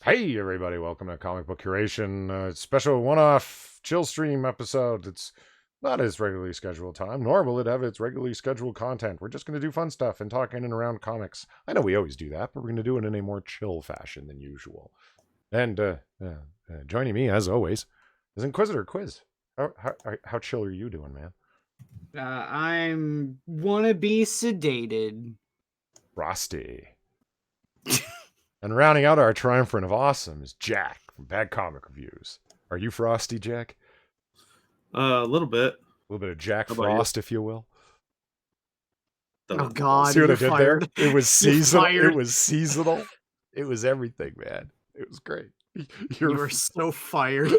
Hey everybody, welcome to Comic Book Curation, special one-off Chillstream episode. It's not its regularly scheduled time, nor will it have its regularly scheduled content. We're just going to do fun stuff and talk in and around comics. I know we always do that, but we're going to do it in a more chill fashion than usual. And joining me, as always, is Inquisitor Quiz. How chill are you doing, man? I'm wanna be sedated. Frosty. And rounding out our triumvirate of awesome is Jack from Bad Comic Reviews. Are you Frosty, Jack? A little bit. A little bit of Jack Frost, if you will. Oh God! See what I did fired. there? It was seasonal. It was seasonal. It was everything, man. It was great. You were so fired.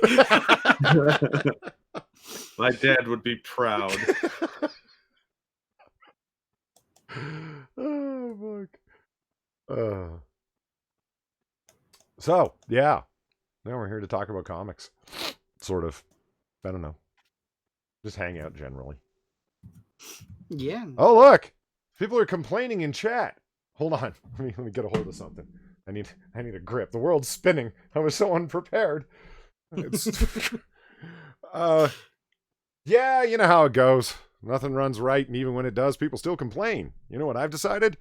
My dad would be proud. Oh fuck. So yeah, now we're here to talk about comics. Sort of. I don't know. Just hang out generally. Yeah. Oh look, people are complaining in chat. Hold on, let me get a hold of something. I need a grip. The world's spinning. I was so unprepared. It's yeah, you know how it goes. Nothing runs right, and even when it does, people still complain. You know what I've decided?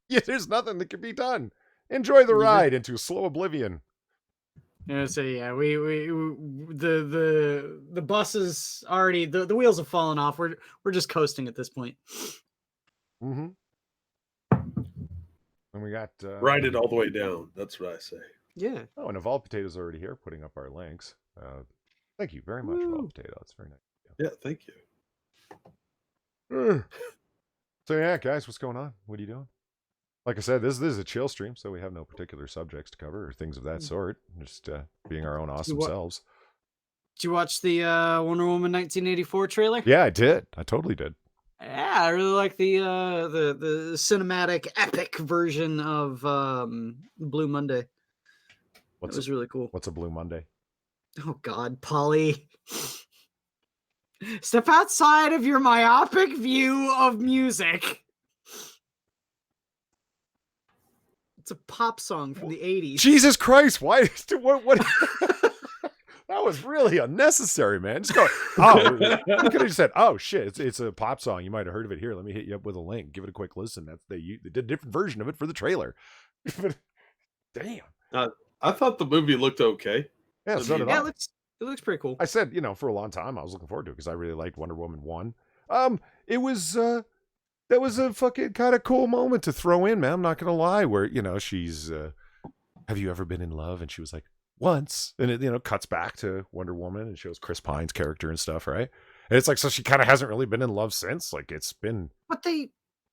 Yeah, there's nothing that can be done. Enjoy the ride into slow oblivion. Yeah, so yeah, the bus is already the wheels have fallen off. We're just coasting at this point. Mm-hmm. And we got ride it all the way down. That's what I say. Yeah. Oh, and Evolved Potato's already here, putting up our links. Thank you very much, Evolved Potato. That's very nice. Yeah, thank you. So yeah, guys, what's going on? What are you doing? Like I said, this is a chill stream, so we have no particular subjects to cover or things of that sort. Just being our own awesome selves. Did you watch the Wonder Woman 1984 trailer? Yeah, I did. I totally did. Yeah, I really like the cinematic epic version of Blue Monday. That was really cool. What's a Blue Monday? Oh God, Polly. Step outside of your myopic view of music. It's a pop song from the 80s. Jesus Christ, why? What? That was really unnecessary, man. Just go, oh, you could have just said, oh, shit, it's a pop song. You might have heard of it here. Let me hit you up with a link. Give it a quick listen. They did a different version of it for the trailer. Damn. I thought the movie looked okay. Yeah, so did I. It looks pretty cool. I said, for a long time, I was looking forward to it because I really liked Wonder Woman 1. It was, that was a fucking kind of cool moment to throw in, man. I'm not going to lie, where, she's, have you ever been in love? And she was like, once. And it, cuts back to Wonder Woman and shows Chris Pine's character and stuff, right? And it's like, so she kind of hasn't really been in love since. Like, it's been...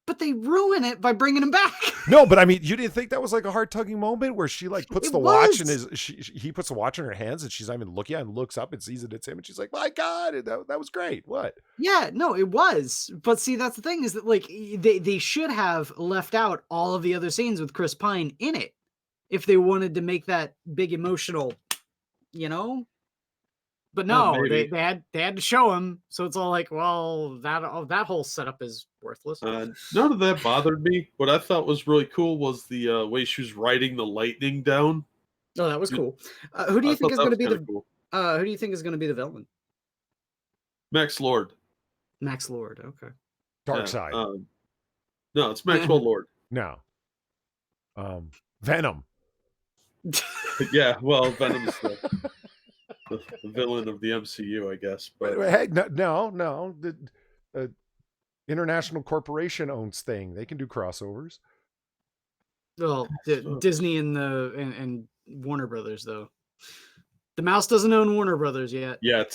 But they ruin it by bringing him back. No, but I mean, you didn't think that was like a heart-tugging moment where she like puts watch in he puts the watch in her hands and she's not even looking at it and looks up and sees that it's him and she's like, my God, that was great. What? Yeah, no, it was. But see, that's the thing is that like they should have left out all of the other scenes with Chris Pine in it if they wanted to make that big emotional, But no, they had to show him, so it's all like, well, that whole setup is worthless. None of that bothered me. What I thought was really cool was the way she was riding the lightning down. Oh, that was cool. Who do you think is going to be Who do you think is going to be the villain? Max Lord. Max Lord. Okay. Darkseid. No, it's Maxwell Lord. No. Venom. Yeah, well, Venom's the villain of the MCU, I guess. But hey, no. The International Corporation owns thing. They can do crossovers. Well, Disney and Warner Brothers, though. The mouse doesn't own Warner Brothers yet. Yeah.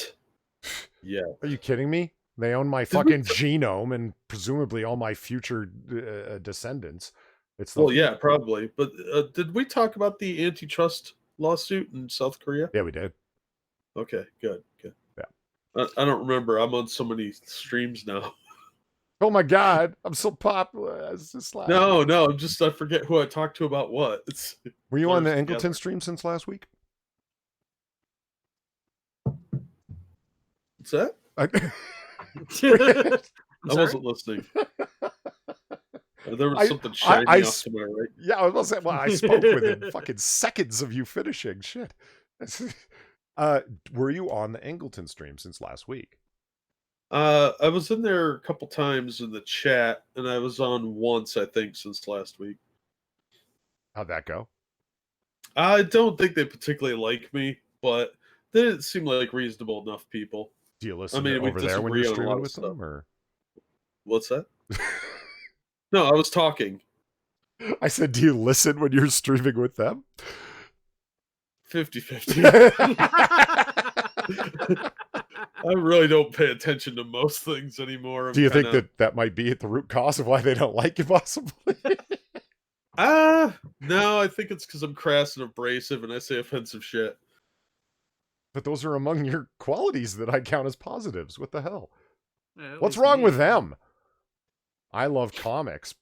Are you kidding me? They own my fucking genome and presumably all my future descendants. Yeah, probably. But did we talk about the antitrust lawsuit in South Korea? Yeah, we did. Okay, good. Yeah. I don't remember. I'm on so many streams now. Oh my God, I'm so popular. It's just like... No, I forget who I talked to about what. Were you on the Angleton stream since last week? What's that? I wasn't listening. There was something shiny off to my right. Yeah, I was about to say, well, I spoke within fucking seconds of you finishing. Shit. Were you on the Angleton stream since last week? I was in there a couple times in the chat, and I was on once, I think, since last week. How'd that go? I don't think they particularly like me, but they didn't seem like reasonable enough people. Do you listen we over there when you're disagree on a lot streaming of with stuff. them, or? What's that? No, I was talking. I said, do you listen when you're streaming with them? 50-50. I really don't pay attention to most things anymore. Do you think that might be at the root cause of why they don't like you, possibly? No, I think it's because I'm crass and abrasive and I say offensive shit. But those are among your qualities that I count as positives. What the hell? What's least wrong me. with them? I love comics.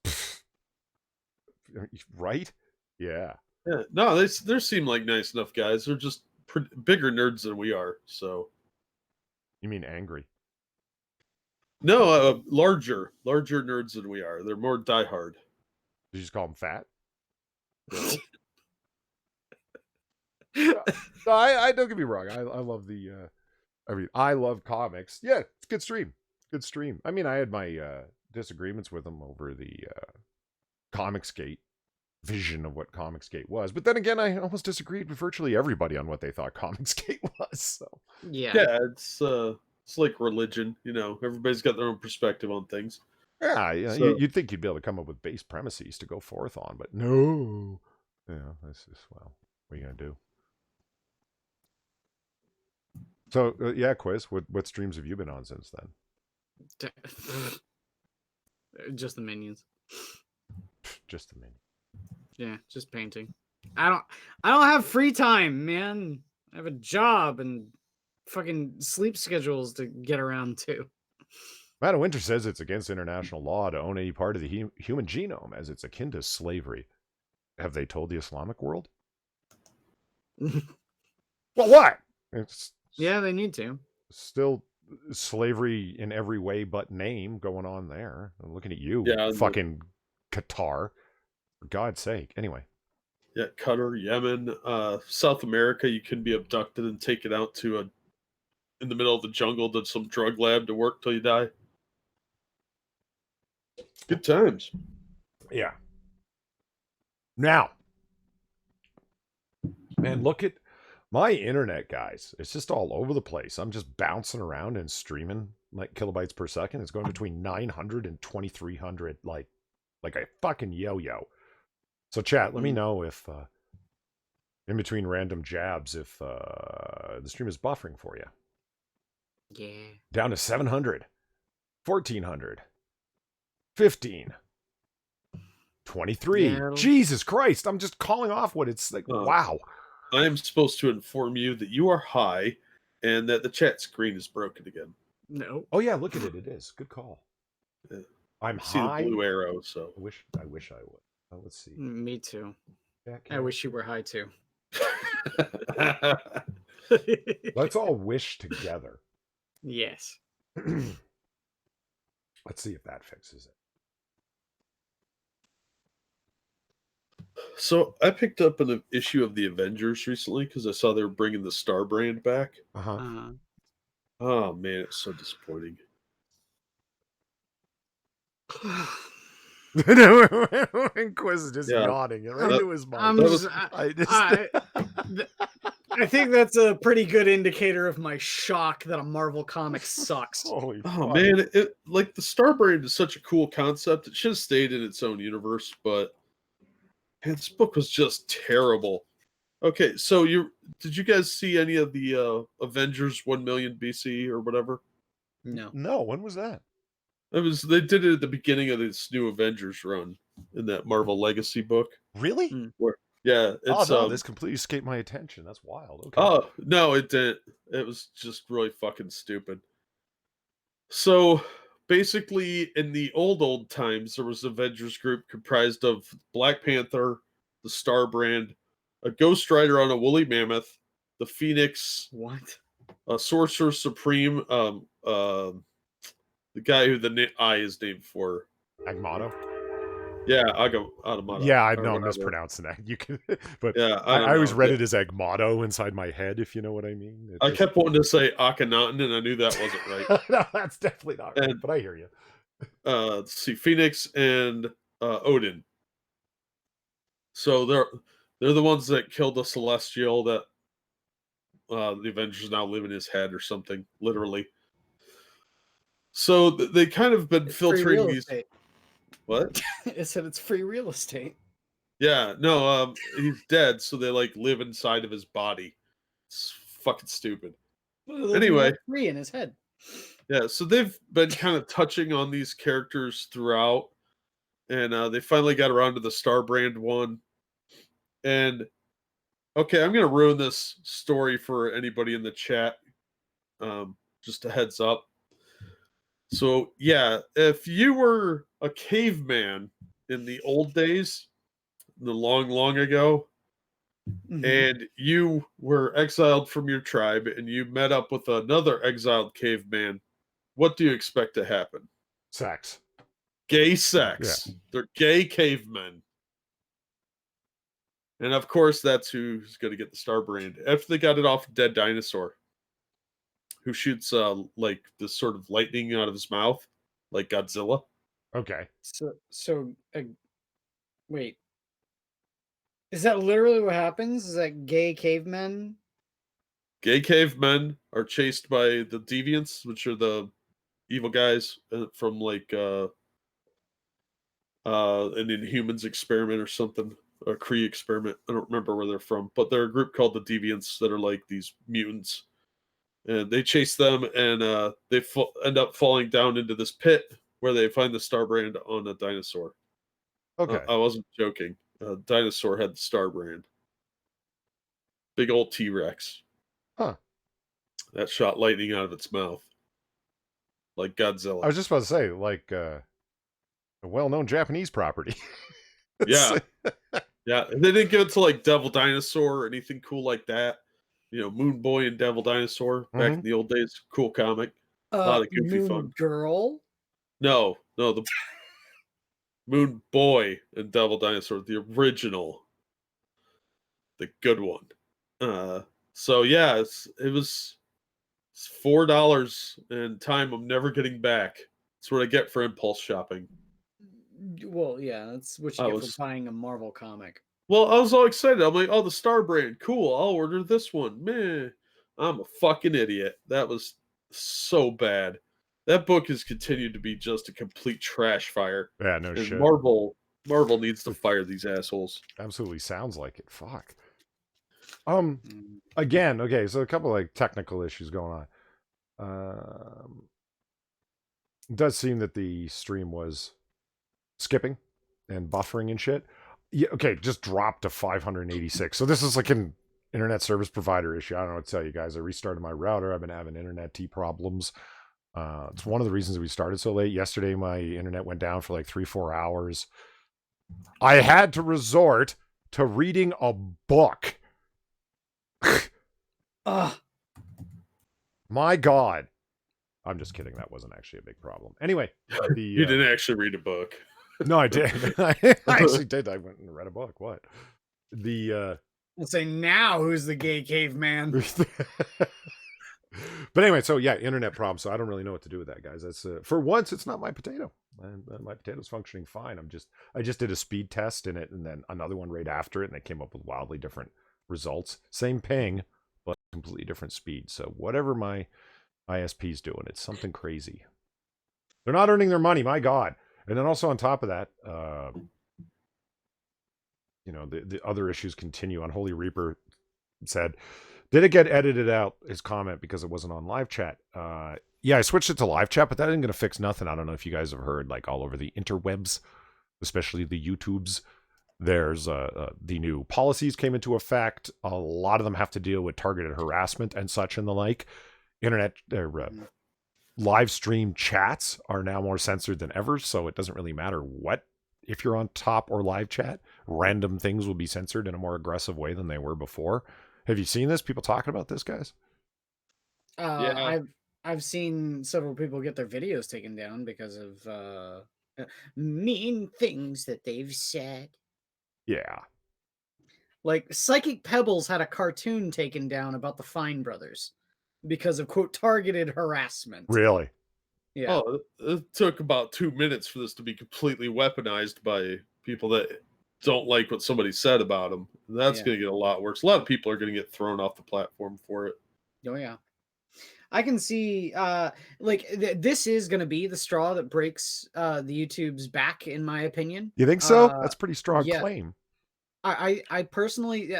Right? Yeah. Yeah, no, they seem like nice enough guys. They're just bigger nerds than we are. So You mean angry? no, larger nerds than we are. They're more diehard. Did you just call them fat? No. No, I don't get me wrong. I love the. I love comics. Yeah, it's a good stream. Good stream. I mean, I had my disagreements with them over the Comicsgate vision of what Comicsgate was, but then again, I almost disagreed with virtually everybody on what they thought Comicsgate was. So yeah, it's like religion. You know, everybody's got their own perspective on things. Yeah, So, you'd think you'd be able to come up with base premises to go forth on, but no. Yeah, that's just, well, what are you gonna do? So yeah, Quiz. What streams have you been on since then? Just the minions. Just a minute. Yeah, just painting. I don't have free time, man. I have a job and fucking sleep schedules to get around to. Matt of Winter says it's against international law to own any part of the human genome, as it's akin to slavery. Have they told the Islamic world? Well, what? It's Yeah, they need to. still slavery in every way but name going on there. I'm looking at you, Yeah, fucking Qatar. For God's sake. Anyway. Yeah, Qatar, Yemen, South America. You can be abducted and taken out to in the middle of the jungle to some drug lab to work till you die. Good times. Yeah. Now, man, look at my internet, guys. It's just all over the place. I'm just bouncing around and streaming like kilobytes per second. It's going between 900 and 2300, like a fucking yo-yo. So chat, let me know if in between random jabs if the stream is buffering for you. Yeah. Down to 700, 1400, 15, 23. Yeah. Jesus Christ, I'm just calling off what it's like. Wow. I am supposed to inform you that you are high and that the chat screen is broken again. No. Oh yeah, look at it. It is. Good call. Yeah. I'm See high. the blue arrow, so I wish I would. Oh, let's see. Me too. Yeah, I wish you were high too. Let's all wish together. Yes. Let's see if that fixes it. So I picked up an issue of the Avengers recently because I saw they were bringing the Star brand back. Uh-huh. Oh man, it's so disappointing. Inquisitor's Yeah. yawning right into his mouth. I think that's a pretty good indicator of my shock that a Marvel comic sucks. Holy Oh fuck. man, it like the Star brand is such a cool concept. It should have stayed in its own universe, but man, this book was just terrible. Okay, so did you guys see any of the Avengers 1 million BC or whatever? No. When was that? They did it at the beginning of this new Avengers run in that Marvel Legacy book. Really? Yeah, it's this completely escaped my attention. That's wild. Okay. Oh no, it didn't. It was just really fucking stupid. So basically, in the old times, there was an Avengers group comprised of Black Panther, the Star brand, a Ghost Rider on a woolly mammoth, the Phoenix, What? a Sorcerer Supreme, the guy who the eye is named for. Agmato? Yeah, Automata. Yeah, I or know I'm whatever. mispronouncing that. You can, but Yeah, I I don't always know. read Yeah. it as Agmato inside my head, if you know what I mean. It I just kept wanting to say Akhenaten, and I knew that wasn't right. no, that's definitely not right. And But I hear you. let's see, Phoenix and Odin. So they're the ones that killed the Celestial that the Avengers now live in his head or something, literally. So they kind of been It's free filtering real these. estate. What? It said it's free real estate. Yeah, no, he's dead, so they like live inside of his body. It's fucking stupid. Anyway, Free in his head. yeah, so they've been kind of touching on these characters throughout, and they finally got around to the Star Brand one. And okay, I'm gonna ruin this story for anybody in the chat. Just a heads up. So yeah, if you were a caveman in the old days, the long, long ago, Mhm. and you were exiled from your tribe and you met up with another exiled caveman, what do you expect to happen? Sex. Gay sex. They're gay cavemen. And of course, that's who's going to get the star brand. After they got it off Dead Dinosaur, who shoots like this sort of lightning out of his mouth, like Godzilla. Okay. So wait. Is that literally what happens? Is that gay cavemen? Gay cavemen are chased by the deviants, which are the evil guys from like an Inhumans experiment or something, a Kree experiment. I don't remember where they're from, but they're a group called the Deviants that are like these mutants, and they chase them, and they end up falling down into this pit where they find the star brand on a dinosaur. Okay. I wasn't joking. Dinosaur had the star brand, big old T Rex Huh. that shot lightning out of its mouth, like I Godzilla. was just about to say, like a well-known Japanese property. Yeah, yeah. And they didn't give it to like Devil Dinosaur or anything cool like that. You know, Moon Boy and Devil Dinosaur back in the old days. Cool comic. A lot of goofy Moon fun. Girl? No, the Moon Boy and Devil Dinosaur, the original, the good one. So yeah, it was $4 and time I'm never getting back. That's what I get for impulse shopping. Well, yeah, that's what you I get for was buying a Marvel comic. Well, I was all excited. I'm like, oh, the Star brand, cool. I'll order this one. Meh. I'm a fucking idiot. That was so bad. That book has continued to be just a complete trash fire. Yeah, no And shit. Marvel needs to fire these assholes. Absolutely sounds like it. Fuck. Mm. Again, okay, so a couple like technical issues going on. It does seem that the stream was skipping and buffering and shit. Yeah, okay, just dropped to 586. So this is like an internet service provider issue. I don't know what to tell you guys. I restarted my router. I've been having internet T problems. It's one of the reasons we started so late. Yesterday, my internet went down for like 3-4 hours. I had to resort to reading a book. My God. I'm just kidding. That wasn't actually a big problem. Anyway, You didn't actually read a book. No, I did. I actually did. I went and read a book. What? We'll say now who's the gay caveman? But anyway, so yeah, internet problem. So I don't really know what to do with that, guys. That's for once, it's not my potato, and my potato's functioning fine. I just did a speed test in it, and then another one right after it, and they came up with wildly different results. Same ping, but completely different speed. So whatever my ISP's doing, it's something crazy. They're not earning their money. My God. And then also on top of that, the other issues continue. Unholy Reaper said, did it get edited out, his comment, because it wasn't on live chat? Yeah, I switched it to live chat, but that isn't going to fix nothing. I don't know if you guys have heard, like all over the interwebs, especially the YouTubes, there's the new policies came into effect. A lot of them have to deal with targeted harassment and such and the like. Internet live stream chats are now more censored than ever, so it doesn't really matter what, if you're on top or live chat, random things will be censored in a more aggressive way than they were before. Have you seen this? People talking about this, guys? Yeah. I've seen several people get their videos taken down because of Mean things that they've said. Yeah. Like Psychic Pebbles had a cartoon taken down about the Fine brothers because of quote targeted harassment. Really? Yeah. Oh, it took about 2 minutes for this to be completely weaponized by people that don't like what somebody said about them. That's Yeah. going to get a lot worse. A lot of people are going to get thrown off the platform for it. Oh yeah. I can see this is going to be the straw that breaks the YouTube's back, in my opinion. You think so? That's a pretty strong yeah. claim. I personally,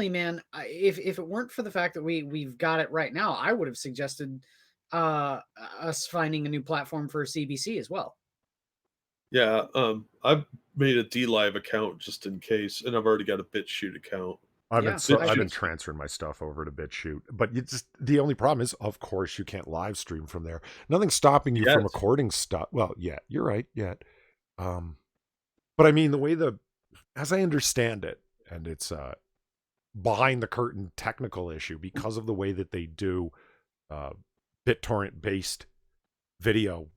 man, if it weren't for the fact that we've got it right now, I would have suggested us finding a new platform for CBC as well. Yeah, I've made a DLive account just in case, and I've already got a BitChute account. I've BitChute's- been transferring my stuff over to BitChute, but the only problem is, of course, you can't live stream from there. Nothing's stopping you from recording stuff. Well, yeah, you're right. Yet, but I mean, as I understand it, and it's behind the curtain technical issue because of the way that they do BitTorrent based video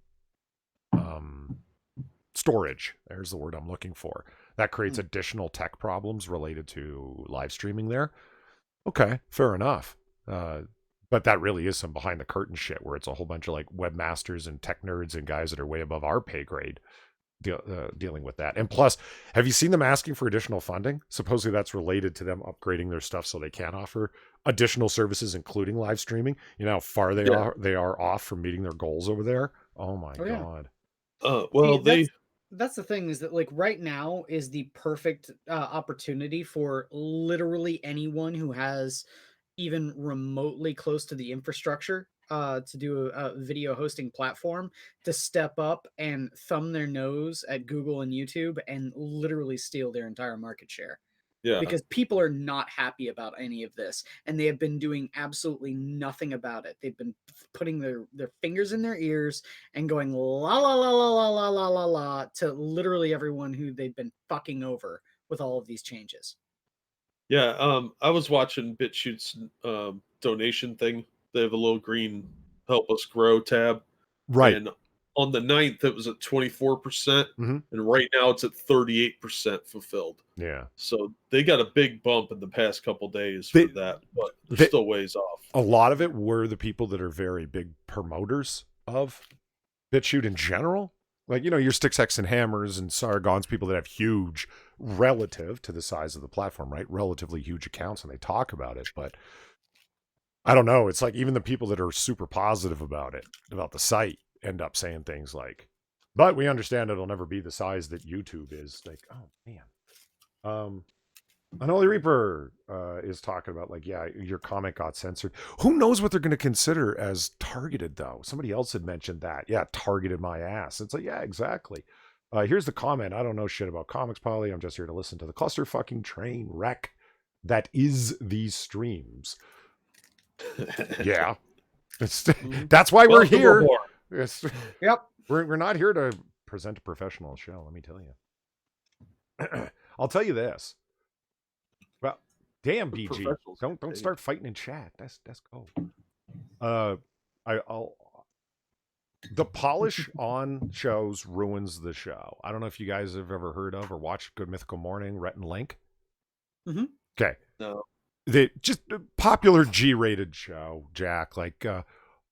storage. There's the word I'm looking for. That creates additional tech problems related to live streaming there. Okay, fair enough. But that really is some behind the curtain shit where it's a whole bunch of like webmasters and tech nerds and guys that are way above our pay grade dealing with that. And plus, have you seen them asking for additional funding? Supposedly that's related to them upgrading their stuff so they can offer additional services, including live streaming. You know how far they are off from meeting their goals over there. Oh my God. Well, that's the thing, is that like right now is the perfect opportunity for literally anyone who has even remotely close to the infrastructure to do a video hosting platform to step up and thumb their nose at Google and YouTube and literally steal their entire market share. Yeah. Because people are not happy about any of this, and they have been doing absolutely nothing about it. They've been putting their fingers in their ears and going la la la la la la la la la to literally everyone who they've been fucking over with all of these changes. Yeah, I was watching BitChute's donation thing. They have a little green "Help Us Grow" tab, Right. and on the 9th, it was at 24%, Mhm. and right now it's at 38% fulfilled. Yeah. So they got a big bump in the past couple days for that, but they're still ways off. A lot of it were the people that are very big promoters of BitChute in general. Like, you know, your Sticks, Hex, and Hammers and Sargons, people that have huge, relative to the size of the platform, right? Relatively huge accounts, and they talk about it. But I don't know. It's like even the people that are super positive about it, about the site, end up saying things like, but we understand it'll never be the size that YouTube is. Like, oh, man. Unholy Reaper is talking about, like, yeah, your comment got censored. Who knows what they're going to consider as targeted, though? Somebody else had mentioned that. Yeah, targeted my ass. It's like, yeah, exactly. Here's the comment. I don't know shit about comics, Polly. I'm just here to listen to the cluster fucking train wreck that is these streams. Yeah. That's why we're here. Yep. We're not here to present a professional show, let me tell you. I'll tell you this. Well, damn, BG. Don't start fighting in chat. That's cool. The polish on shows ruins the show. I don't know if you guys have ever heard of or watched Good Mythical Morning, Rhett and Link. Mm-hmm. Okay. No. Just a popular G-rated show, Jack. Like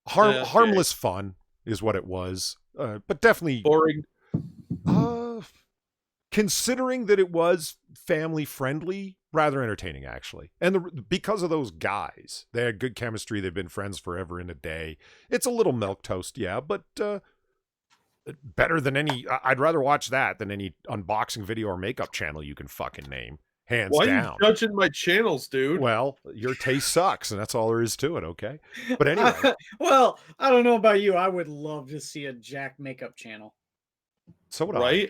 harmless fun is what it was. But definitely boring. Considering that it was family friendly, rather entertaining actually. And because of those guys, they had good chemistry. They've been friends forever and a day. It's a little milquetoast, yeah, but better than any. I'd rather watch that than any unboxing video or makeup channel you can fucking name. Hands Why down. Why are you judging my channels, dude? Well, your taste sucks, and that's all there is to it, okay? But anyway. Well, I don't know about you. I would love to see a Jack makeup channel. So would I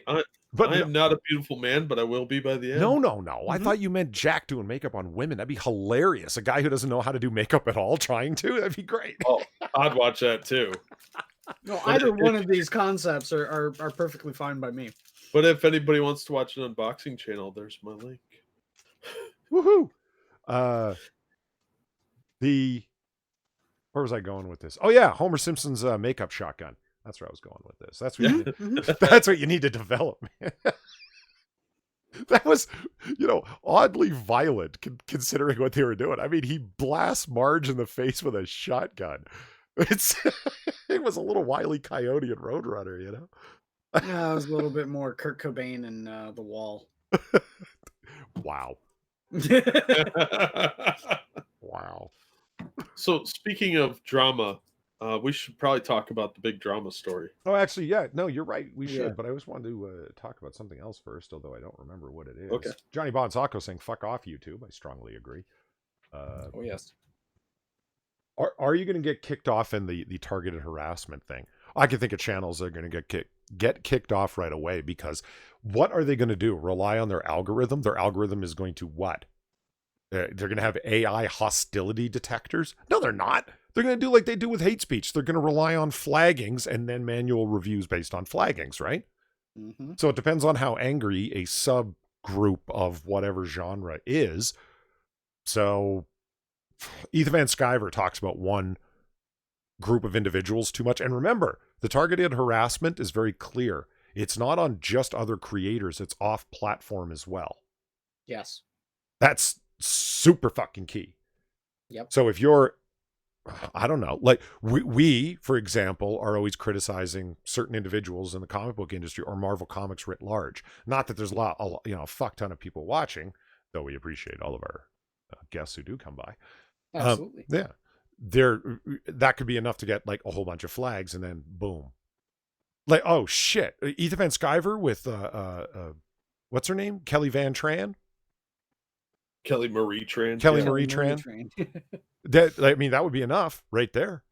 But am not a beautiful man, but I will be by the end. No. Mm-hmm. I thought you meant Jack doing makeup on women. That'd be hilarious. A guy who doesn't know how to do makeup at all trying to. That'd be great. Oh, I'd watch that too. No, either one of these concepts are perfectly fine by me. But if anybody wants to watch an unboxing channel, there's my link. Woohoo! Where was I going with this? Oh yeah, Homer Simpson's makeup shotgun. That's where I was going with this. That's what Yeah. that's what you need to develop, man. That was, oddly violent considering what they were doing. I mean, he blasts Marge in the face with a shotgun. It was a little Wile E. Coyote and Roadrunner, Yeah, it was a little bit more Kurt Cobain and The Wall. Wow. Wow. So speaking of drama, we should probably talk about the big drama story. Oh, actually, yeah. No, you're right. We should, Yeah. but I just wanted to talk about something else first, although I don't remember what it is. Okay. Johnny Bonzacco saying, fuck off, YouTube. I strongly agree. Oh, yes. Are you going to get kicked off in the targeted harassment thing? I can think of channels that are going to get kicked off right away, because what are they going to do? Rely on their algorithm? Their algorithm is going to what? They're going to have AI hostility detectors? No, they're not. They're going to do like they do with hate speech. They're going to rely on flaggings and then manual reviews based on flaggings, right? Mm-hmm. So it depends on how angry a subgroup of whatever genre is. So Ethan Van Sciver talks about one group of individuals too much. And remember, the targeted harassment is very clear. It's not on just other creators. It's off platform as well. Yes. That's super fucking key. Yep. So if you're, I don't know, like we, for example, are always criticizing certain individuals in the comic book industry or Marvel Comics writ large. Not that there's a fuck ton of people watching, though we appreciate all of our guests who do come by. Absolutely. Yeah. That could be enough to get like a whole bunch of flags, and then boom. Like, oh shit. Ethan Van Sciver with what's her name? Kelly Van Tran? Kelly Marie Tran. Kelly yeah. Marie Tran. That would be enough right there.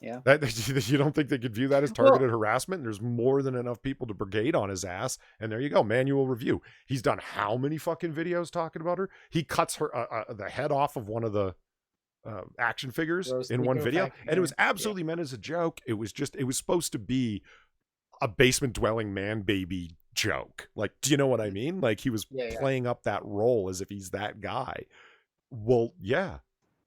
Yeah. You don't think they could view that as targeted harassment? There's more than enough people to brigade on his ass, and there you go, manual review. He's done how many fucking videos talking about her? He cuts her the head off of one of the action figures in one video, and it was absolutely meant as a joke. It was supposed to be a basement dwelling man baby joke. Like, do you know what I mean? Like, he was playing up that role as if he's that guy. Well, yeah.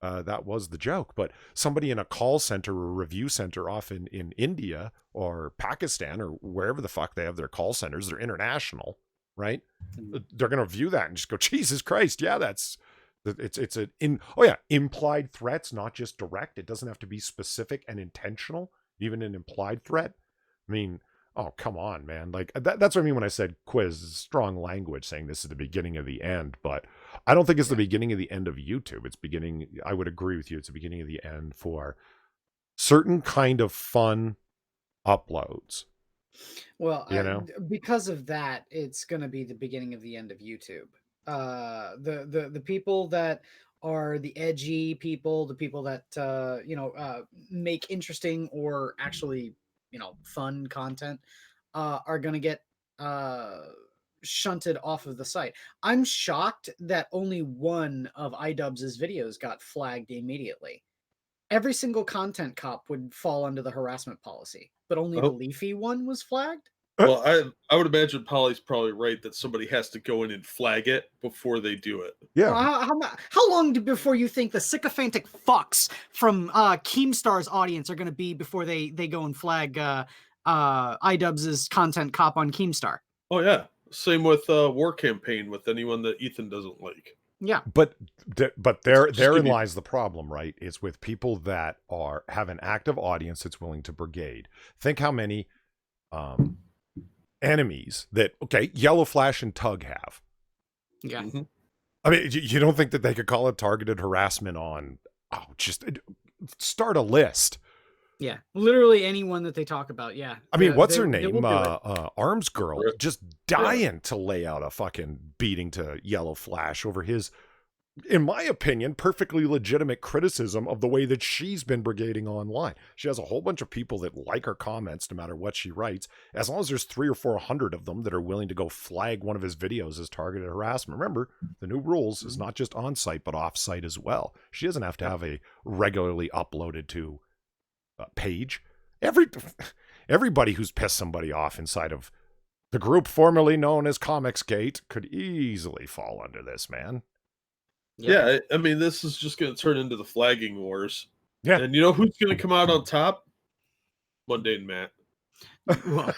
That was the joke. But somebody in a call center or review center off in India or Pakistan or wherever the fuck they have their call centers, they're international, right? Mm-hmm. They're going to view that and just go, Jesus Christ. Yeah, implied threats, not just direct. It doesn't have to be specific and intentional, even an implied threat. I mean, oh, come on, man. Like that's what I mean when I said quiz, strong language saying this is the beginning of the end, but I don't think it's the beginning of the end of YouTube. I would agree with you. It's the beginning of the end for certain kind of fun uploads. Well, because of that, it's going to be the beginning of the end of YouTube. The people that are the edgy people, the people that make interesting or actually fun content are going to get shunted off of the site. I'm shocked that only one of iDubbbz's videos got flagged immediately. Every single content cop would fall under the harassment policy, but only the Leafy one was flagged. Well, I would imagine Polly's probably right that somebody has to go in and flag it before they do it. Yeah. How long before you think the sycophantic fucks from Keemstar's audience are going to be before they go and flag iDubbbz's content cop on Keemstar? Oh yeah, same with War Campaign with anyone that Ethan doesn't like. Yeah, but therein lies the problem, right? It's with people that have an active audience that's willing to brigade. Think how many enemies that Yellow Flash and Tug have. Yeah. Mm-hmm. I mean, you don't think that they could call it targeted harassment on? Oh, just start a list. Yeah, literally anyone that they talk about. Yeah, I mean, what's her name? Arms Girl, just dying to lay out a fucking beating to Yellow Flash over his, in my opinion, perfectly legitimate criticism of the way that she's been brigading online. She has a whole bunch of people that like her comments, no matter what she writes. As long as there's 300 or 400 of them that are willing to go flag one of his videos as targeted harassment. Remember, the new rules is not just on site but off site as well. She doesn't have to have a regularly uploaded to page. Everybody who's pissed somebody off inside of the group formerly known as Comicsgate could easily fall under this, man. Yeah, I mean, this is just going to turn into the flagging wars. Yeah. And you know who's going to come out on top? Mundane Matt. Well,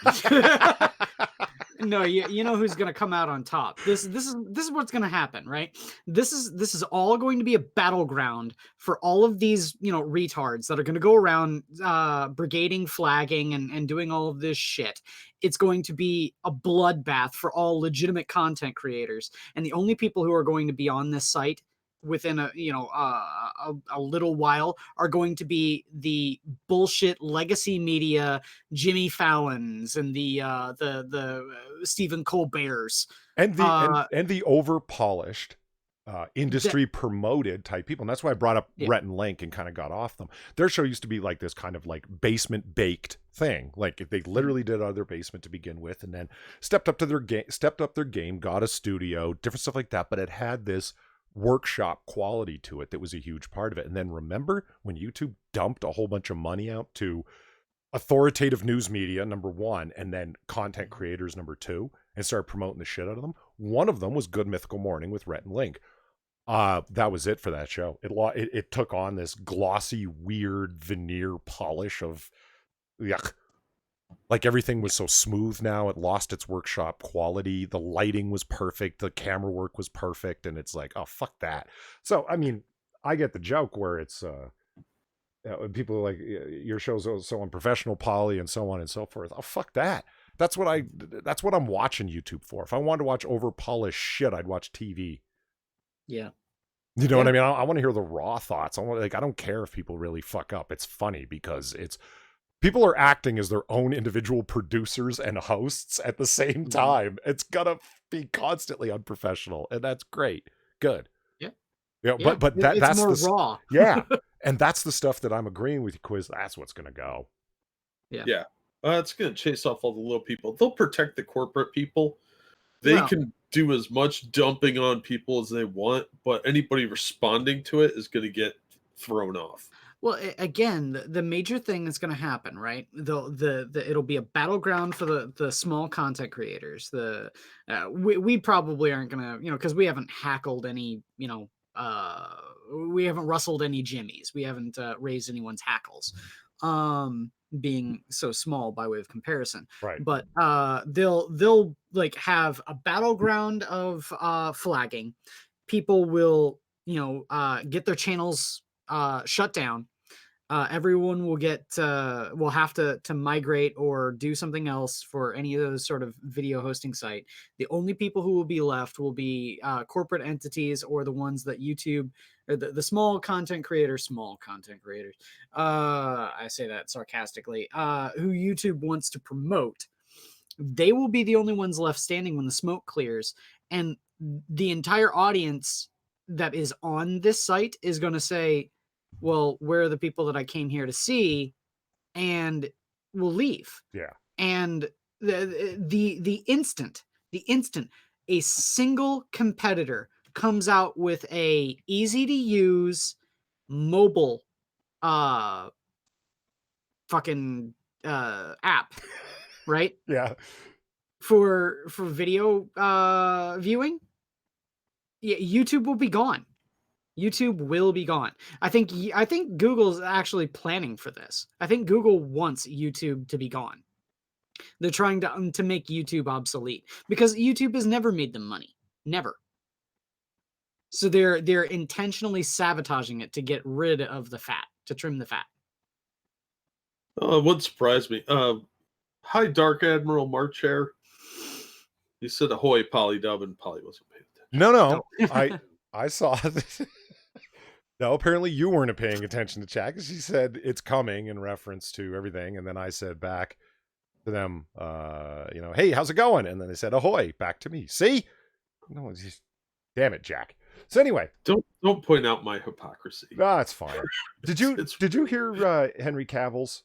no, you know who's going to come out on top. This is what's going to happen, right? This is all going to be a battleground for all of these, you know, retards that are going to go around brigading, flagging, and doing all of this shit. It's going to be a bloodbath for all legitimate content creators, and the only people who are going to be on this site within a, you know, a little while are going to be the bullshit legacy media Jimmy Fallon's and the Stephen Colbert's and the over polished industry promoted type people. And that's why I brought up Rhett and Link and kind of got off them. Their show used to be like this kind of like basement baked thing. Like they literally did out of their basement to begin with, and then stepped up their game, got a studio, different stuff like that. But it had this workshop quality to it that was a huge part of it. And then remember when YouTube dumped a whole bunch of money out to authoritative news media, number one, and then content creators, number two, and started promoting the shit out of them? One of them was Good Mythical Morning with Rhett and Link. That was it for that show. It took on this glossy, weird veneer polish of yuck. Like everything was so smooth now, it lost its workshop quality. The lighting was perfect, the camera work was perfect, and it's like, oh, fuck that. So, I mean, I get the joke where it's people are like, your show's so unprofessional, Polly, and so on and so forth. Oh, fuck that. That's what I'm watching YouTube for. If I wanted to watch over polished shit, I'd watch TV. Yeah. You know what I mean? I want to hear the raw thoughts. I don't care if people really fuck up. It's funny because people are acting as their own individual producers and hosts at the same time. It's gonna be constantly unprofessional, and that's great. Good. Yeah. But that's more raw. Yeah. And that's the stuff that I'm agreeing with you, Quiz. That's what's gonna go. Yeah. It's gonna chase off all the little people. They'll protect the corporate people. They can do as much dumping on people as they want, but anybody responding to it is gonna get thrown off. Well, again, the major thing that's going to happen, right? It'll be a battleground for the small content creators. We probably aren't going to, you know, because we haven't hackled any, you know, we haven't rustled any jimmies. We haven't raised anyone's hackles, being so small by way of comparison. Right. But they'll like have a battleground of flagging. People will, you know, get their channels shut down. Everyone will will have to migrate or do something else for any of those sort of video hosting site. The only people who will be left will be corporate entities or the ones that YouTube or the small content creators. I say that sarcastically. Who YouTube wants to promote. They will be the only ones left standing when the smoke clears, and the entire audience that is on this site is going to say, well, where are the people that I came here to see? And will leave. Yeah. And the instant a single competitor comes out with a easy to use mobile fucking app, right? Yeah. For video viewing, yeah, YouTube will be gone. YouTube will be gone. I think Google's actually planning for this. I think Google wants YouTube to be gone. They're trying to make YouTube obsolete because YouTube has never made them money. Never. So they're intentionally sabotaging it to get rid of the fat, to trim the fat. It wouldn't surprise me. Hi, Dark Admiral Marchair. You said ahoy, Polydub, and Polly wasn't paying attention. No. I saw this. No, apparently you weren't paying attention to chat because she said it's coming in reference to everything. And then I said back to them, you know, hey, how's it going? And then they said, ahoy, back to me. See? No, just, damn it, Jack. So anyway. Don't point out my hypocrisy. It's fine. Did you hear Henry Cavill's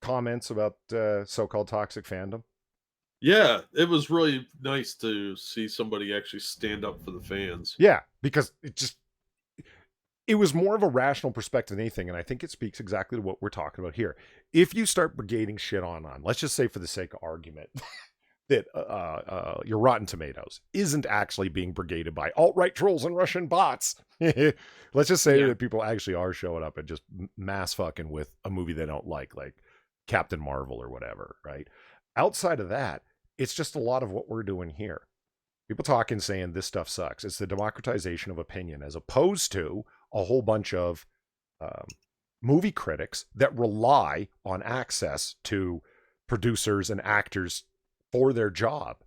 comments about so-called toxic fandom? Yeah, it was really nice to see somebody actually stand up for the fans. Yeah, because it was more of a rational perspective than anything, and I think it speaks exactly to what we're talking about here. If you start brigading shit on, let's just say for the sake of argument, that your Rotten Tomatoes isn't actually being brigaded by alt-right trolls and Russian bots. Let's just say that people actually are showing up and just mass fucking with a movie they don't like Captain Marvel or whatever, right? outside of that, it's just a lot of what we're doing here. People talking, saying this stuff sucks. It's the democratization of opinion, as opposed to a whole bunch of movie critics that rely on access to producers and actors for their job,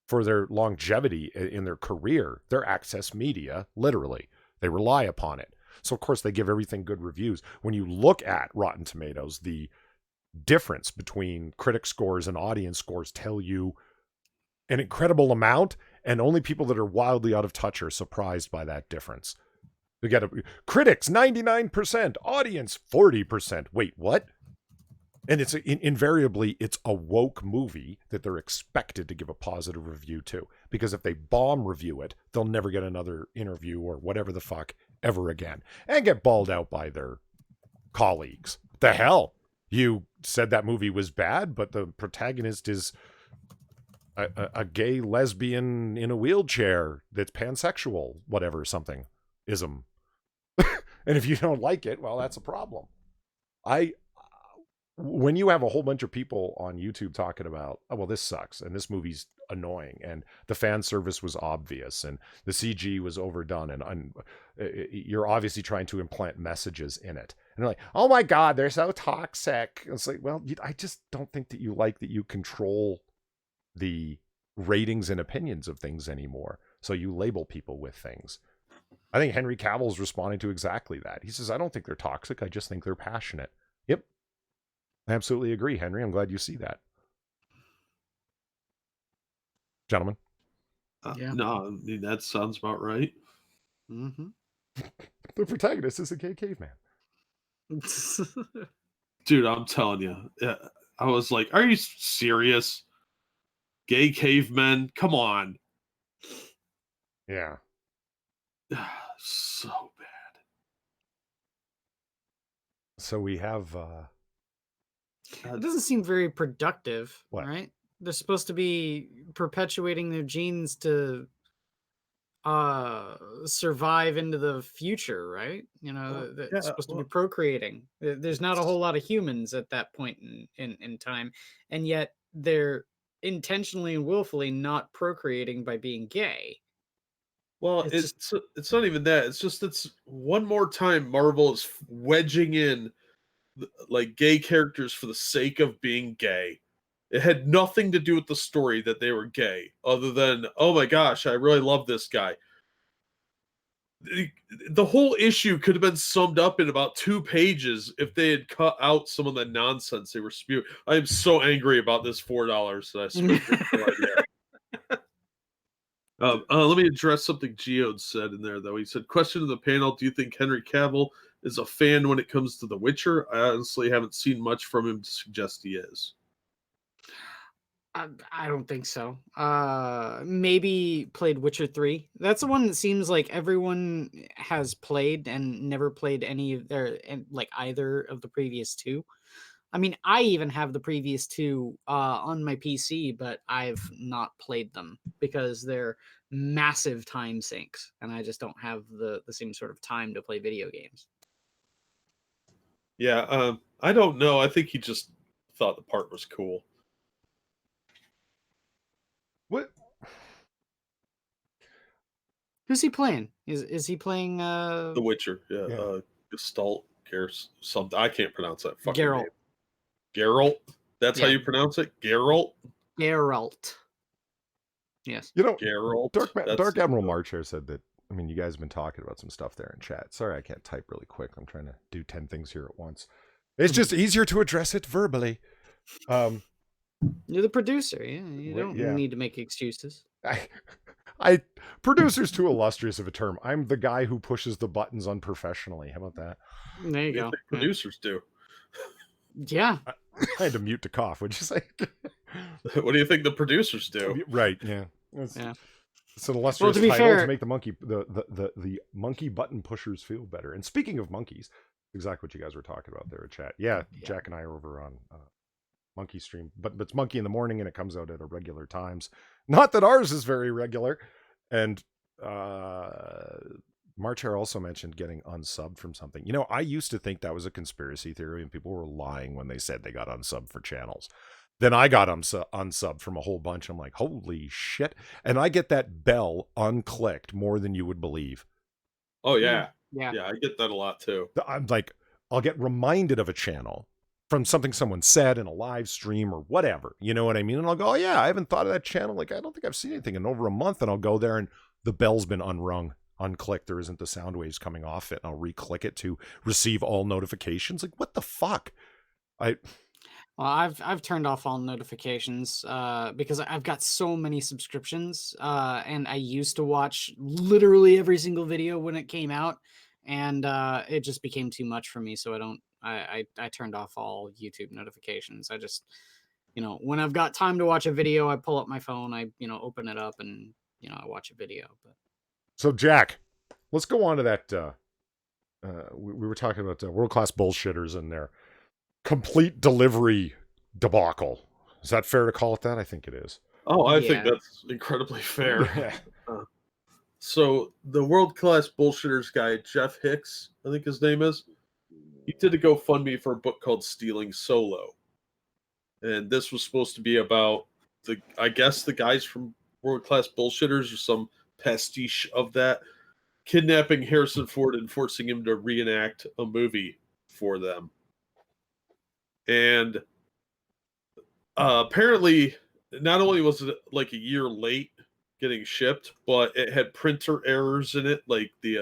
for their longevity in their career. Their access media, literally. They rely upon it. So, of course, they give everything good reviews. When you look at Rotten Tomatoes, the difference between critic scores and audience scores tell you an incredible amount, and only people that are wildly out of touch are surprised by that difference. We get critics 99%, audience 40%. Wait, what? And it's invariably it's a woke movie that they're expected to give a positive review to, because if they bomb review it, they'll never get another interview or whatever the fuck ever again, and get bawled out by their colleagues. The hell? You said that movie was bad, but the protagonist is a gay lesbian in a wheelchair that's pansexual, whatever, something ism. And if you don't like it, well, that's a problem. When you have a whole bunch of people on YouTube talking about, oh, well, this sucks, and this movie's annoying, and the fan service was obvious, and the CG was overdone, and you're obviously trying to implant messages in it. And they're like, oh my God, they're so toxic. It's like, well, I just don't think that you like that you control the ratings and opinions of things anymore. So you label people with things. I think Henry Cavill's responding to exactly that. He says, I don't think they're toxic. I just think they're passionate. Yep. I absolutely agree, Henry. I'm glad you see that. Gentlemen? Yeah. No, I mean, that sounds about right. Mm-hmm. The protagonist is a gay caveman. Dude, I'm telling you. I was like, are you serious? Gay cavemen? Come on. Yeah. So bad. So we have... It doesn't seem very productive, What? right? They're supposed to be perpetuating their genes to survive into the future, right? You know, that's supposed to be procreating. There's not a whole lot of humans at that point in time, and yet they're intentionally and willfully not procreating by being gay. Well, It's it's not even that. It's just it's one more time Marvel is wedging in like gay characters for the sake of being gay. It had nothing to do with the story that they were gay, other than, oh my gosh, I really love this guy. The whole issue could have been summed up in about 2 pages if they had cut out some of the nonsense they were spewing. I am so angry about this $4 that I spent. No idea. Let me address something Geode said in there, though. He said, question to the panel, do you think Henry Cavill is a fan when it comes to The Witcher? I honestly haven't seen much from him to suggest he is. I don't think so. Maybe played Witcher 3. That's the one that seems like everyone has played and never played any of their, and like either of the previous two. I mean, I even have the previous two on my PC, but I've not played them because they're massive time sinks, and I just don't have the same sort of time to play video games. Yeah, I don't know. I think he just thought the part was cool. What? Who's he playing? Is he playing The Witcher, yeah. Gestalt, something. I can't pronounce that fucking Geralt? name. Geralt? That's how Yeah. you pronounce it? Geralt? Geralt. Yes. You know, Geralt. Dark Admiral Marcher said that, I mean, you guys have been talking about some stuff there in chat. Sorry, I can't type really quick. I'm trying to do 10 things here at once. It's just easier to address it verbally. You're the producer. Yeah, you don't need to make excuses. Producer's too illustrious of a term. I'm the guy who pushes the buttons unprofessionally. How about that? There you go. Producers do. Yeah. I had to mute to cough. Would you say? What do you think the producers do? Right. Yeah. It's an illustrious to be title fair, to make the monkey button pushers feel better. And speaking of monkeys, exactly what you guys were talking about there in chat. Yeah, Jack and I are over on Monkey Stream, but it's Monkey in the morning and it comes out at irregular times. Not that ours is very regular. And Marcher also mentioned getting unsubbed from something. You know, I used to think that was a conspiracy theory and people were lying when they said they got unsubbed for channels. Then I got unsubbed from a whole bunch. I'm like, holy shit. And I get that bell unclicked more than you would believe. Oh yeah. Yeah. Yeah, I get that a lot too. I'm like, I'll get reminded of a channel from something someone said in a live stream or whatever. You know what I mean? And I'll go, oh yeah, I haven't thought of that channel. Like, I don't think I've seen anything in over a month. And I'll go there and the bell's been unclicked. There isn't the sound waves coming off it. And I'll re-click it to receive all notifications. Like, what the fuck? Well, I've turned off all notifications because I've got so many subscriptions, and I used to watch literally every single video when it came out, and it just became too much for me. So I turned off all YouTube notifications. I just, when I've got time to watch a video, I pull up my phone, I open it up, and I watch a video. But So Jack, let's go on to that. We were talking about world-class bullshitters in there. Complete delivery debacle. Is that fair to call it that? I think it is. Oh, I Yeah. think that's incredibly fair. Yeah. So the world-class bullshitters guy, Jeff Hicks, I think his name is, he did a GoFundMe for a book called Stealing Solo. And this was supposed to be about I guess the guys from World Class Bullshitters or some pastiche of that, kidnapping Harrison Ford and forcing him to reenact a movie for them. And apparently, not only was it like a year late getting shipped, but it had printer errors in it, like the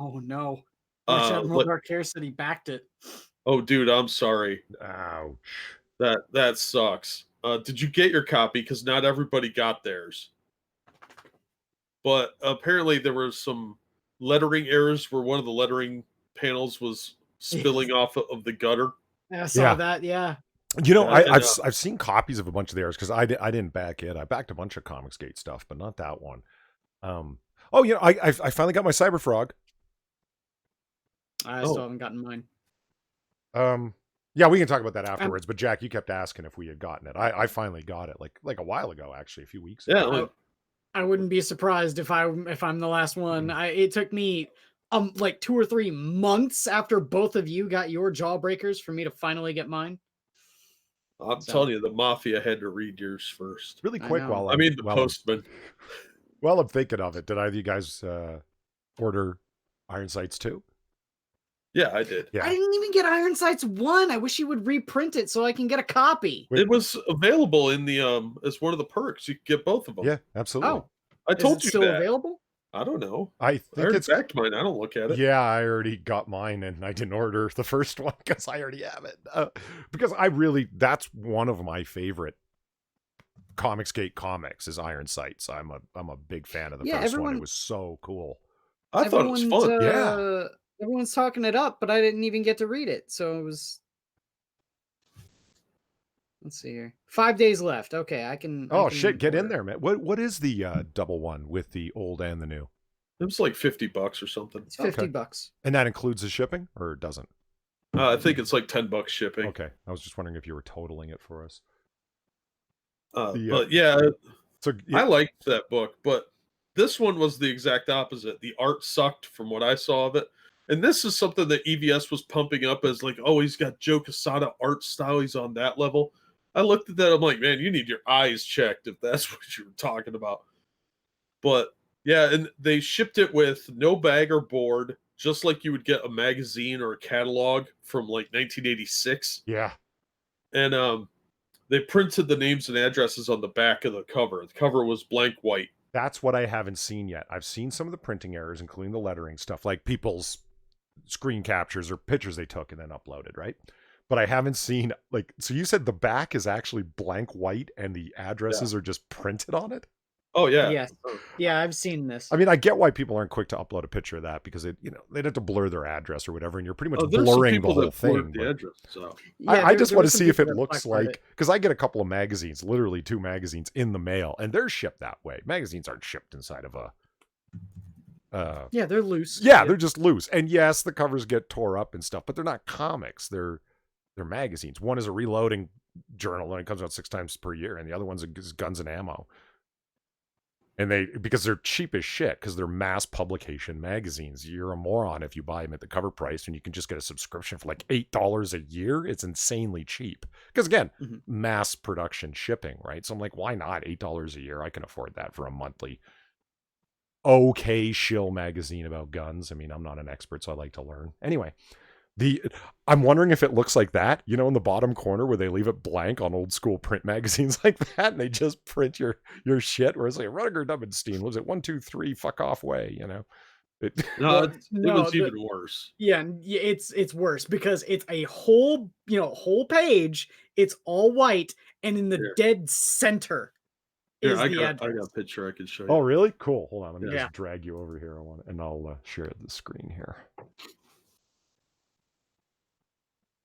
oh no, Wish Admiral Dark Hair said he backed it. oh dude, I'm sorry. Ouch. That sucks. Did you get your copy? Because not everybody got theirs. But apparently there were some lettering errors where one of the lettering panels was spilling off of the gutter. I saw that. Yeah. You know, Yeah, I've seen copies of a bunch of theirs because I didn't back it. I backed a bunch of Comicsgate stuff, but not that one. Oh, you know, I finally got my Cyberfrog. I still haven't gotten mine. Yeah, we can talk about that afterwards. But Jack, you kept asking if we had gotten it. I finally got it like a while ago, actually, a few weeks ago. Yeah, I wouldn't be surprised if I'm the last one. It took me like 2 or 3 months after both of you got your Jawbreakers for me to finally get mine. I'm telling you, the Mafia had to read yours first. Really quick, the Postman. While I'm thinking of it, did either of you guys order Iron Sights 2? Yeah, I did. Yeah. I didn't even get Iron Sights 1. I wish you would reprint it so I can get a copy. It was available in the as one of the perks. You could get both of them. Yeah, absolutely. Oh, I told is it you still that. available? I don't know. I think already it's backed mine. I don't look at it. Yeah, I already got mine and I didn't order the first one because I already have it. Because that's one of my favorite Comicsgate comics is Iron Sights. I'm a big fan of the first one. It was so cool. I thought it was fun. Yeah. Everyone's talking it up, but I didn't even get to read it. So it was. Let's see here. 5 days left. Okay, I can. Oh shit! Get in there, man. What is the double one with the old and the new? It was like $50 or something. It's $50, and that includes the shipping, or it doesn't? I think it's like $10 shipping. Okay, I was just wondering if you were totaling it for us. But yeah, I liked that book, but this one was the exact opposite. The art sucked from what I saw of it. And this is something that EVS was pumping up as like, oh, he's got Joe Quesada art style. He's on that level. I looked at that. I'm like, man, you need your eyes checked if that's what you were talking about. But yeah, and they shipped it with no bag or board, just like you would get a magazine or a catalog from like 1986. Yeah. And they printed the names and addresses on the back of the cover. The cover was blank white. That's what I haven't seen yet. I've seen some of the printing errors, including the lettering stuff, like people's screen captures or pictures they took and then uploaded, right? But I haven't seen, like, so you said the back is actually blank white and the addresses are just printed on it? Oh, yeah. Yes. Yeah, I've seen this. I mean, I get why people aren't quick to upload a picture of that because they'd have to blur their address or whatever, and you're pretty much blurring the whole thing. The address, so. I just want to see if it looks like, because I get a couple of magazines, literally 2 magazines in the mail, and they're shipped that way. Magazines aren't shipped inside of a. Yeah, they're loose. Yeah, they're just loose, and yes, the covers get tore up and stuff, but they're not comics. They're magazines. One is a reloading journal, and it comes out 6 times per year, and the other one's Guns and Ammo. And because they're cheap as shit, because they're mass publication magazines. You're a moron if you buy them at the cover price, and you can just get a subscription for like $8 a year. It's insanely cheap. Because again, mass production shipping, right? So I'm like, why not $8 a year? I can afford that for a monthly okay shill magazine about guns. I mean, I'm not an expert, so I like to learn. Anyway, I'm wondering if it looks like that, in the bottom corner where they leave it blank on old school print magazines like that, and they just print your shit where it's like Rutger Dubbenstein lives at 123 fuck off way, It, No, Well, it was even worse. Yeah, it's worse because it's a whole page. It's all white, and in the Here. dead center Here, is I the got address. a picture I can show you. Oh, really? Cool. Hold on, let me Yeah. just drag you over here. And I'll share the screen here.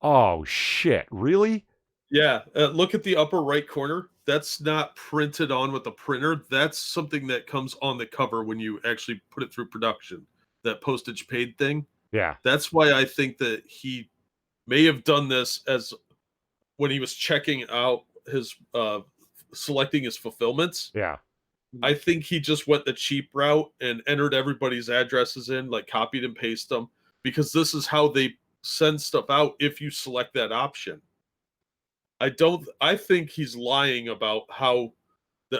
Oh shit! Really? Yeah, look at the upper right corner. That's not printed on with the printer. That's something that comes on the cover when you actually put it through production. That postage paid thing. Yeah. That's why I think that he may have done this as when he was checking out his selecting his fulfillments. Yeah. I think he just went the cheap route and entered everybody's addresses in, like copied and pasted them, because this is how they send stuff out if you select that option. I think he's lying about how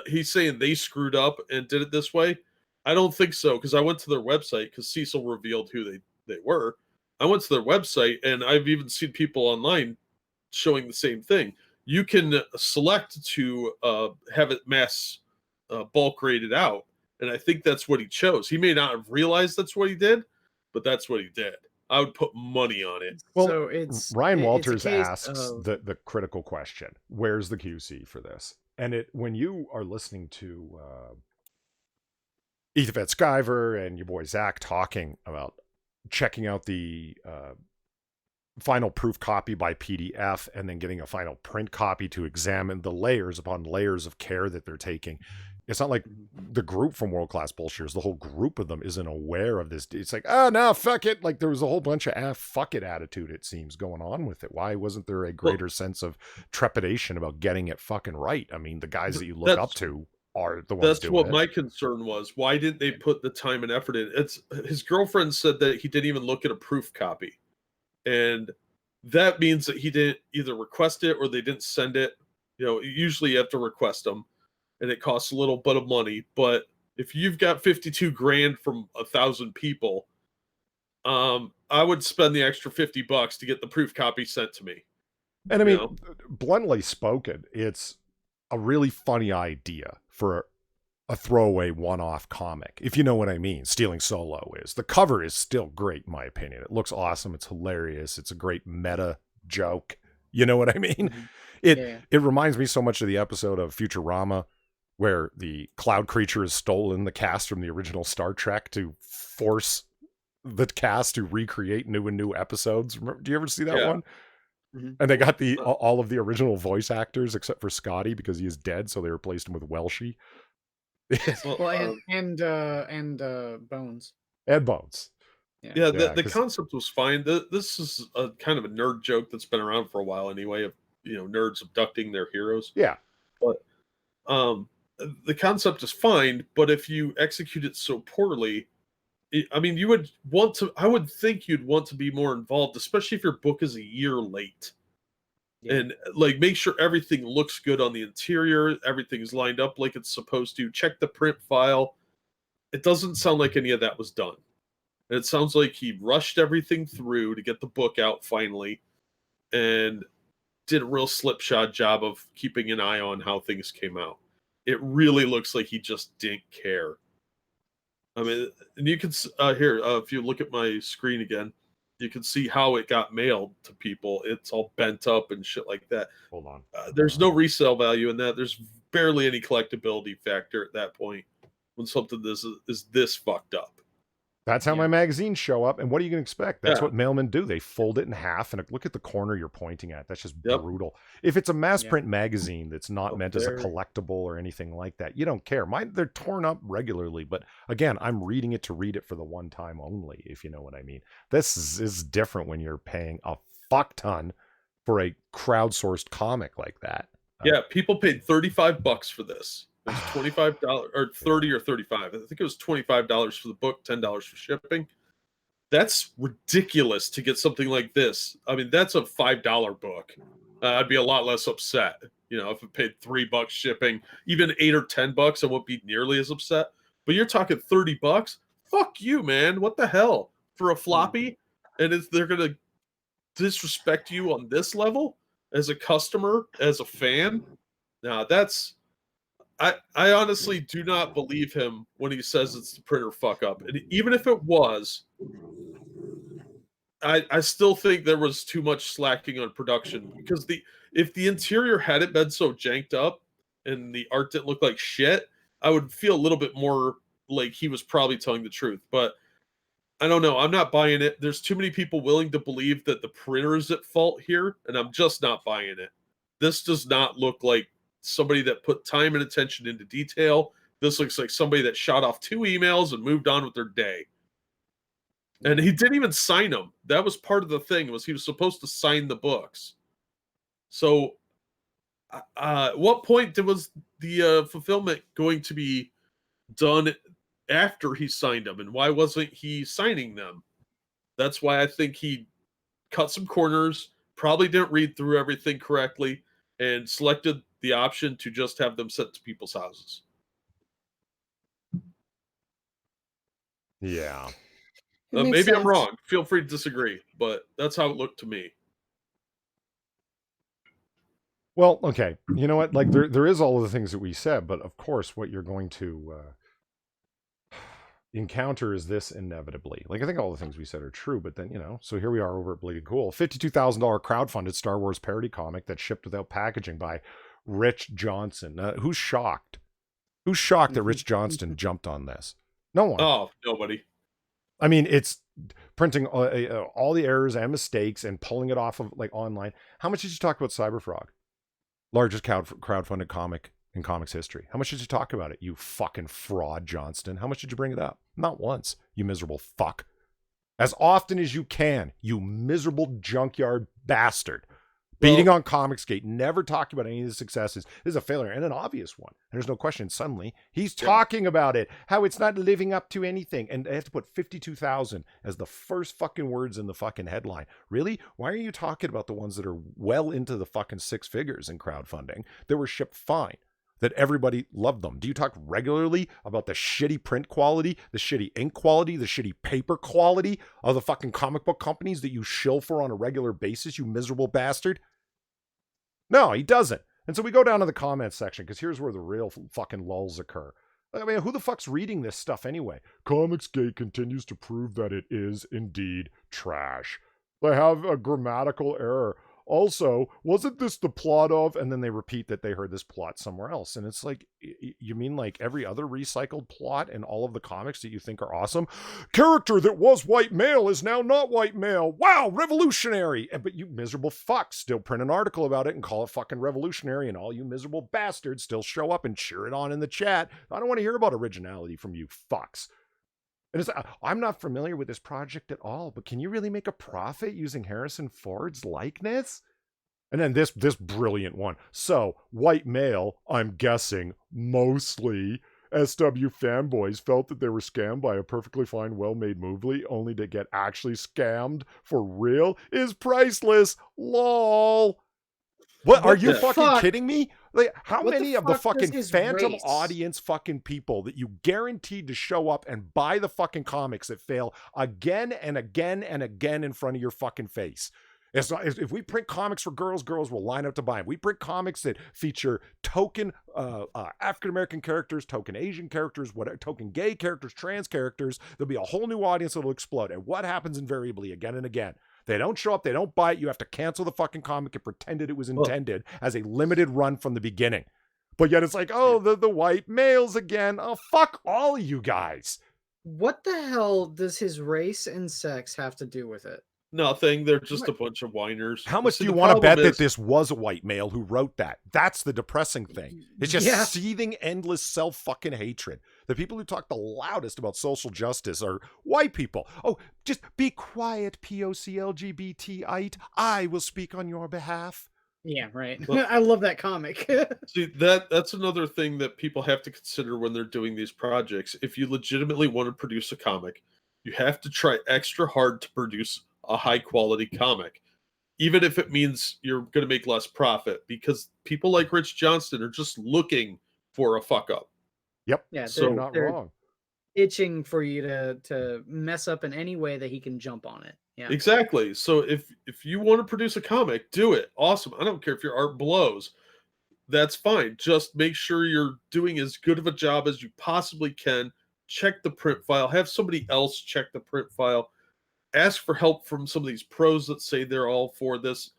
he's saying they screwed up and did it this way. I don't think so, because I went to their website because Cecil revealed who they were. I went to their website, and I've even seen people online showing the same thing. You can select to have it mass bulk rated out, and I think that's what he chose. He may not have realized that's what he did, but that's what he did. I would put money on it. Well, So it's Ryan it's a Walters case asks of- the critical question: where's the QC for this? And when you are listening to Ethan Skyver and your boy Zach talking about checking out the final proof copy by PDF and then getting a final print copy to examine the layers upon layers of care that they're taking. It's not like the group from World Class Bullshitters, the whole group of them isn't aware of this. It's like, oh, no, fuck it. Like there was a whole bunch of fuck it attitude, it seems, going on with it. Why wasn't there a greater sense of trepidation about getting it fucking right? I mean, the guys that you look up to are the ones doing it. That's what my concern was. Why didn't they put the time and effort in? It's his girlfriend said that he didn't even look at a proof copy. And that means that he didn't either request it or they didn't send it. Usually you have to request them, and it costs a little bit of money. But if you've got 52 grand from 1,000 people, I would spend the extra $50 to get the proof copy sent to me. And I mean, bluntly spoken, it's a really funny idea for a throwaway one-off comic, if you know what I mean. Stealing Solo is. The cover is still great, in my opinion. It looks awesome. It's hilarious. It's a great meta joke. You know what I mean? It reminds me so much of the episode of Futurama where the cloud creature has stolen the cast from the original Star Trek to force the cast to recreate new episodes. Do you ever see that one? And they got all of the original voice actors except for Scotty because he is dead, so they replaced him with Welshie. and Bones. And Bones. Yeah, the concept was fine. This is a kind of a nerd joke that's been around for a while anyway, of nerds abducting their heroes. Yeah. But the concept is fine, but if you execute it so poorly, I mean, I would think you'd want to be more involved, especially if your book is a year late. And like make sure everything looks good on the interior, everything's lined up like it's supposed to. Check the print file. It doesn't sound like any of that was done. And it sounds like he rushed everything through to get the book out finally and did a real slipshod job of keeping an eye on how things came out. It really looks like he just didn't care. I mean, and you can here, if you look at my screen again, you can see how it got mailed to people. It's all bent up and shit like that. Hold on. There's no resale value in that. There's barely any collectability factor at that point when something is this fucked up. That's how my magazines show up. And what are you going to expect? That's what mailmen do. They fold it in half. And look at the corner you're pointing at. That's just brutal. If it's a mass print magazine that's not meant as a collectible or anything like that, you don't care. They're torn up regularly. But again, I'm reading it to read it for the one time only, if you know what I mean. This is different when you're paying a fuck ton for a crowdsourced comic like that. Yeah, people paid $35 for this. It was $25 or 30 or 35. I think it was $25 for the book, $10 for shipping. That's ridiculous to get something like this. I mean, that's a $5 book. I'd be a lot less upset. You know, if it paid $3 shipping, even $8 or $10, I won't be nearly as upset. But you're talking $30. Fuck you, man. What the hell for a floppy? And they're gonna disrespect you on this level as a customer, as a fan. Now that's I honestly do not believe him when he says it's the printer fuck up. And even if it was, I still think there was too much slacking on production because if the interior hadn't been so janked up and the art didn't look like shit, I would feel a little bit more like he was probably telling the truth. But I don't know. I'm not buying it. There's too many people willing to believe that the printer is at fault here, and I'm just not buying it. This does not look like somebody that put time and attention into detail. This looks like somebody that shot off 2 emails and moved on with their day. And he didn't even sign them. That was part of the thing, was he was supposed to sign the books. So at what point was the fulfillment going to be done after he signed them? And why wasn't he signing them? That's why I think he cut some corners, probably didn't read through everything correctly, and selected the option to just have them sent to people's houses. Yeah. Maybe I'm wrong. Feel free to disagree, but that's how it looked to me. Well, okay. You know what? Like there is all of the things that we said, but of course what you're going to encounter is this inevitably. Like I think all the things we said are true, but then, you know, so here we are over at Bleeding Cool. $52,000 crowdfunded Star Wars parody comic that shipped without packaging by Rich Johnson. Who's shocked? Who's shocked that Rich Johnston jumped on this? No one. Oh, nobody. I mean, it's printing all the errors and mistakes and pulling it off of like online. How much did you talk about Cyberfrog? Largest crowdfunded comic in comics history. How much did you talk about it, you fucking fraud, Johnston? How much did you bring it up? Not once, you miserable fuck. As often as you can, you miserable junkyard bastard. Beating on Comicsgate, never talking about any of the successes. This is a failure and an obvious one. There's no question. Suddenly, he's talking about it, how it's not living up to anything. And they have to put 52,000 as the first fucking words in the fucking headline. Really? Why are you talking about the ones that are well into the fucking 6 figures in crowdfunding that were shipped fine? That everybody loved them. Do you talk regularly about the shitty print quality, the shitty ink quality, the shitty paper quality of the fucking comic book companies that you shill for on a regular basis, you miserable bastard? No, he doesn't. And so we go down to the comments section, because here's where the real fucking lulls occur. I mean, who the fuck's reading this stuff anyway? Comicsgate continues to prove that it is indeed trash. They have a grammatical error. Also, wasn't this the plot of, and then they repeat that they heard this plot somewhere else. And it's like, you mean like every other recycled plot in all of the comics that you think are awesome? Character that was white male is now not white male. Wow, revolutionary. But you miserable fucks still print an article about it and call it fucking revolutionary, and all you miserable bastards still show up and cheer it on in the chat. I don't want to hear about originality from you fucks. And it's, I'm not familiar with this project at all, but can you really make a profit using Harrison Ford's likeness? And then this brilliant one. So, white male, I'm guessing, mostly SW fanboys felt that they were scammed by a perfectly fine, well-made movie, only to get actually scammed for real, is priceless. LOL. What are you fucking kidding me? Like, how many of the fucking phantom audience fucking people that you guaranteed to show up and buy the fucking comics that fail again and again and again in front of your fucking face? It's not, if we print comics for girls will line up to buy them. We print comics that feature token African-American characters, token Asian characters, whatever, token gay characters, trans characters. There'll be a whole new audience that'll explode. And what happens invariably again and again? They don't show up, they don't buy it, you have to cancel the fucking comic and pretend it was intended as a limited run from the beginning. But yet it's like, oh, the white males again. Oh, fuck all of you guys. What the hell does his race and sex have to do with it? Nothing. They're just a bunch of whiners. How much do you want to bet that this was a white male who wrote that? That's the depressing thing. It's just seething, endless self-fucking hatred. The people who talk the loudest about social justice are white people. Oh, just be quiet, POC LGBTite. I will speak on your behalf. Yeah, right. Well, I love that comic. see, that's another thing that people have to consider when they're doing these projects. If you legitimately want to produce a comic, you have to try extra hard to produce a high quality comic, even if it means you're going to make less profit, because people like Rich Johnston are just looking for a fuck up. Yep, Yeah, you're So not they're wrong. itching for you to mess up in any way that he can jump on it. Yeah. exactly. So if you want to produce a comic, do it. Awesome. I don't care if your art blows. That's fine. Just make sure you're doing as good of a job as you possibly can. Check the print file. Have somebody else check the print file. Ask for help from some of these pros that say they're all for this,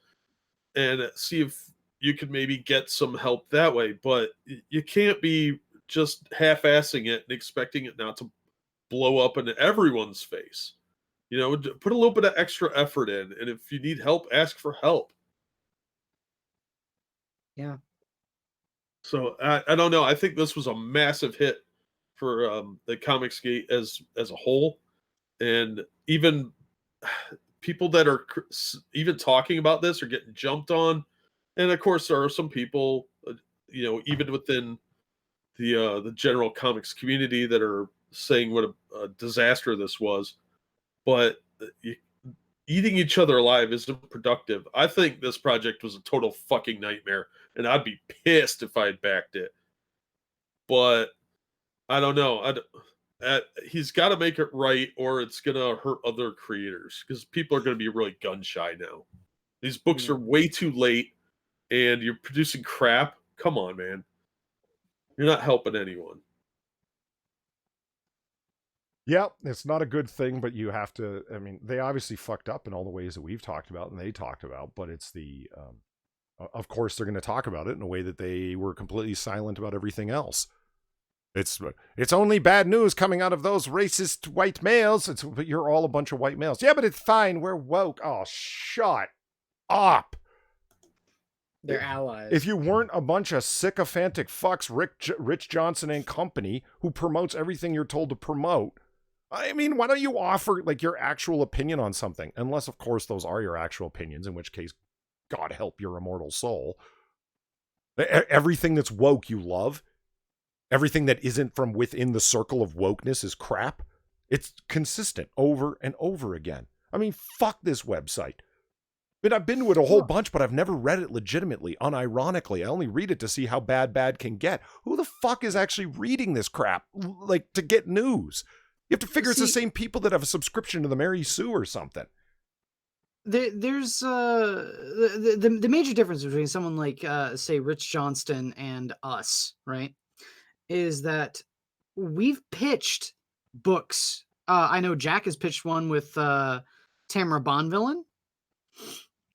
and see if you can maybe get some help that way. But you can't be just half-assing it and expecting it not to blow up in everyone's face. Put a little bit of extra effort in, and if you need help, ask for help. Yeah. So I don't know. I think this was a massive hit for the Comicsgate as a whole, and even people that are even talking about this are getting jumped on. And of course, there are some people, even within the general comics community, that are saying what a disaster this was. But eating each other alive isn't productive. I think this project was a total fucking nightmare, and I'd be pissed if I had backed it. But I don't know. He's got to make it right, or it's gonna hurt other creators, because people are gonna be really gun shy now. These books Yeah. are way too late, and you're producing crap. Come on, man. You're not helping anyone. Yeah, it's not a good thing, but you have to. I mean, they obviously fucked up in all the ways that we've talked about and they talked about, but it's the. Of course, they're going to talk about it in a way that they were completely silent about everything else. It's only bad news coming out of those racist white males. But you're all a bunch of white males. Yeah, but it's fine. We're woke. Oh, shut up. They're allies. If you weren't a bunch of sycophantic fucks, Rich Johnson and company, who promotes everything you're told to promote, I mean, why don't you offer like your actual opinion on something? Unless, of course, those are your actual opinions, in which case, God help your immortal soul. Everything that's woke you love. Everything that isn't from within the circle of wokeness is crap. It's consistent over and over again. I mean, fuck this website. I've been to it a whole bunch, but I've never read it legitimately, unironically. I only read it to see how bad can get. Who the fuck is actually reading this crap, like, to get news? You have to figure it's the same people that have a subscription to the Mary Sue or something. There's the major difference between someone like say Rich Johnston and us, right, is that we've pitched books. I know Jack has pitched one with Tamara Bonvillain,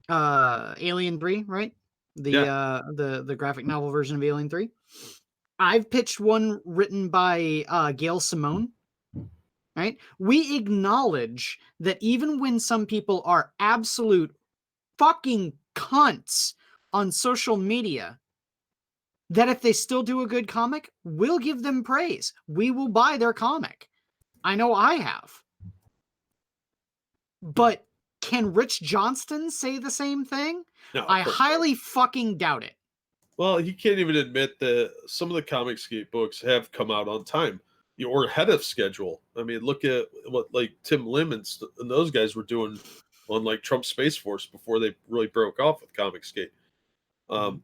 Alien 3, right? The graphic novel version of Alien 3. I've pitched one written by Gail Simone, right? We acknowledge that even when some people are absolute fucking cunts on social media, that if they still do a good comic, we'll give them praise. We will buy their comic. I know I have. But can Rich Johnston say the same thing? No, I highly fucking doubt it. Well, he can't even admit that some of the Comicsgate books have come out on time, or ahead of schedule. I mean, look at what like Tim Lim and those guys were doing on like Trump Space Force before they really broke off with Comicsgate.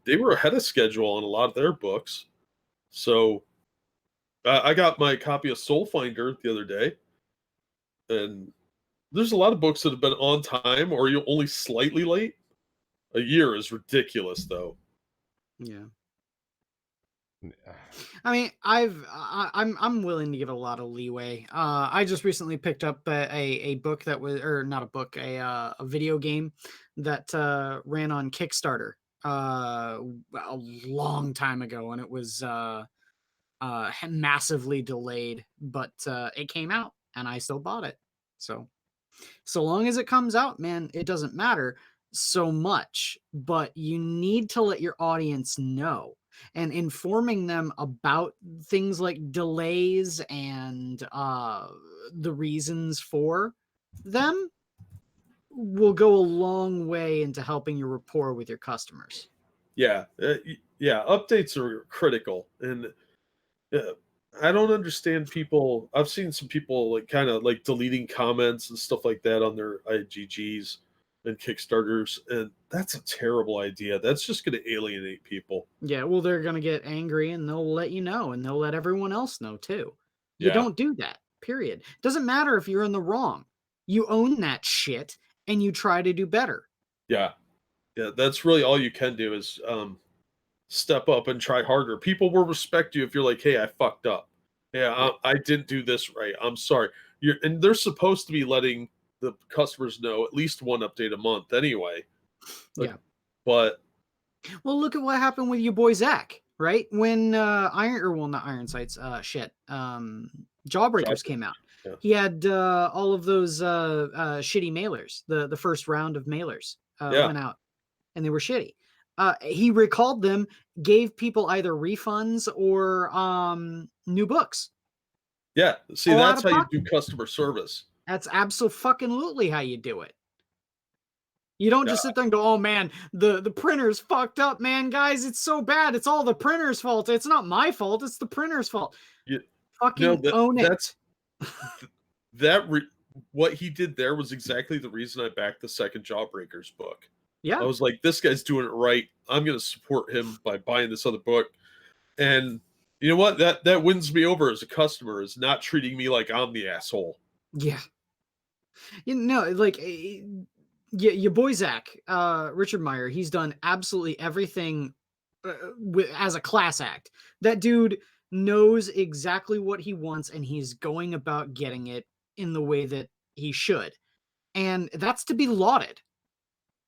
They were ahead of schedule on a lot of their books. So I got my copy of Soul Finder the other day, and there's a lot of books that have been on time or you're only slightly late. A year is ridiculous, though. Yeah. I mean, I'm willing to give a lot of leeway. I just recently picked up a book that was, or not a book, a video game that ran on Kickstarter a long time ago, and it was massively delayed, but it came out, and I still bought it. So long as it comes out, man, it doesn't matter so much, but you need to let your audience know, and informing them about things like delays and the reasons for them will go a long way into helping your rapport with your customers. Yeah, yeah, updates are critical, and uh, I don't understand people. I've seen some people like kind of like deleting comments and stuff like that on their IGGs and Kickstarters, and that's a terrible idea. That's just going to alienate people. Yeah, well, they're gonna get angry and they'll let you know, and they'll let everyone else know too. You Yeah, don't do that. Period. Doesn't matter if you're in the wrong. You own that shit and you try to do better. yeah, yeah. That's really all you can do is step up and try harder. People will respect you if you're like, "Hey, I fucked up. Yeah, Yeah. I didn't do this right. I'm sorry." And they're supposed to be letting the customers know at least one update a month anyway. Like, Yeah. but Well, look at what happened with your boy Zach, right? When not Iron Sights, job, Jawbreakers came out. yeah, He had all of those shitty mailers. The first round of mailers yeah, went out, and they were shitty. He recalled them, gave people either refunds or new books, yeah. See, all out that's of how you do pocket. customer service. That's absolutely how you do it. You don't Yeah, just sit there and go, "Oh man, the printer's fucked up, man, guys. It's so bad. It's all the printer's fault. It's not my fault. It's the printer's fault." you no, Fucking own that's it. that. What he did there was exactly the reason I backed the second Jawbreakers book. I Yeah. was like, this guy's doing it right. I'm going to support him by buying this other book. And you know what? That wins me over as a customer is not treating me like I'm the asshole. Yeah. You know, like yeah, your boy Zach, Richard Meyer, he's done absolutely everything as a class act. That dude knows exactly what he wants and he's going about getting it in the way that he should. And that's to be lauded.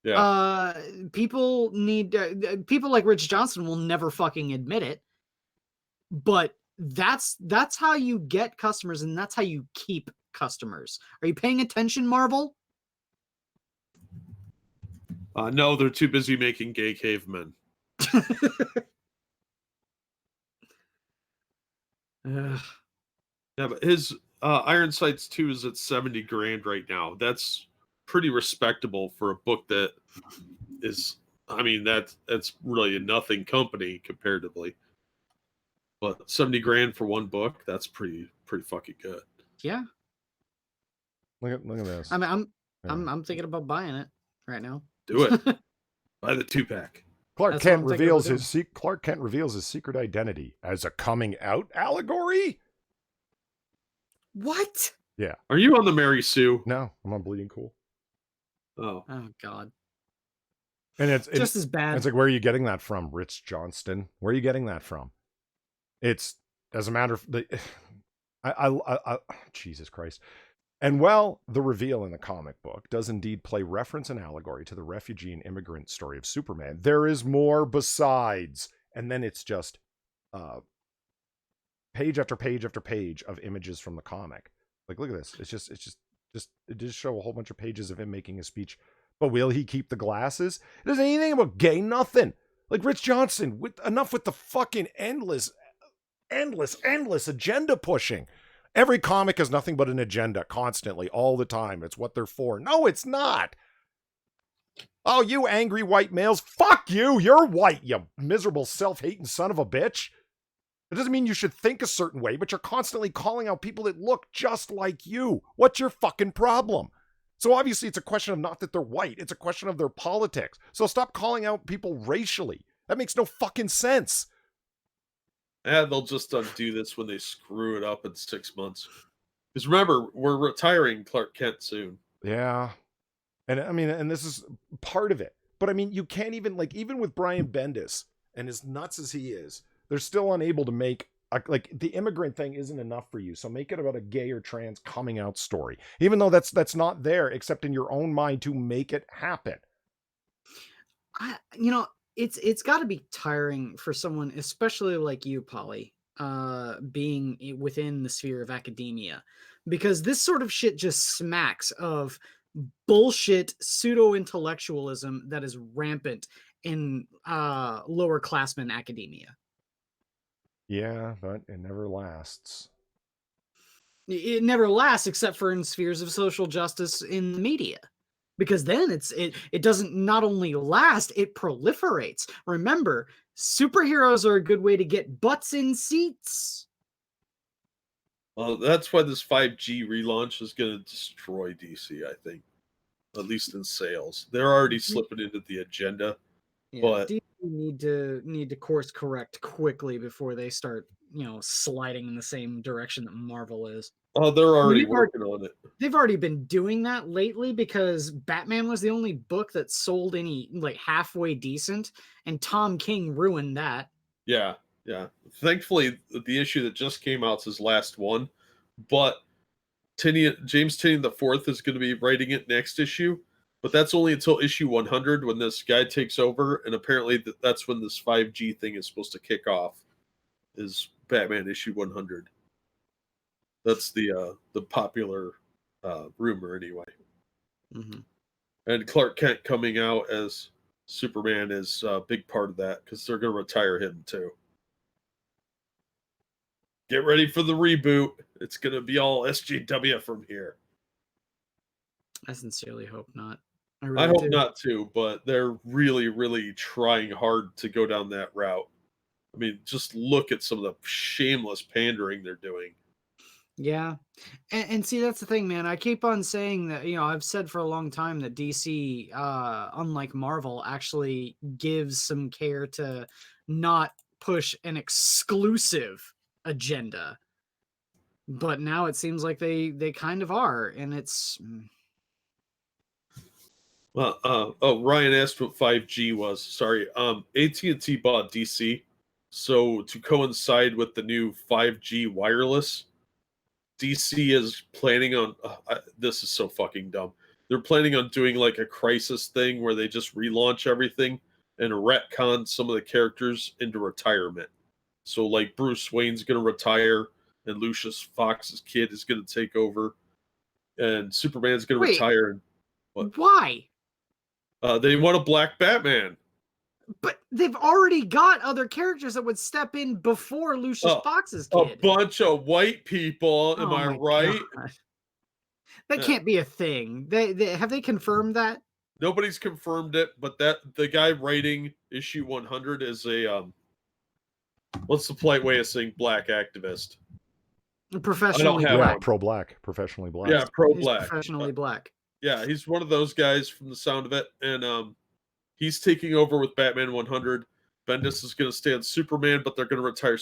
Yeah. Uh people need people like Rich Johnson will never fucking admit it, but that's how you get customers and that's how you keep customers. Are you paying attention, Marvel? No, they're too busy making gay cavemen. Ugh. Yeah, but his Iron Sights 2 is at 70 grand right now. That's pretty respectable for a book that is, I mean, that's really a nothing company comparatively. But 70 grand for one book, that's pretty fucking good. Yeah. Look at this. I mean, Yeah. I'm thinking about buying it right now. Do it. Buy the 2-pack. Clark That's what Kent I'm thinking about reveals doing. Clark Kent reveals his secret identity as a coming out allegory. What? Yeah. Are you on the Mary Sue? No, I'm on Bleeding Cool. Oh, Oh God. And it's Just as bad. It's like, where are you getting that from, Rich Johnston? Where are you getting that from? It's as a matter of the, I Jesus Christ. And while the reveal in the comic book does indeed play reference and allegory to the refugee and immigrant story of Superman, there is more besides. And then it's just page after page after page of images from the comic. Like, look at this. It just show a whole bunch of pages of him making a speech. But will he keep the glasses? It doesn't anything about gay, nothing. Like Rich Johnson, enough with the fucking endless agenda pushing. Every comic is nothing but an agenda constantly, all the time. It's what they're for. No, it's not. Oh, you angry white males. Fuck you. You're white, you miserable self-hating son of a bitch. It doesn't mean you should think a certain way, but you're constantly calling out people that look just like you. What's your fucking problem? So obviously it's a question of not that they're white. It's a question of their politics. So stop calling out people racially. That makes no fucking sense. yeah, they'll just undo this when they screw it up in 6 months. Because remember, we're retiring Clark Kent soon. Yeah. And I mean, and this is part of it. But I mean, you can't even, like, even with Brian Bendis and as nuts as he is, they're still unable to make, like, the immigrant thing isn't enough for you. So make it about a gay or trans coming out story. Even though that's not there except in your own mind to make it happen. You know, it's got to be tiring for someone, especially like you, Polly, being within the sphere of academia, because this sort of shit just smacks of bullshit pseudo intellectualism that is rampant in lower classmen academia. Yeah, but it never lasts. It never lasts except for in spheres of social justice in the media. because then it doesn't not only last, it proliferates. Remember, superheroes are a good way to get butts in seats. That's why this 5G relaunch is going to destroy DC, I think, at least in sales. They're already slipping into the agenda. Yeah, But DC need to course correct quickly before they start, sliding in the same direction that Marvel is. they're already they've already- working on it. They've already been doing that lately because Batman was the only book that sold any like halfway decent, and Tom King ruined that. Yeah, yeah. Thankfully, the issue that just came out is his last one, but James Tinian the Fourth is going to be writing it next issue, but that's only until issue 100 when this guy takes over, and apparently that's when this 5G thing is supposed to kick off. Is Batman issue 100? That's the popular rumor anyway. Mm-hmm. And Clark Kent coming out as Superman is a big part of that because they're going to retire him too. Get ready for the reboot. It's going to be all SJW from here. I sincerely hope not. I hope not too, but they're really, really trying hard to go down that route. I mean, just look at some of the shameless pandering they're doing. Yeah. And see, that's the thing, man. I keep on saying that, I've said for a long time that DC, unlike Marvel, actually gives some care to not push an exclusive agenda. But now it seems like they kind of are, and it's Ryan asked what 5G was. Sorry. AT&T bought DC, so to coincide with the new 5G wireless, DC is planning on this is so fucking dumb. They're planning on doing like a crisis thing where they just relaunch everything and retcon some of the characters into retirement. So like Bruce Wayne's going to retire and Lucius Fox's kid is going to take over and Superman's going to retire. What? Why? They want a black Batman. But they've already got other characters that would step in before Lucius Fox's kid. A bunch of white people, am I right? God. That can't be a thing. They have they confirmed that? Nobody's confirmed it, but the guy writing issue 100 is a what's the polite way of saying black activist? Professionally black. Pro-black, professionally black. Yeah, pro-black. Professionally black. Yeah, he's one of those guys from the sound of it, and he's taking over with Batman 100. Bendis is going to stay on Superman, but they're going to retire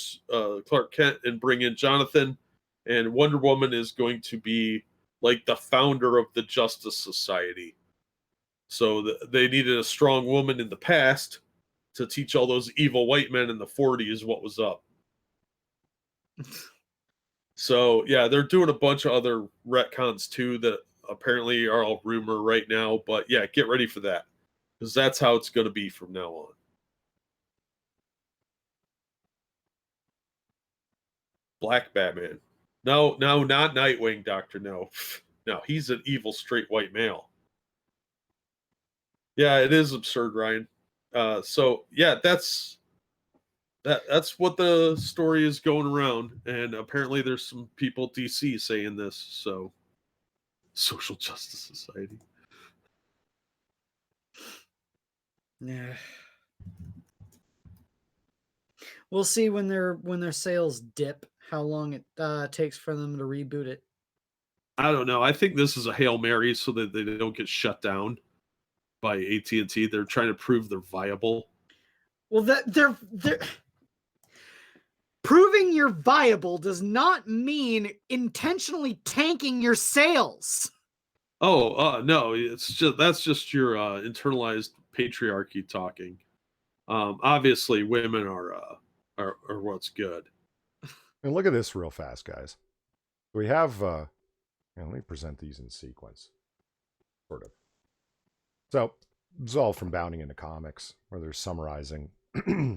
Clark Kent and bring in Jonathan. And Wonder Woman is going to be like the founder of the Justice Society. So they needed a strong woman in the past to teach all those evil white men in the 40s what was up. So, yeah, they're doing a bunch of other retcons too that apparently are all rumor right now. But yeah, get ready for that because that's how it's going to be from now on. Black Batman. No, not Nightwing, Doctor. No, he's an evil straight white male. Yeah, it is absurd, Ryan. So yeah, that's what the story is going around, and apparently there's some people at DC saying this. So, Social Justice Society. Yeah. We'll see when their sales dip, how long it takes for them to reboot it. I don't know. I think this is a Hail Mary so that they don't get shut down by AT&T. They're trying to prove they're viable. Well, they're proving you're viable does not mean intentionally tanking your sales. Oh, no, that's just your internalized patriarchy talking. Obviously, women are what's good. And look at this real fast, guys. We have, let me present these in sequence, sort of. So, it's all from Bounding into Comics, where they're summarizing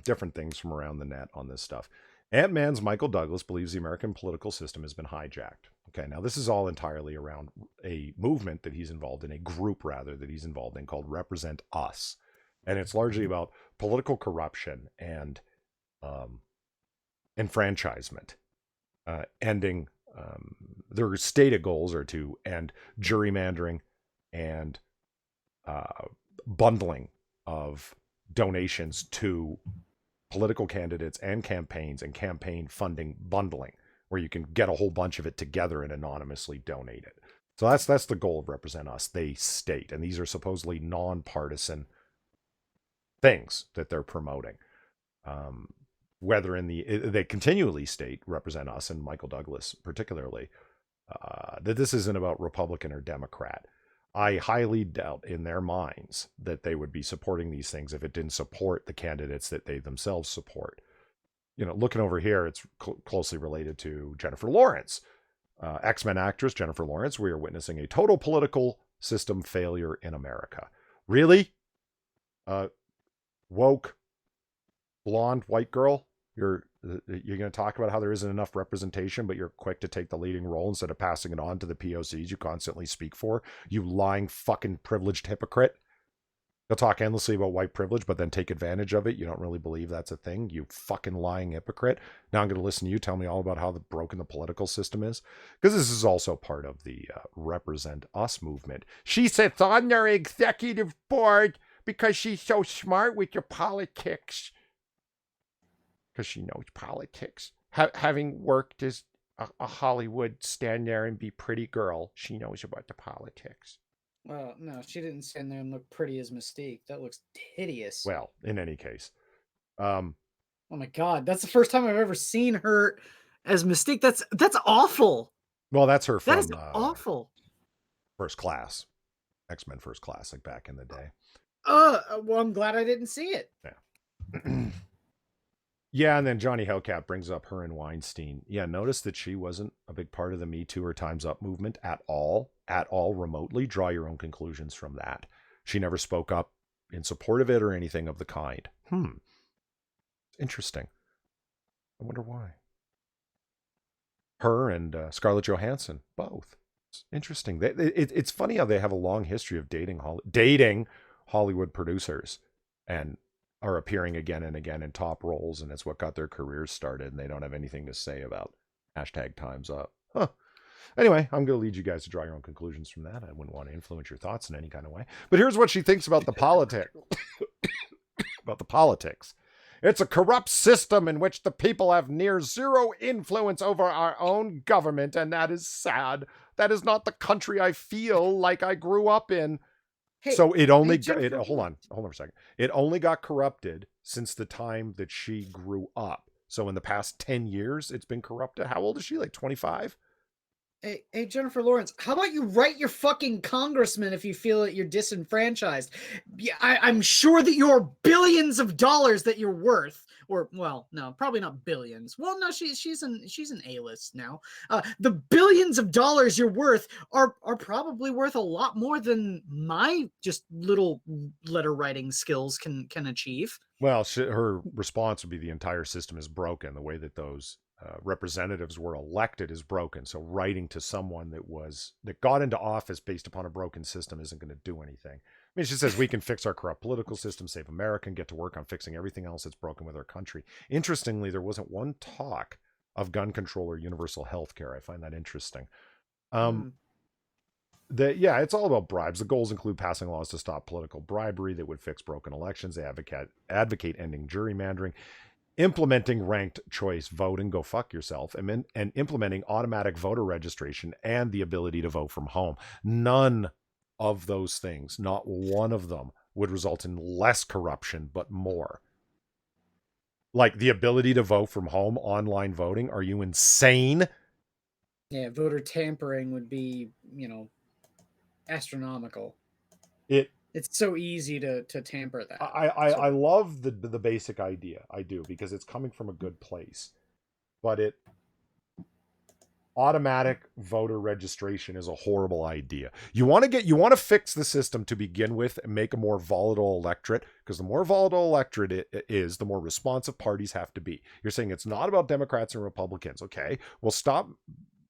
different things from around the net on this stuff. Ant-Man's Michael Douglas believes the American political system has been hijacked. Okay, now this is all entirely around a movement that he's involved in, a group rather that he's involved in called Represent Us. And it's largely about political corruption and enfranchisement, ending their stated goals are to end gerrymandering and bundling of donations to political candidates and campaigns, and campaign funding bundling, where you can get a whole bunch of it together and anonymously donate it. So that's the goal of Represent Us, they state. And these are supposedly nonpartisan things that they're promoting. Whether they continually state, Represent Us and Michael Douglas particularly, that this isn't about Republican or Democrat. I highly doubt in their minds that they would be supporting these things if it didn't support the candidates that they themselves support. Looking over here, it's closely related to Jennifer Lawrence. X-Men actress Jennifer Lawrence, we are witnessing a total political system failure in America. Really? Woke, blonde, white girl? You're going to talk about how there isn't enough representation, but you're quick to take the leading role instead of passing it on to the POCs you constantly speak for? You lying fucking privileged hypocrite. You'll talk endlessly about white privilege, but then take advantage of it. You don't really believe that's a thing. You fucking lying hypocrite. Now I'm going to listen to you tell me all about how broken the political system is. Because this is also part of the Represent Us movement. She sits on their executive board because she's so smart with your politics. Because she knows politics. Having worked as a Hollywood stand there and be pretty girl, she knows about the politics. Well, no, she didn't stand there and look pretty as Mystique. That looks hideous. Well, in any case. Oh my God, that's the first time I've ever seen her as Mystique. That's awful. Well, that's her from That is awful. First Class. X-Men First Class, like back in the day. Well, I'm glad I didn't see it. Yeah. Yeah, and then Johnny Hellcat brings up her and Weinstein. Yeah, notice that she wasn't a big part of the Me Too or Time's Up movement at all remotely. Draw your own conclusions from that. She never spoke up in support of it or anything of the kind. Interesting. I wonder why. Her and Scarlett Johansson, both. It's interesting. It's funny how they have a long history of dating Hollywood producers and are appearing again and again in top roles, and it's what got their careers started, and they don't have anything to say about #Time's Up. Anyway, I'm going to lead you guys to draw your own conclusions from that. I wouldn't want to influence your thoughts in any kind of way. But here's what she thinks about the politics. It's a corrupt system in which the people have near zero influence over our own government, and that is sad. That is not the country I feel like I grew up in. Hey, so it only hold on for a second. It only got corrupted since the time that she grew up. So in the past 10 years, it's been corrupted. How old is she? Like 25? Hey, Jennifer Lawrence, how about you write your fucking congressman if you feel that you're disenfranchised? Yeah, I'm sure that your billions of dollars that you're worth, or well, no, probably not billions. Well, no, she's an A-list now. The billions of dollars you're worth are probably worth a lot more than my just little letter writing skills can achieve. Well, her response would be the entire system is broken. The way that those representatives were elected is broken. So writing to someone that got into office based upon a broken system isn't going to do anything. I mean, she says we can fix our corrupt political system, save America, and get to work on fixing everything else that's broken with our country. Interestingly, there wasn't one talk of gun control or universal health care. I find that interesting. It's all about bribes. The goals include passing laws to stop political bribery that would fix broken elections. They advocate ending gerrymandering, implementing ranked choice voting, go fuck yourself, and implementing automatic voter registration and the ability to vote from home. None of those things, not one of them, would result in less corruption, but more. Like the ability to vote from home, online voting. Are you insane? Yeah, voter tampering would be, astronomical. It's so easy to tamper that. I love the basic idea. I do, because it's coming from a good place. But automatic voter registration is a horrible idea. You want to fix the system to begin with and make a more volatile electorate, because the more volatile electorate it is, the more responsive parties have to be. You're saying it's not about Democrats and Republicans. Okay, well, stop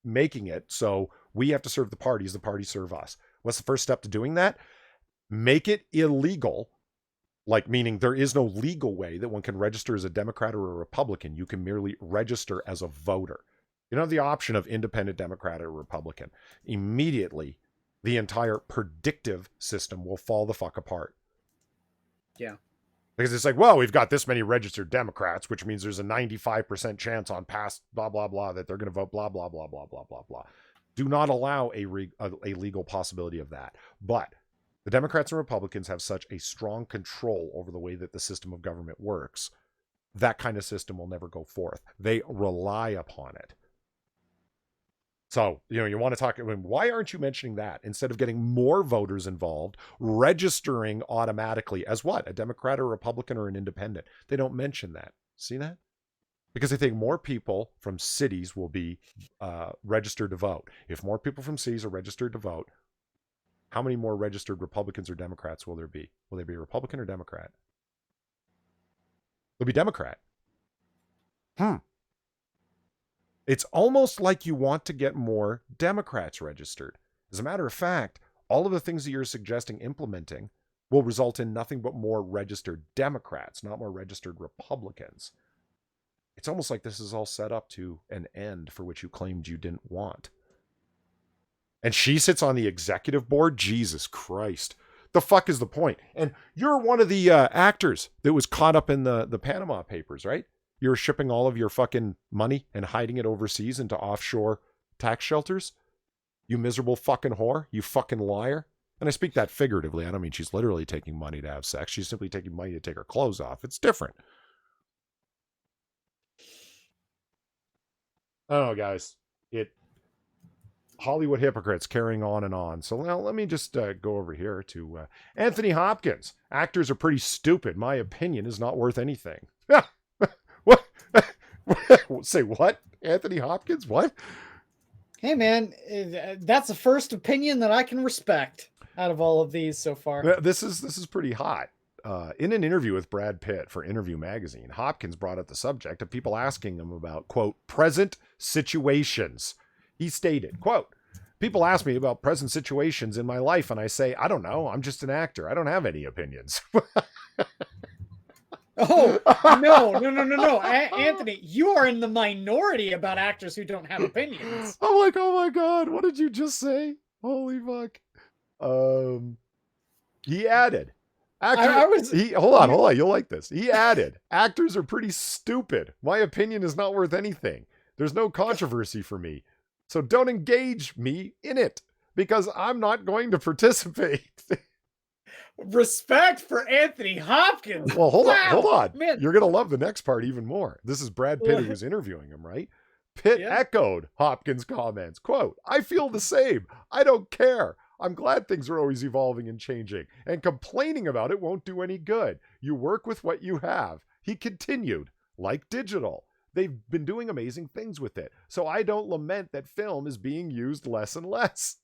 making it so we have to serve the parties serve us. What's the first step to doing that? Make it illegal, like meaning there is no legal way that one can register as a Democrat or a Republican. You can merely register as a voter. You don't have the option of independent Democrat or Republican. Immediately, the entire predictive system will fall the fuck apart. Yeah. Because it's like, well, we've got this many registered Democrats, which means there's a 95% chance on past blah, blah, blah, that they're going to vote blah, blah, blah, blah, blah, blah, blah. Do not allow a legal possibility of that. But the Democrats and Republicans have such a strong control over the way that the system of government works. That kind of system will never go forth. They rely upon it. So, you want to talk, why aren't you mentioning that instead of getting more voters involved, registering automatically as what? A Democrat or a Republican or an independent? They don't mention that. See that? Because they think more people from cities will be registered to vote. If more people from cities are registered to vote, how many more registered Republicans or Democrats will there be? Will they be Republican or Democrat? They'll be Democrat. It's almost like you want to get more Democrats registered. As a matter of fact, all of the things that you're suggesting implementing will result in nothing but more registered Democrats, not more registered Republicans. It's almost like this is all set up to an end for which you claimed you didn't want. And she sits on the executive board? Jesus Christ. The fuck is the point? And you're one of the actors that was caught up in the Panama Papers, right? You're shipping all of your fucking money and hiding it overseas into offshore tax shelters? You miserable fucking whore. You fucking liar. And I speak that figuratively. I don't mean she's literally taking money to have sex. She's simply taking money to take her clothes off. It's different. I don't know, guys. Hollywood hypocrites carrying on and on. So now let me just go over here to Anthony Hopkins. Actors are pretty stupid. My opinion is not worth anything. What? Say what? Anthony Hopkins? What? Hey, man, that's the first opinion that I can respect out of all of these so far. This is pretty hot. In an interview with Brad Pitt for Interview Magazine, Hopkins brought up the subject of people asking him about, quote, present situations. He stated, quote, people ask me about present situations in my life, and I say, I don't know. I'm just an actor. I don't have any opinions. Oh, no. Anthony, you are in the minority about actors who don't have opinions. I'm like, oh my God, what did you just say? Holy fuck. He added, hold on, you'll like this. He added, actors are pretty stupid. My opinion is not worth anything. There's no controversy for me. So don't engage me in it because I'm not going to participate. Respect for Anthony Hopkins. Well, hold on. Man. You're going to love the next part even more. This is Brad Pitt who was interviewing him, right? Pitt echoed Hopkins' comments. Quote, I feel the same. I don't care. I'm glad things are always evolving and changing, and complaining about it won't do any good. You work with what you have. He continued, like digital. They've been doing amazing things with it, so I don't lament that film is being used less and less.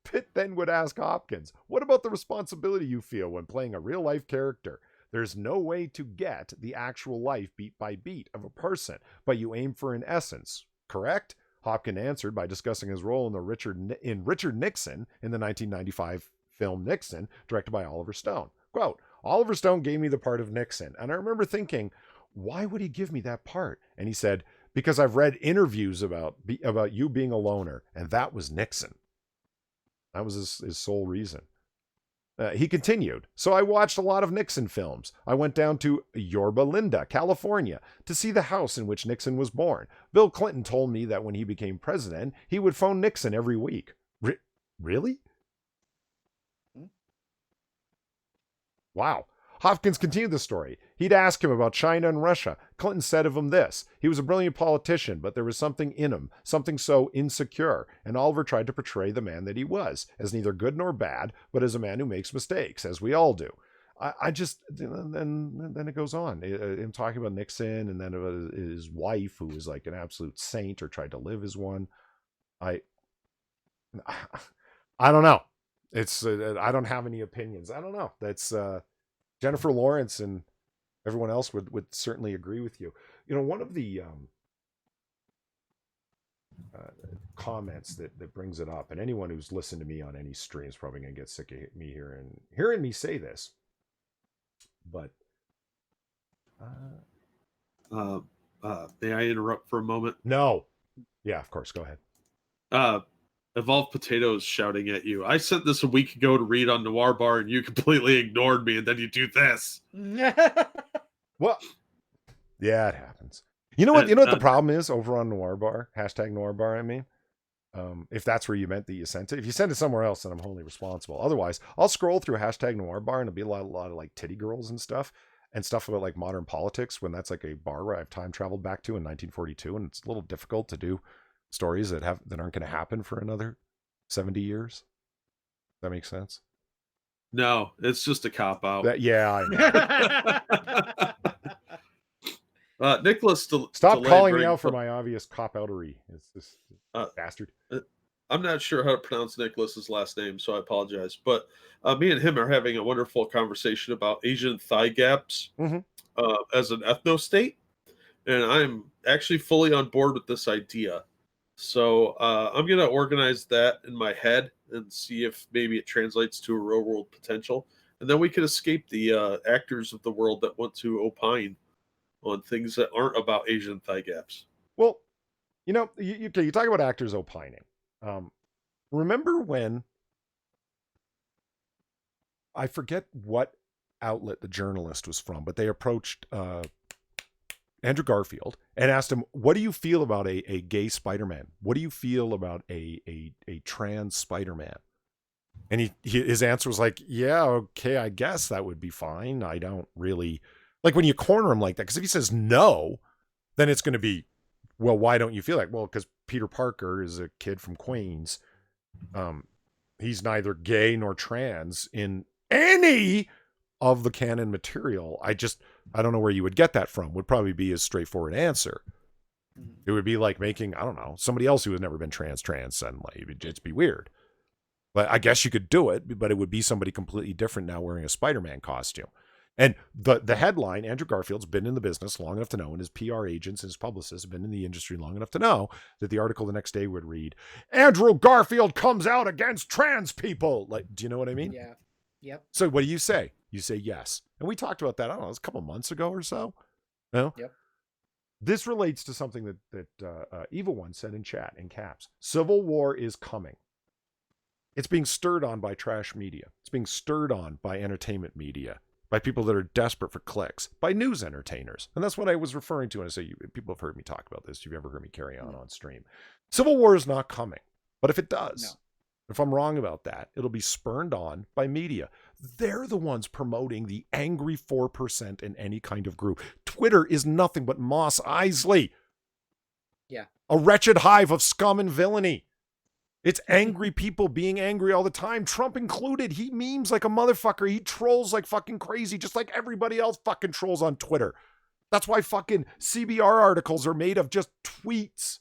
Pitt then would ask Hopkins, what about the responsibility you feel when playing a real-life character? There's no way to get the actual life beat by beat of a person, but you aim for an essence, correct? Hopkins answered by discussing his role in Richard Nixon in the 1995 film Nixon, directed by Oliver Stone. Quote, Oliver Stone gave me the part of Nixon, and I remember thinking, why would he give me that part? And he said, because I've read interviews about you being a loner, and that was Nixon. That was his sole reason. He continued, so I watched a lot of Nixon films. I went down to Yorba Linda, California, to see the house in which Nixon was born. Bill Clinton told me that when he became president, he would phone Nixon every week. Really? Wow. Hopkins continued the story. He'd ask him about China and Russia. Clinton said of him this, he was a brilliant politician, but there was something in him, something so insecure, and Oliver tried to portray the man that he was, as neither good nor bad, but as a man who makes mistakes, as we all do. I just, then it goes on. Him talking about Nixon, and then about his wife, who was like an absolute saint, or tried to live as one. I don't know. It's, I don't have any opinions. I don't know. That's, Jennifer Lawrence and everyone else would certainly agree with you. You know, one of the comments that brings it up, and anyone who's listened to me on any stream is probably going to get sick of me hearing me say this, but may I interrupt for a moment? No. Yeah, of course. Go ahead. Evolved Potatoes shouting at you. I sent this a week ago to read on Noir Bar, and you completely ignored me, and then you do this. Well, yeah, it happens. You know what? You know what the problem is over on Noir Bar? Hashtag Noir Bar, I mean. If that's where you meant that you sent it. If you send it somewhere else, then I'm wholly responsible. Otherwise, I'll scroll through hashtag Noir Bar and it'll be a lot of like titty girls and stuff about like modern politics when that's like a bar where I've time traveled back to in 1942, and it's a little difficult to do stories that aren't going to happen for another 70 years. Does that make sense? No, it's just a cop out. Yeah, I know. Nicholas, stop calling me out for my obvious cop outery. It's this bastard. I'm not sure how to pronounce Nicholas's last name, so I apologize. But me and him are having a wonderful conversation about Asian thigh gaps as an ethno-state, and I'm actually fully on board with this idea. So I'm going to organize that in my head and see if maybe it translates to a real-world potential, and then we can escape the actors of the world that want to opine on things that aren't about Asian thigh gaps. Well, you know, you talk about actors opining. Remember when, I forget what outlet the journalist was from, but they approached Andrew Garfield and asked him, what do you feel about a gay Spider-Man? What do you feel about a trans Spider-Man? And his answer was like, yeah, okay, I guess that would be fine. I don't really, like when you corner him like that, because if he says no, then it's going to be, well, why don't you feel like? Well, because Peter Parker is a kid from Queens. He's neither gay nor trans in any of the canon material. I don't know where you would get that from. Would probably be a straightforward answer. It would be like making, I don't know, somebody else who has never been trans suddenly. It'd just be weird. But I guess you could do it, but it would be somebody completely different now wearing a Spider-Man costume. And the headline, Andrew Garfield's been in the business long enough to know, and his PR agents and his publicists have been in the industry long enough to know that the article the next day would read, Andrew Garfield comes out against trans people. Like, do you know what I mean? Yeah. Yep. So what do you say? You say yes. And we talked about that, I don't know, it was a couple months ago or so. No? Yep. This relates to something that Evil One said in chat, in caps. Civil war is coming. It's being stirred on by trash media. It's being stirred on by entertainment media, by people that are desperate for clicks, by news entertainers. And that's what I was referring to when I say people have heard me talk about this. You've ever heard me carry on stream. Civil war is not coming. But if it does, if I'm wrong about that, it'll be spurned on by media. They're the ones promoting the angry 4% in any kind of group. Twitter is nothing but Moss Isley. Yeah. A wretched hive of scum and villainy. It's angry people being angry all the time, Trump included. He memes like a motherfucker. He trolls like fucking crazy, just like everybody else fucking trolls on Twitter. That's why fucking CBR articles are made of just tweets.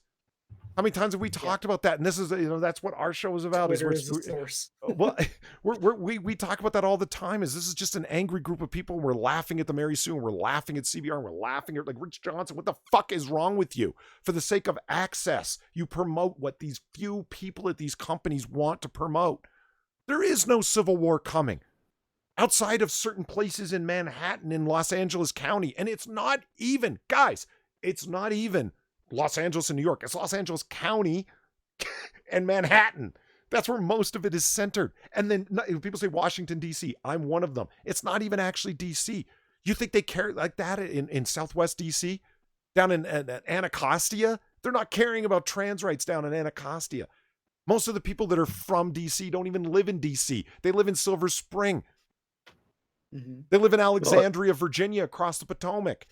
How many times have we talked about that? And this is, that's what our show is about. Twitter is the source. Well, we talk about that all the time. Is this is just an angry group of people. And we're laughing at the Mary Sue, and we're laughing at CBR, and we're laughing at like Rich Johnson. What the fuck is wrong with you? For the sake of access, you promote what these few people at these companies want to promote. There is no civil war coming outside of certain places in Manhattan, in Los Angeles County, and it's not even, guys. It's not even Los Angeles and New York. It's Los Angeles County and Manhattan. That's where most of it is centered. And then people say Washington, D.C. I'm one of them. It's not even actually D.C. You think they care like that in Southwest D.C.? Down in Anacostia? They're not caring about trans rights down in Anacostia. Most of the people that are from D.C. don't even live in D.C. They live in Silver Spring. Mm-hmm. They live in Alexandria, Virginia, across the Potomac.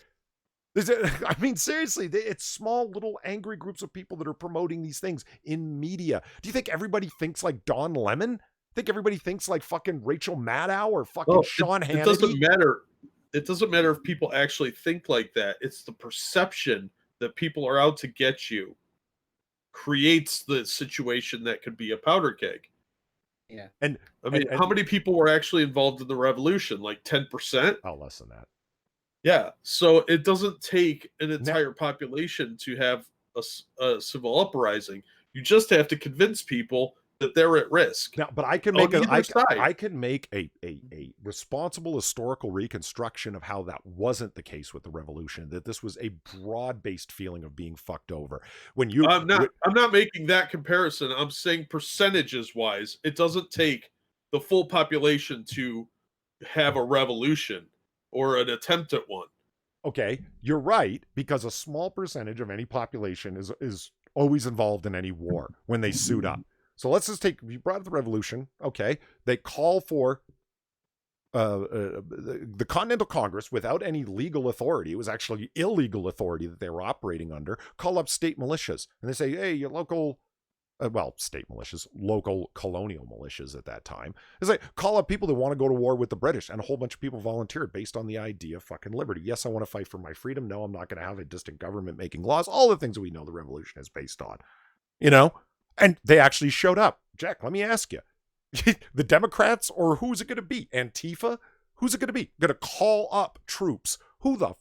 I mean, seriously, it's small little angry groups of people that are promoting these things in media. Do you think everybody thinks like Don Lemon? Think everybody thinks like fucking Rachel Maddow or fucking Sean Hannity? It doesn't matter. It doesn't matter if people actually think like that. It's the perception that people are out to get you creates the situation that could be a powder keg. Yeah. And I mean, how many people were actually involved in the revolution? Like 10%? Oh, less than that. Yeah, so it doesn't take an entire population to have a civil uprising. You just have to convince people that they're at risk. Now, but I can On make either side. I can make a responsible historical reconstruction of how that wasn't the case with the revolution, that this was a broad-based feeling of being fucked over. When you I'm not making that comparison. I'm saying percentages wise, it doesn't take the full population to have a revolution or an attempt at one. Okay, you're right, because a small percentage of any population is always involved in any war when they suit up. So let's just take, you brought up the revolution. Okay, they call for the Continental Congress without any legal authority. It was actually illegal authority that they were operating under. Call up state militias and they say, hey, your local, state militias, local colonial militias at that time. It's like, call up people that want to go to war with the British, and a whole bunch of people volunteered based on the idea of fucking liberty. Yes, I want to fight for my freedom. No, I'm not going to have a distant government making laws. All the things that we know the revolution is based on, and they actually showed up. Jack, let me ask you, the Democrats, or who's it going to be? Antifa? Who's it going to be? Going to call up troops. Who the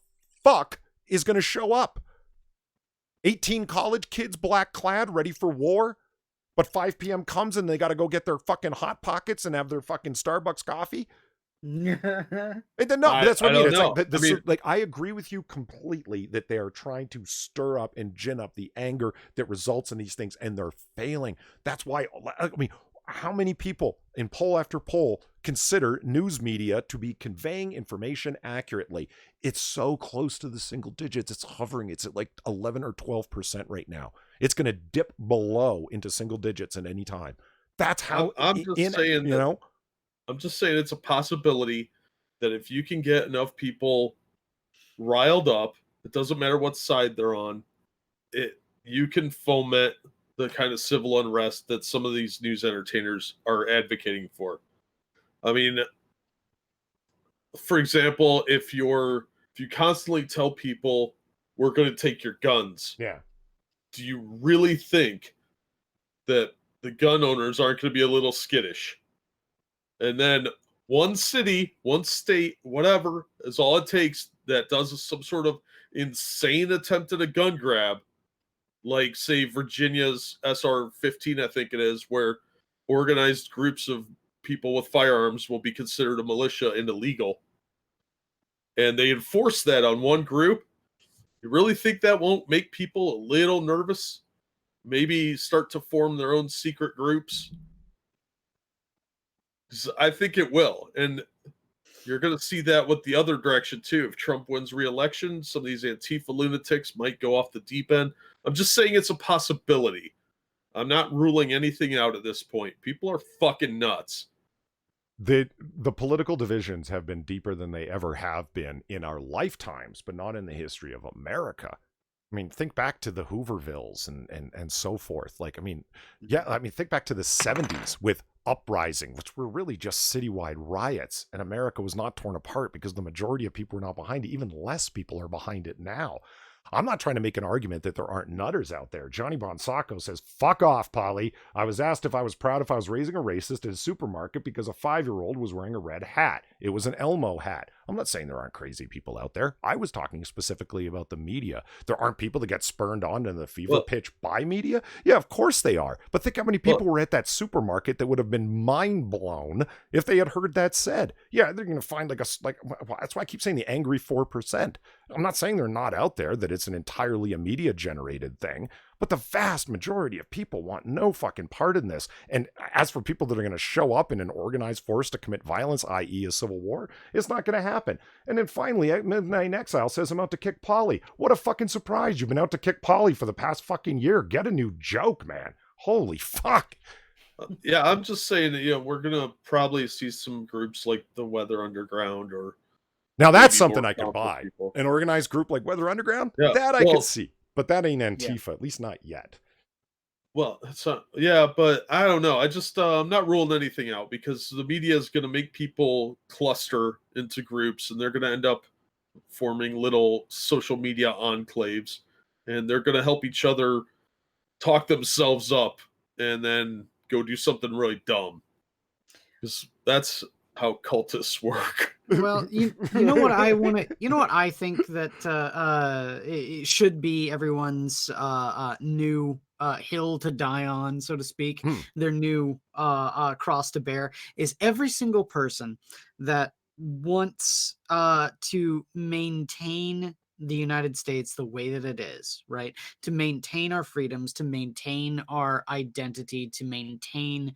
fuck is going to show up? 18 college kids, black clad, ready for war? But 5 p.m. comes and they got to go get their fucking Hot Pockets and have their fucking Starbucks coffee? No, that's what I mean. It's like, I agree with you completely that they are trying to stir up and gin up the anger that results in these things, and they're failing. That's why, I mean, how many people in poll after poll consider news media to be conveying information accurately? It's so close to the single digits. It's hovering. It's at like 11 or 12% right now. It's going to dip below into single digits at any time. That's how I'm just saying, I'm just saying it's a possibility that if you can get enough people riled up, it doesn't matter what side they're on, you can foment the kind of civil unrest that some of these news entertainers are advocating for. I mean, for example, if you constantly tell people we're going to take your guns, do you really think that the gun owners aren't going to be a little skittish? And then one city, one state, whatever, is all it takes that does some sort of insane attempt at a gun grab, like, say, Virginia's SR-15, I think it is, where organized groups of people with firearms will be considered a militia and illegal. And they enforce that on one group. You really think that won't make people a little nervous? Maybe start to form their own secret groups? I think it will. And you're going to see that with the other direction, too. If Trump wins re-election, some of these Antifa lunatics might go off the deep end. I'm just saying it's a possibility. I'm not ruling anything out at this point. People are fucking nuts. The political divisions have been deeper than they ever have been in our lifetimes, but not in the history of America. I mean, think back to the Hoovervilles and so forth. Like, I mean, think back to the 70s with uprising, which were really just citywide riots, and America was not torn apart because the majority of people were not behind it. Even less people are behind it now. I'm not trying to make an argument that there aren't nutters out there. Johnny Bonsacco says, fuck off, Polly. I was asked if I was proud if I was raising a racist at a supermarket because a 5-year-old was wearing a red hat. It was an Elmo hat. I'm not saying there aren't crazy people out there. I was talking specifically about the media. There aren't people that get spurned on in the fever pitch by media? Yeah, of course they are. But think how many people were at that supermarket that would have been mind blown if they had heard that said. Yeah, they're going to find that's why I keep saying the angry 4%. I'm not saying they're not out there, that it's an entirely a media generated thing, but the vast majority of people want no fucking part in this. And as for people that are going to show up in an organized force to commit violence, i.e. a civil war, it's not going to happen. And then finally, Midnight in Exile says I'm out to kick Polly. What a fucking surprise. You've been out to kick Polly for the past fucking year. Get a new joke, man. Holy fuck. Yeah, I'm just saying that, we're going to probably see some groups like the Weather Underground or... Now that's something I can buy. People. An organized group like Weather Underground? Yeah. That I could see. But that ain't Antifa, at least not yet. Well, it's not, but I don't know. I just, I'm not ruling anything out because the media is going to make people cluster into groups and they're going to end up forming little social media enclaves and they're going to help each other talk themselves up and then go do something really dumb. Because that's how cultists work. Well, you know what I want to, what I think that it should be everyone's new hill to die on, so to speak, Hmm. their new cross to bear, is every single person that wants to maintain the United States the way that it is, right? To maintain our freedoms, to maintain our identity, to maintain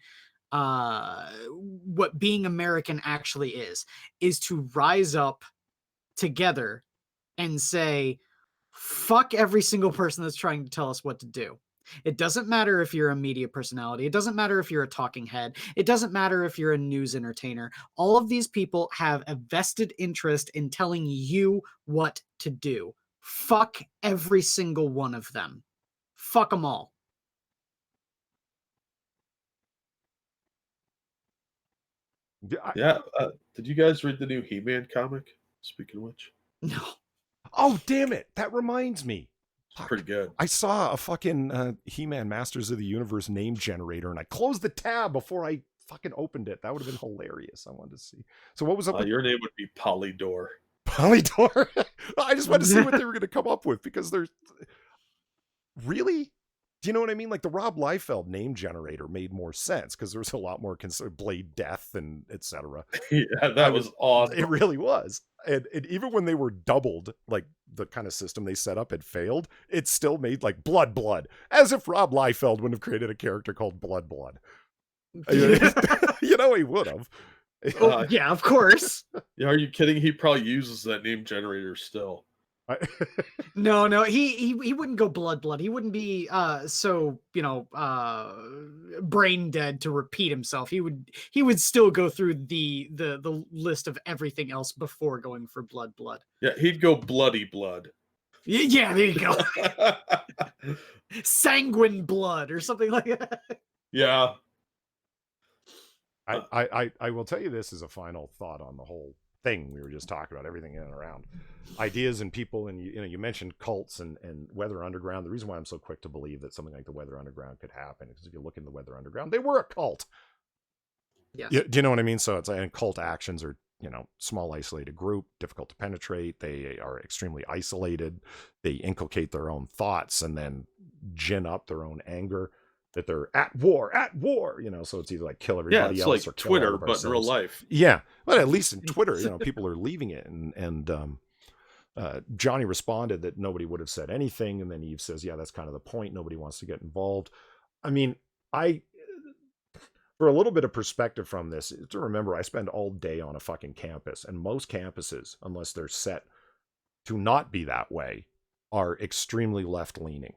what being American actually is to rise up together and say, fuck every single person that's trying to tell us what to do. It doesn't matter if you're a media personality. It doesn't matter if you're a talking head. It doesn't matter if you're a news entertainer. All of these people have a vested interest in telling you what to do. Fuck every single one of them. Fuck them all. Yeah. Did you guys read the new He-Man comic? Speaking of which, No. Oh, damn it. That reminds me. it's pretty good. I saw a fucking He-Man Masters of the Universe name generator, and I closed the tab before I fucking opened it. That would have been hilarious. I wanted to see. So what was up with Your name would be Polydor. Polydor? I just wanted to see what they were going to come up with, because there's... Really? Do you know what I mean? Like, the Rob Liefeld name generator made more sense, because there was a lot more Blade Death and etc. Yeah, that was awesome. It really was. And even when they were doubled, like the kind of system they set up had failed, it still made like Blood, as if Rob Liefeld wouldn't have created a character called Blood. You know, he would have. Oh, yeah, of course. Yeah, are you kidding? He probably uses that name generator still. No, he wouldn't go blood. He wouldn't be so, brain dead to repeat himself. He would still go through the list of everything else before going for blood. Yeah, he'd go bloody blood. Yeah, there you go. Sanguine blood or something like that. Yeah. I will tell you this as a final thought on the whole thing we were just talking about, everything in and around ideas and people. And you mentioned cults and Weather Underground. The reason why I'm so quick to believe that something like the Weather Underground could happen is because if you look in the Weather Underground, they were a cult. Yes. Do you know what I mean? So it's, and cult actions are, small isolated group, difficult to penetrate. They are extremely isolated. They inculcate their own thoughts and then gin up their own anger that they're at war. So it's either like kill everybody else, like or kill Twitter, all of but in real ourselves. life. Yeah, but at least in Twitter, people are leaving it, and Johnny responded that nobody would have said anything, and then Eve says, "Yeah, that's kind of the point. Nobody wants to get involved." I mean, for a little bit of perspective from this, to remember, I spend all day on a fucking campus, and most campuses, unless they're set to not be that way, are extremely left-leaning.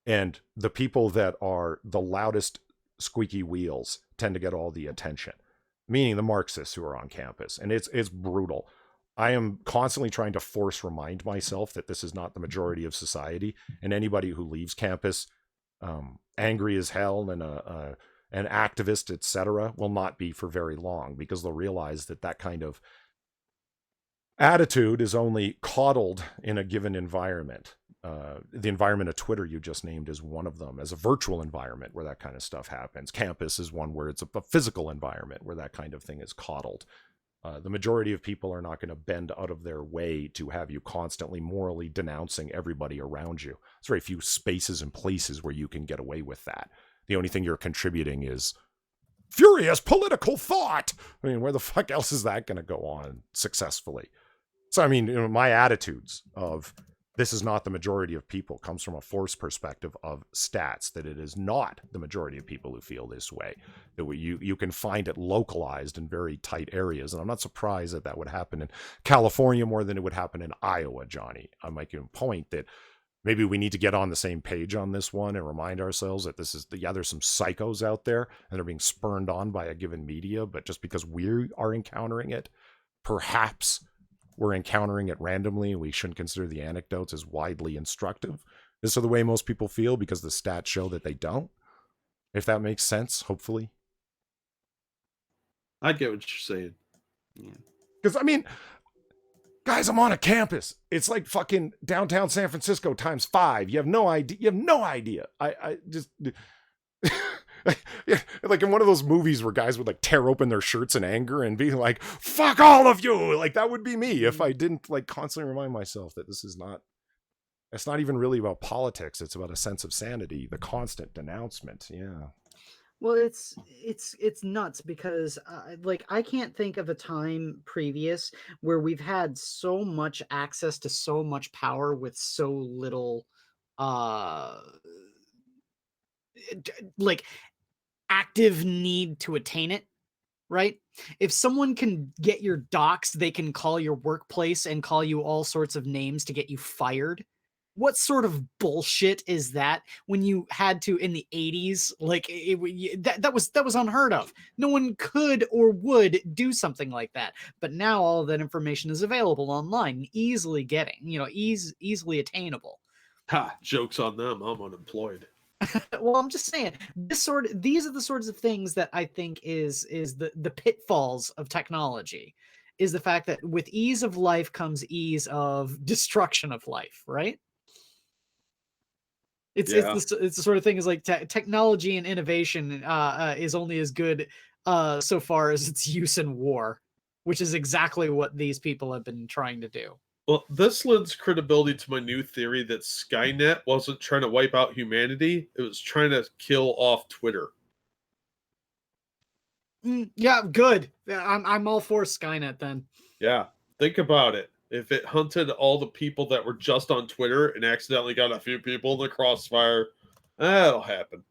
And the people that are the loudest squeaky wheels tend to get all the attention, meaning the Marxists who are on campus. And it's brutal. I am constantly trying to remind myself that this is not the majority of society. And anybody who leaves campus angry as hell and an activist, etc., will not be for very long, because they'll realize that kind of attitude is only coddled in a given environment. The environment of Twitter you just named is one of them, as a virtual environment where that kind of stuff happens. Campus is one where it's a physical environment where that kind of thing is coddled. The majority of people are not going to bend out of their way to have you constantly morally denouncing everybody around you. There's very few spaces and places where you can get away with that. The only thing you're contributing is furious political thought. I mean, where the fuck else is that going to go on successfully? So, I mean, my attitudes of this is not the majority of people comes from a force perspective of stats, that it is not the majority of people who feel this way, that you can find it localized in very tight areas. And I'm not surprised that would happen in California more than it would happen in Iowa, Johnny. I'm making a point that maybe we need to get on the same page on this one and remind ourselves that there's some psychos out there and they're being spurned on by a given media, but just because we are encountering it, perhaps we're encountering it randomly, and we shouldn't consider the anecdotes as widely instructive. This is the way most people feel because the stats show that they don't. If that makes sense, hopefully. I get what you're saying. Because, I mean, guys, I'm on a campus. It's like fucking downtown San Francisco times 5. You have no idea. I just... Yeah, like in one of those movies where guys would like tear open their shirts in anger and be like, fuck all of you. Like, that would be me if I didn't like constantly remind myself that this is not It's not even really about politics. It's about a sense of sanity, the constant denouncement. Yeah. Well, it's nuts because like I can't think of a time previous where we've had so much access to so much power with so little uh like active need to attain it, right? If someone can get your docs, they can call your workplace and call you all sorts of names to get you fired. What sort of bullshit is that when you had to in the 80s? Like that was unheard of. No one could or would do something like that. But now all of that information is available online, easily easily attainable. Ha! Jokes on them. I'm unemployed. Well, I'm just saying these are the sorts of things that I think is the pitfalls of technology, is the fact that with ease of life comes ease of destruction of life, right? It's Yeah. it's the sort of thing is like technology and innovation is only as good so far as its use in war, which is exactly what these people have been trying to do. Well, this lends credibility to my new theory that Skynet wasn't trying to wipe out humanity; it was trying to kill off Twitter. Yeah, good. I'm all for Skynet then. Yeah, think about it. If it hunted all the people that were just on Twitter and accidentally got a few people in the crossfire, that'll happen.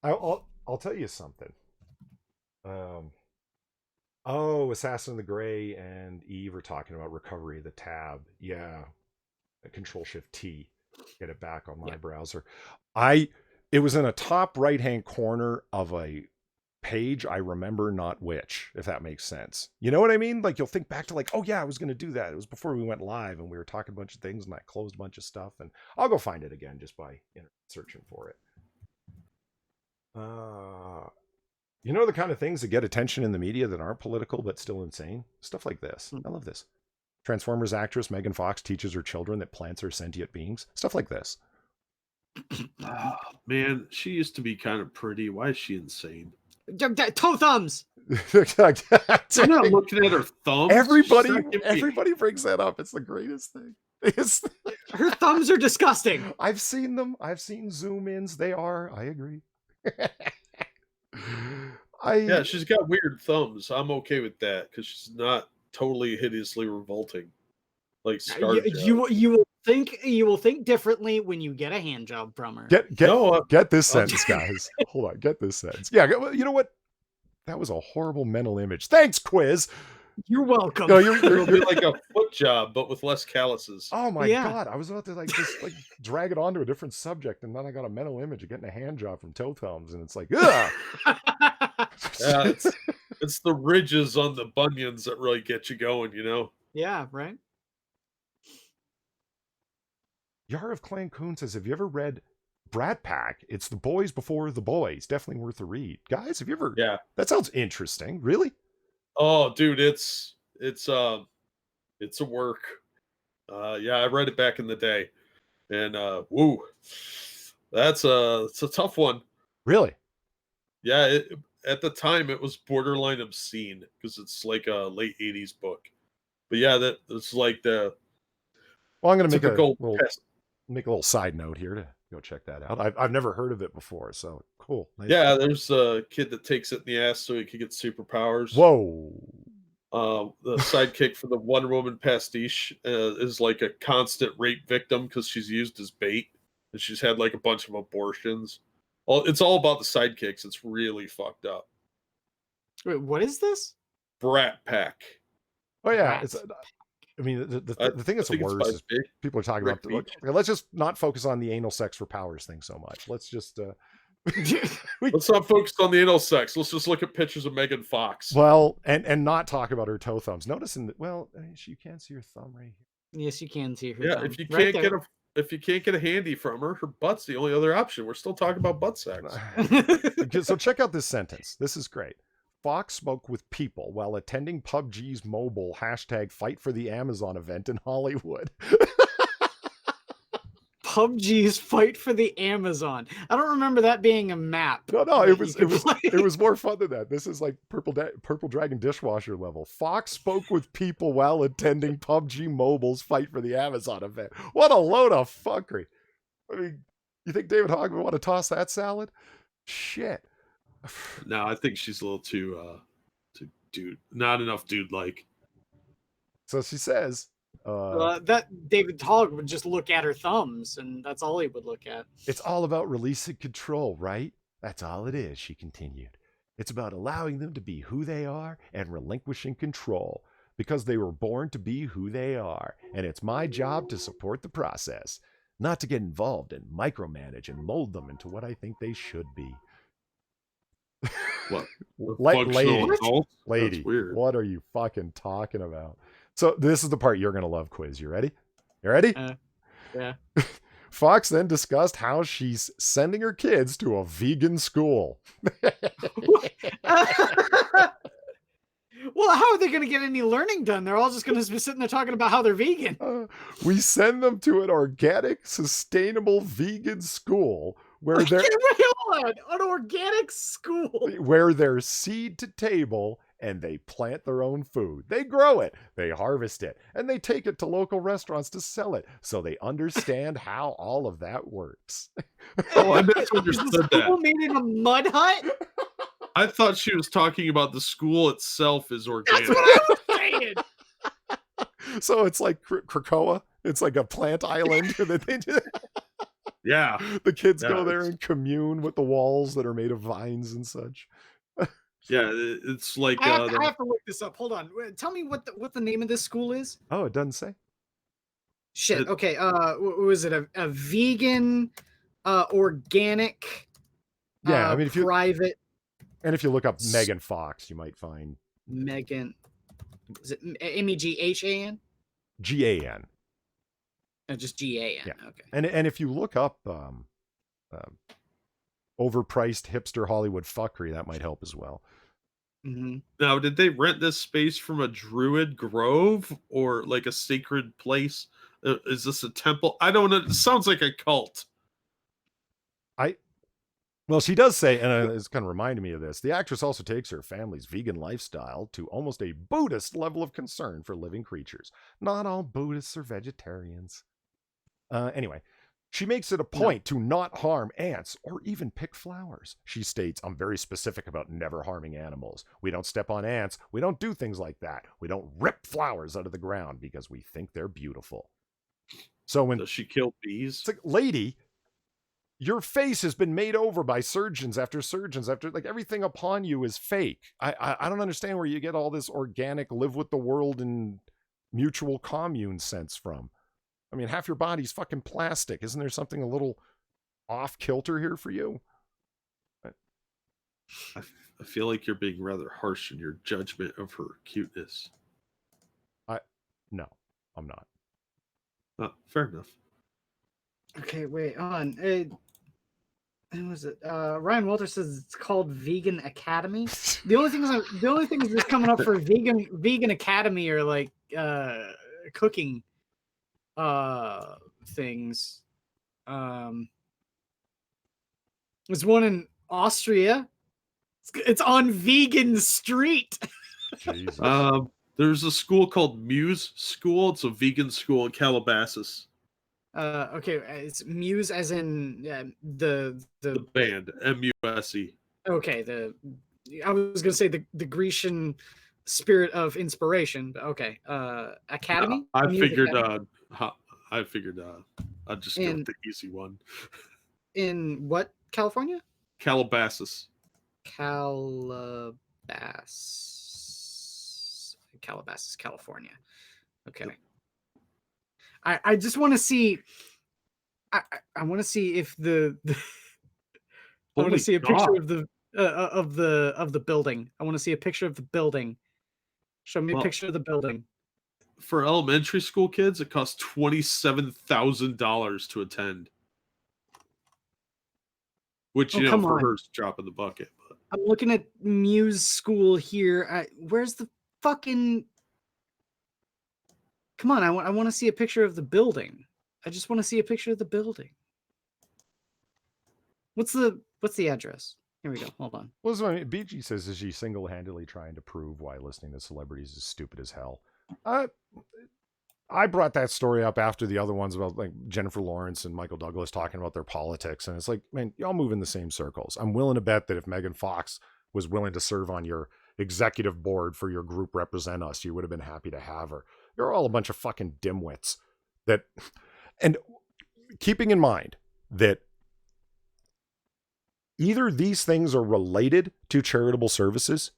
I'll tell you something. Assassin of the Gray and Eve are talking about recovery of the tab. Yeah, Control Shift T, get it back on my browser. It was in a top right hand corner of a page. I remember not which, if that makes sense. You know what I mean? Like you'll think back to like, oh yeah, I was going to do that. It was before we went live and we were talking a bunch of things and I closed a bunch of stuff and I'll go find it again just by searching for it. You know the kind of things that get attention in the media that aren't political but still insane? Stuff like this. I love this. Transformers actress Megan Fox teaches her children that plants are sentient beings. Stuff like this. Oh, man, she used to be kind of pretty. Why is she insane? Toe thumbs. I'm not looking at her thumbs. Everybody brings that up. It's the greatest thing. Her thumbs are disgusting. I've seen them. I've seen zoom ins. They are. I agree. Yeah, she's got weird thumbs. I'm okay with that because she's not totally hideously revolting. Like you will think differently when you get a hand job from her. Get this sentence, guys. Hold on, get this sentence. Yeah, you know what? That was a horrible mental image. Thanks, quiz. You're welcome. No, it'll be like a foot job, but with less calluses. Oh my god! I was about to just drag it on to a different subject, and then I got a mental image of getting a hand job from toe thumbs, and it's like, ugh. Yeah, it's the ridges on the bunions that really get you going, you know? Yeah, right. Yar of Clan Coon says, have you ever read Brat Pack? It's the boys before the boys. Definitely worth a read. Guys, have you ever? Yeah. That sounds interesting. Really? Oh, dude, it's a work. Yeah, I read it back in the day. And woo. It's a tough one. Really? Yeah, at the time it was borderline obscene because it's like a late 80s book. But yeah, that's like the Well, I'm going to make a little side note here to go check that out. I've never heard of it before, so cool. Nice. Yeah, there's a kid that takes it in the ass so he can get superpowers. Whoa. The sidekick for the Wonder Woman pastiche is like a constant rape victim because she's used as bait and she's had like a bunch of abortions. Well, it's all about the sidekicks. It's really fucked up. Wait, what is this? Brat Pack. Oh yeah, I mean, the thing that's the worst is people are talking about. Let's just not focus on the anal sex for powers thing so much. Let's just let's not focus on the anal sex. Let's just look at pictures of Megan Fox. Well, and not talk about her toe thumbs. Notice you can see her thumb right here. Yes, you can see her. Yeah, thumb. if you can't get a handy from her butt's the only other option. We're still talking about butt sex. So check out this sentence. This is great. Fox spoke with people while attending PUBG's mobile #Fight for the Amazon event in Hollywood. PUBG's Fight for the Amazon. I don't remember that being a map. No, that it you was could play. it was more fun than that. This is like Purple Dragon dishwasher level. Fox spoke with people while attending PUBG Mobile's Fight for the Amazon event. What a load of fuckery! I mean, you think David Hogg would want to toss that salad? Shit. No, I think she's a little too dude, not enough dude like. So she says, that David Hogg would just look at her thumbs, and that's all he would look at. it's all about releasing control, right? That's all it is, she continued. It's about allowing them to be who they are and relinquishing control because they were born to be who they are. And it's my job to support the process, not to get involved and micromanage and mold them into what I think they should be. What? Lady, That's weird. what are you fucking talking about? So this is the part you're going to love, Quiz. You ready? You ready? Yeah. Fox then discussed how she's sending her kids to a vegan school. Well, how are they going to get any learning done? They're all just going to be sitting there talking about how they're vegan. We send them to an organic, sustainable vegan school where they're Hold on. An organic school. where they're seed to table and they plant their own food. They grow it, they harvest it, and they take it to local restaurants to sell it. So they understand how all of that works. Oh, I misunderstood Is the school that. made in a mud hut? I thought she was talking about the school itself is organic. That's what I was saying. So it's like Krakoa. It's like a plant island that they do. Yeah. The kids Yeah, go there it's- and commune with the walls that are made of vines and such. Yeah, it's like I have to look this up. Hold on. Tell me what the name of this school is. Oh, it doesn't say? Shit. It- Okay. Was it a vegan, organic? Yeah, I mean, if you private if you look up Megan Fox, you might find Megan. Is it MEGHAN? GAN. Just GAN. Yeah. Okay. And if you look up overpriced hipster Hollywood fuckery, that might help as well. Mm-hmm. Now, did they rent this space from a druid grove or like a sacred place? Is this a temple? I don't know. It sounds like a cult. Well, she does say, and it's kind of reminded me of this, the actress also takes her family's vegan lifestyle to almost a Buddhist level of concern for living creatures. Not all Buddhists are vegetarians. Anyway, she makes it a point to not harm ants or even pick flowers. She states, I'm very specific about never harming animals. We don't step on ants. We don't do things like that. We don't rip flowers out of the ground because we think they're beautiful. So when Does she kill bees? it's like, lady, your face has been made over by surgeons after like everything upon you is fake. I don't understand where you get all this organic live with the world and mutual commune sense from. I mean, half your body's fucking plastic. Isn't there something a little off kilter here for you? I feel like you're being rather harsh in your judgment of her cuteness. No, I'm not. Fair enough. Okay, wait on. What was it? Ryan Walters says it's called Vegan Academy. The only things that's coming up for Vegan Academy are like cooking things. There's one in Austria. It's on Vegan Street. Jesus. There's a school called Muse School. It's a vegan school in Calabasas. Okay, it's Muse as in the band MUSE. Okay, I was gonna say the Grecian spirit of inspiration, but okay. Academy. I Muse figured. Academy? I'd just go with the easy one. In what, California? Calabasas, California. Okay. I just want to see. I want to see if the I want to see a picture of the building. I want to see a picture of the building. Show me a picture of the building. For elementary school kids, it costs $27,000 to attend. Which, for her is a drop in the bucket. But I'm looking at Muse School here. Where's the fucking... Come on, I want to see a picture of the building. I just want to see a picture of the building. What's the address? Here we go. Hold on. Well, this is what I mean. BG says, is she single-handedly trying to prove why listening to celebrities is stupid as hell? I brought that story up after the other ones about like Jennifer Lawrence and Michael Douglas talking about their politics. And it's like, man, y'all move in the same circles. I'm willing to bet that if Megan Fox was willing to serve on your executive board for your group Represent Us, you would have been happy to have her. You're all a bunch of fucking dimwits that, and keeping in mind that either these things are related to charitable services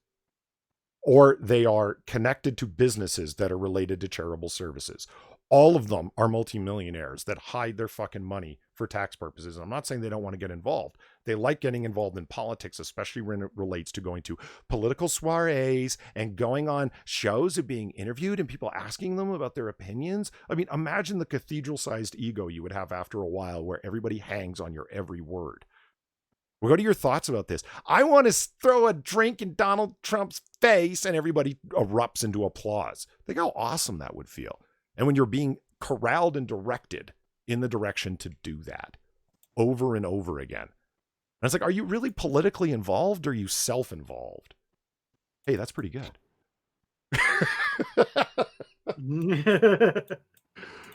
or they are connected to businesses that are related to charitable services. All of them are multimillionaires that hide their fucking money for tax purposes. And I'm not saying they don't want to get involved. They like getting involved in politics, especially when it relates to going to political soirees and going on shows and being interviewed and people asking them about their opinions. I mean, imagine the cathedral-sized ego you would have after a while where everybody hangs on your every word. What are your thoughts about this? I want to throw a drink in Donald Trump's face and everybody erupts into applause. Think how awesome that would feel. And when you're being corralled and directed in the direction to do that over and over again. And it's like, are you really politically involved or are you self-involved? Hey, that's pretty good.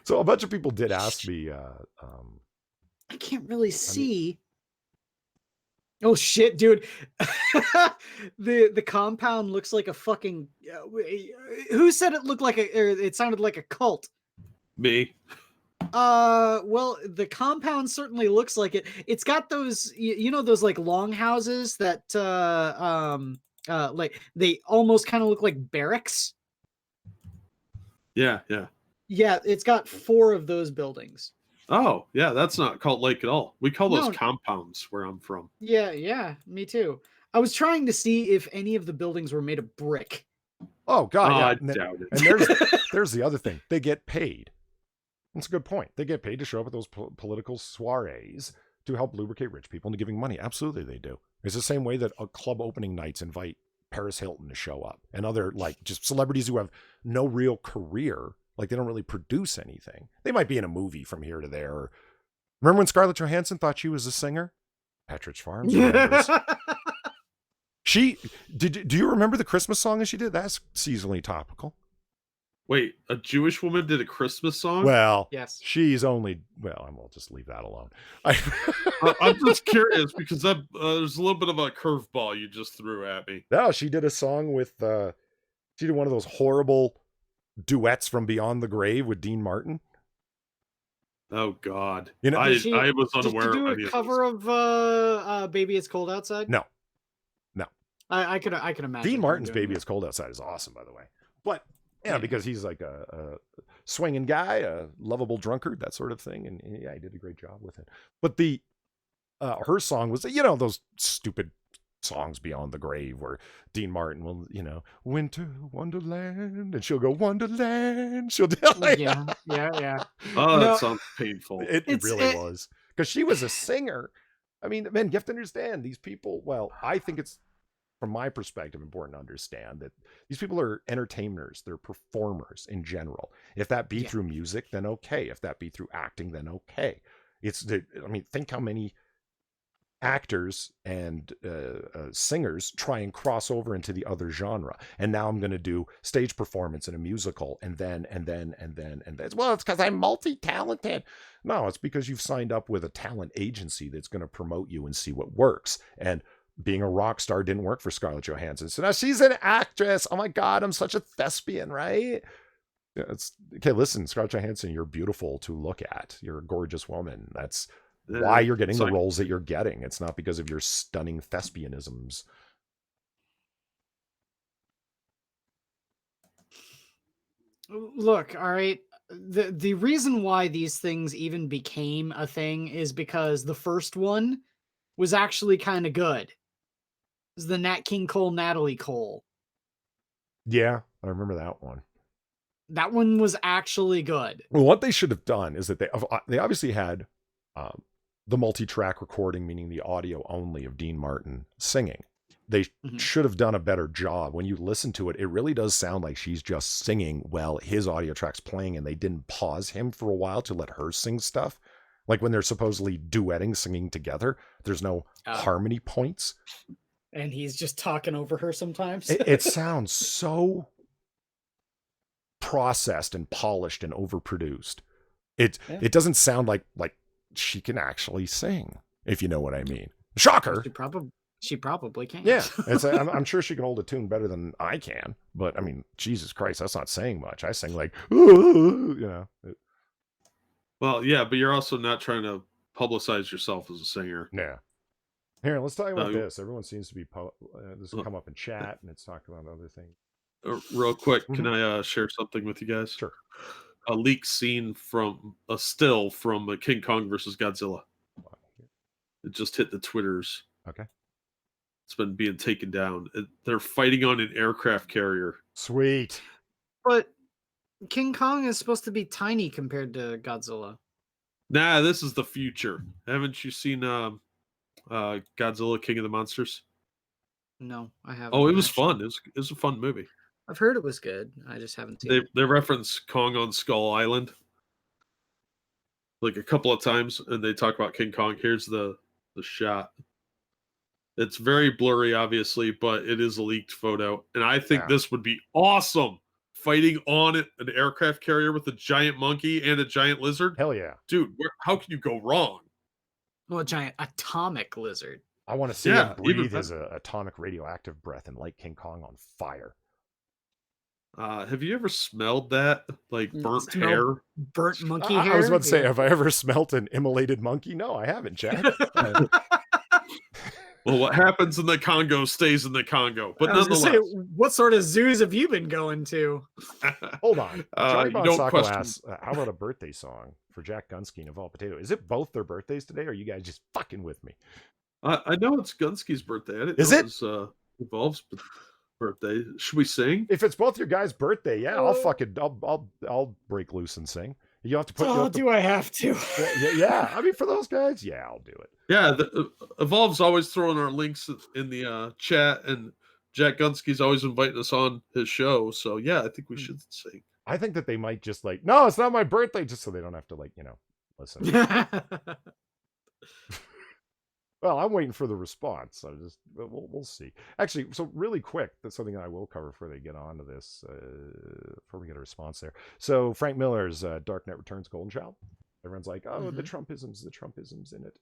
So a bunch of people did ask me. I can't really see. Oh shit, dude! the compound looks like a fucking. Who said it looked like it sounded like a cult? Me. Well, the compound certainly looks like it. It's got those, you know, those like long houses that, like they almost kind of look like barracks. Yeah. Yeah, it's got 4 of those buildings. Oh, yeah, that's not Cult Lake at all. We call those No. compounds where I'm from. Yeah, me too. I was trying to see if any of the buildings were made of brick. Oh God, yeah. I And doubt it. And there's the other thing. They get paid. That's a good point. They get paid to show up at those political soirees to help lubricate rich people into giving money. Absolutely, they do. It's the same way that club opening nights invite Paris Hilton to show up and other like just celebrities who have no real career. Like they don't really produce anything. They might be in a movie from here to there. Remember when Scarlett Johansson thought she was a singer? Petridge Farms remembers. Do you remember the Christmas song that she did? That's seasonally topical. Wait, a Jewish woman did a Christmas song? Well, Yes. she's only, well, I will just leave that alone. I'm just curious because there's a little bit of a curveball you just threw at me. No, she did a song with, she did one of those horrible duets from Beyond the Grave with Dean Martin. Oh God! You know, I was unaware. Did she do a cover of "Baby It's Cold Outside"? No. I could imagine. Dean Martin's "Baby It's Cold Outside" is awesome, by the way. But yeah, because he's like a swinging guy, a lovable drunkard, that sort of thing, and yeah, he did a great job with it. But the her song was, you know, those stupid songs Beyond the Grave where Dean Martin will, you know, Winter Wonderland, and she'll go Wonderland. She'll do yeah. Oh, that sounds painful. It really was, because she was a singer. I mean, man, you have to understand these people. Well, I think it's, from my perspective, important to understand that these people are entertainers. They're performers in general. If that be through music, then okay. If that be through acting, then okay. I mean, think how many actors and singers try and cross over into the other genre. And now I'm going to do stage performance in a musical, and then. Well, it's because I'm multi-talented. No, it's because you've signed up with a talent agency that's going to promote you and see what works. And being a rock star didn't work for Scarlett Johansson. So now she's an actress. Oh my God, I'm such a thespian, right? It's okay. Listen, Scarlett Johansson, you're beautiful to look at. You're a gorgeous woman. That's why you're getting the roles that you're getting. It's not because of your stunning thespianisms. Look, all right. The reason why these things even became a thing is because the first one was actually kind of good. It was the Nat King Cole, Natalie Cole. Yeah, I remember that one. That one was actually good. Well, what they should have done is that they obviously had the multi-track recording, meaning the audio only of Dean Martin singing. they Mhm. should have done a better job. When you listen to it, it really does sound like she's just singing while his audio track's playing, and they didn't pause him for a while to let her sing stuff. Like when they're supposedly duetting, singing together, there's no harmony points. And he's just talking over her sometimes. It sounds so processed and polished and overproduced. It doesn't sound like she can actually sing, if you know what I mean. Shocker. She probably can. Yeah, I'm sure she can hold a tune better than I can, but I mean, Jesus Christ, that's not saying much. I sing like, you know. Well, yeah, but you're also not trying to publicize yourself as a singer. Yeah. Here, let's talk about this. Everyone seems to be this has come up in chat, and it's talked about other things. Real quick, can I share something with you guys? Sure. A leaked scene from a still from King Kong versus Godzilla. It just hit the Twitters. Okay. It's been being taken down. They're fighting on an aircraft carrier. Sweet. But King Kong is supposed to be tiny compared to Godzilla. Nah, this is the future. Haven't you seen Godzilla King of the Monsters? No, I haven't. Oh, it was fun. It was a fun movie. I've heard it was good. I just haven't seen it. They reference Kong on Skull Island like a couple of times, and they talk about King Kong. Here's the shot. It's very blurry, obviously, but it is a leaked photo, and I think this would be awesome. Fighting on an aircraft carrier with a giant monkey and a giant lizard. Hell yeah, dude! How can you go wrong? Well, a giant atomic lizard. I want to see him breathe his atomic radioactive breath and light King Kong on fire. Have you ever smelled that? Like burnt hair? Burnt monkey hair? I was about to say, have I ever smelt an immolated monkey? No, I haven't, Jack. Well, what happens in the Congo stays in the Congo. But nonetheless, say, what sort of zoos have you been going to? Hold on. Johnny you don't Bonsacco question. asks, how about a birthday song for Jack Gunsky and Evolved Potato? Is it both their birthdays today, or are you guys just fucking with me? I know it's Gunsky's birthday. I didn't Is know it? It was Evolve's birthday. Should we sing? If it's both your guys' birthday, yeah, I'll break loose and sing. You have to put. Do I have to? Yeah. I mean, for those guys, yeah, I'll do it. Yeah, Evolve's always throwing our links in the chat, and Jack Gunsky's always inviting us on his show. So yeah, I think we should sing. I think that they might just no, it's not my birthday, just so they don't have to listen. Well, I'm waiting for the response. So we'll see. Actually, so really quick, that's something that I will cover before they get on to this, before we get a response there. So Frank Miller's Dark Knight Returns Golden Child. Everyone's like, oh, the Trumpisms in it.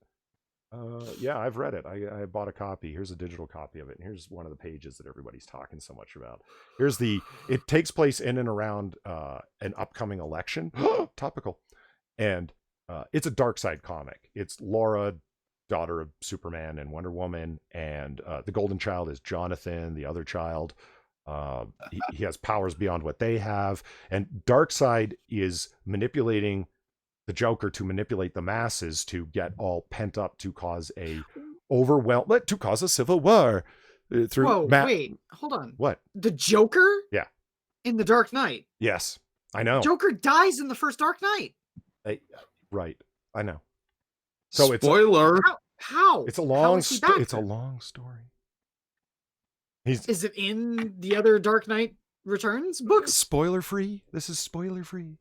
Yeah, I've read it. I bought a copy. Here's a digital copy of it. And here's one of the pages that everybody's talking so much about. It takes place in and around an upcoming election. Topical. And it's a dark side comic. It's Laura, daughter of Superman and Wonder Woman, and the Golden Child is Jonathan, the other child. He has powers beyond what they have, and Darkseid is manipulating the Joker to manipulate the masses to get all pent up to cause a civil war. Wait, hold on. What? The Joker? Yeah. In the Dark Knight? Yes, I know. Joker dies in the first Dark Knight. Right, I know. So spoiler. How? It's a long story. Is it in the other Dark Knight Returns books? Spoiler free. This is spoiler free.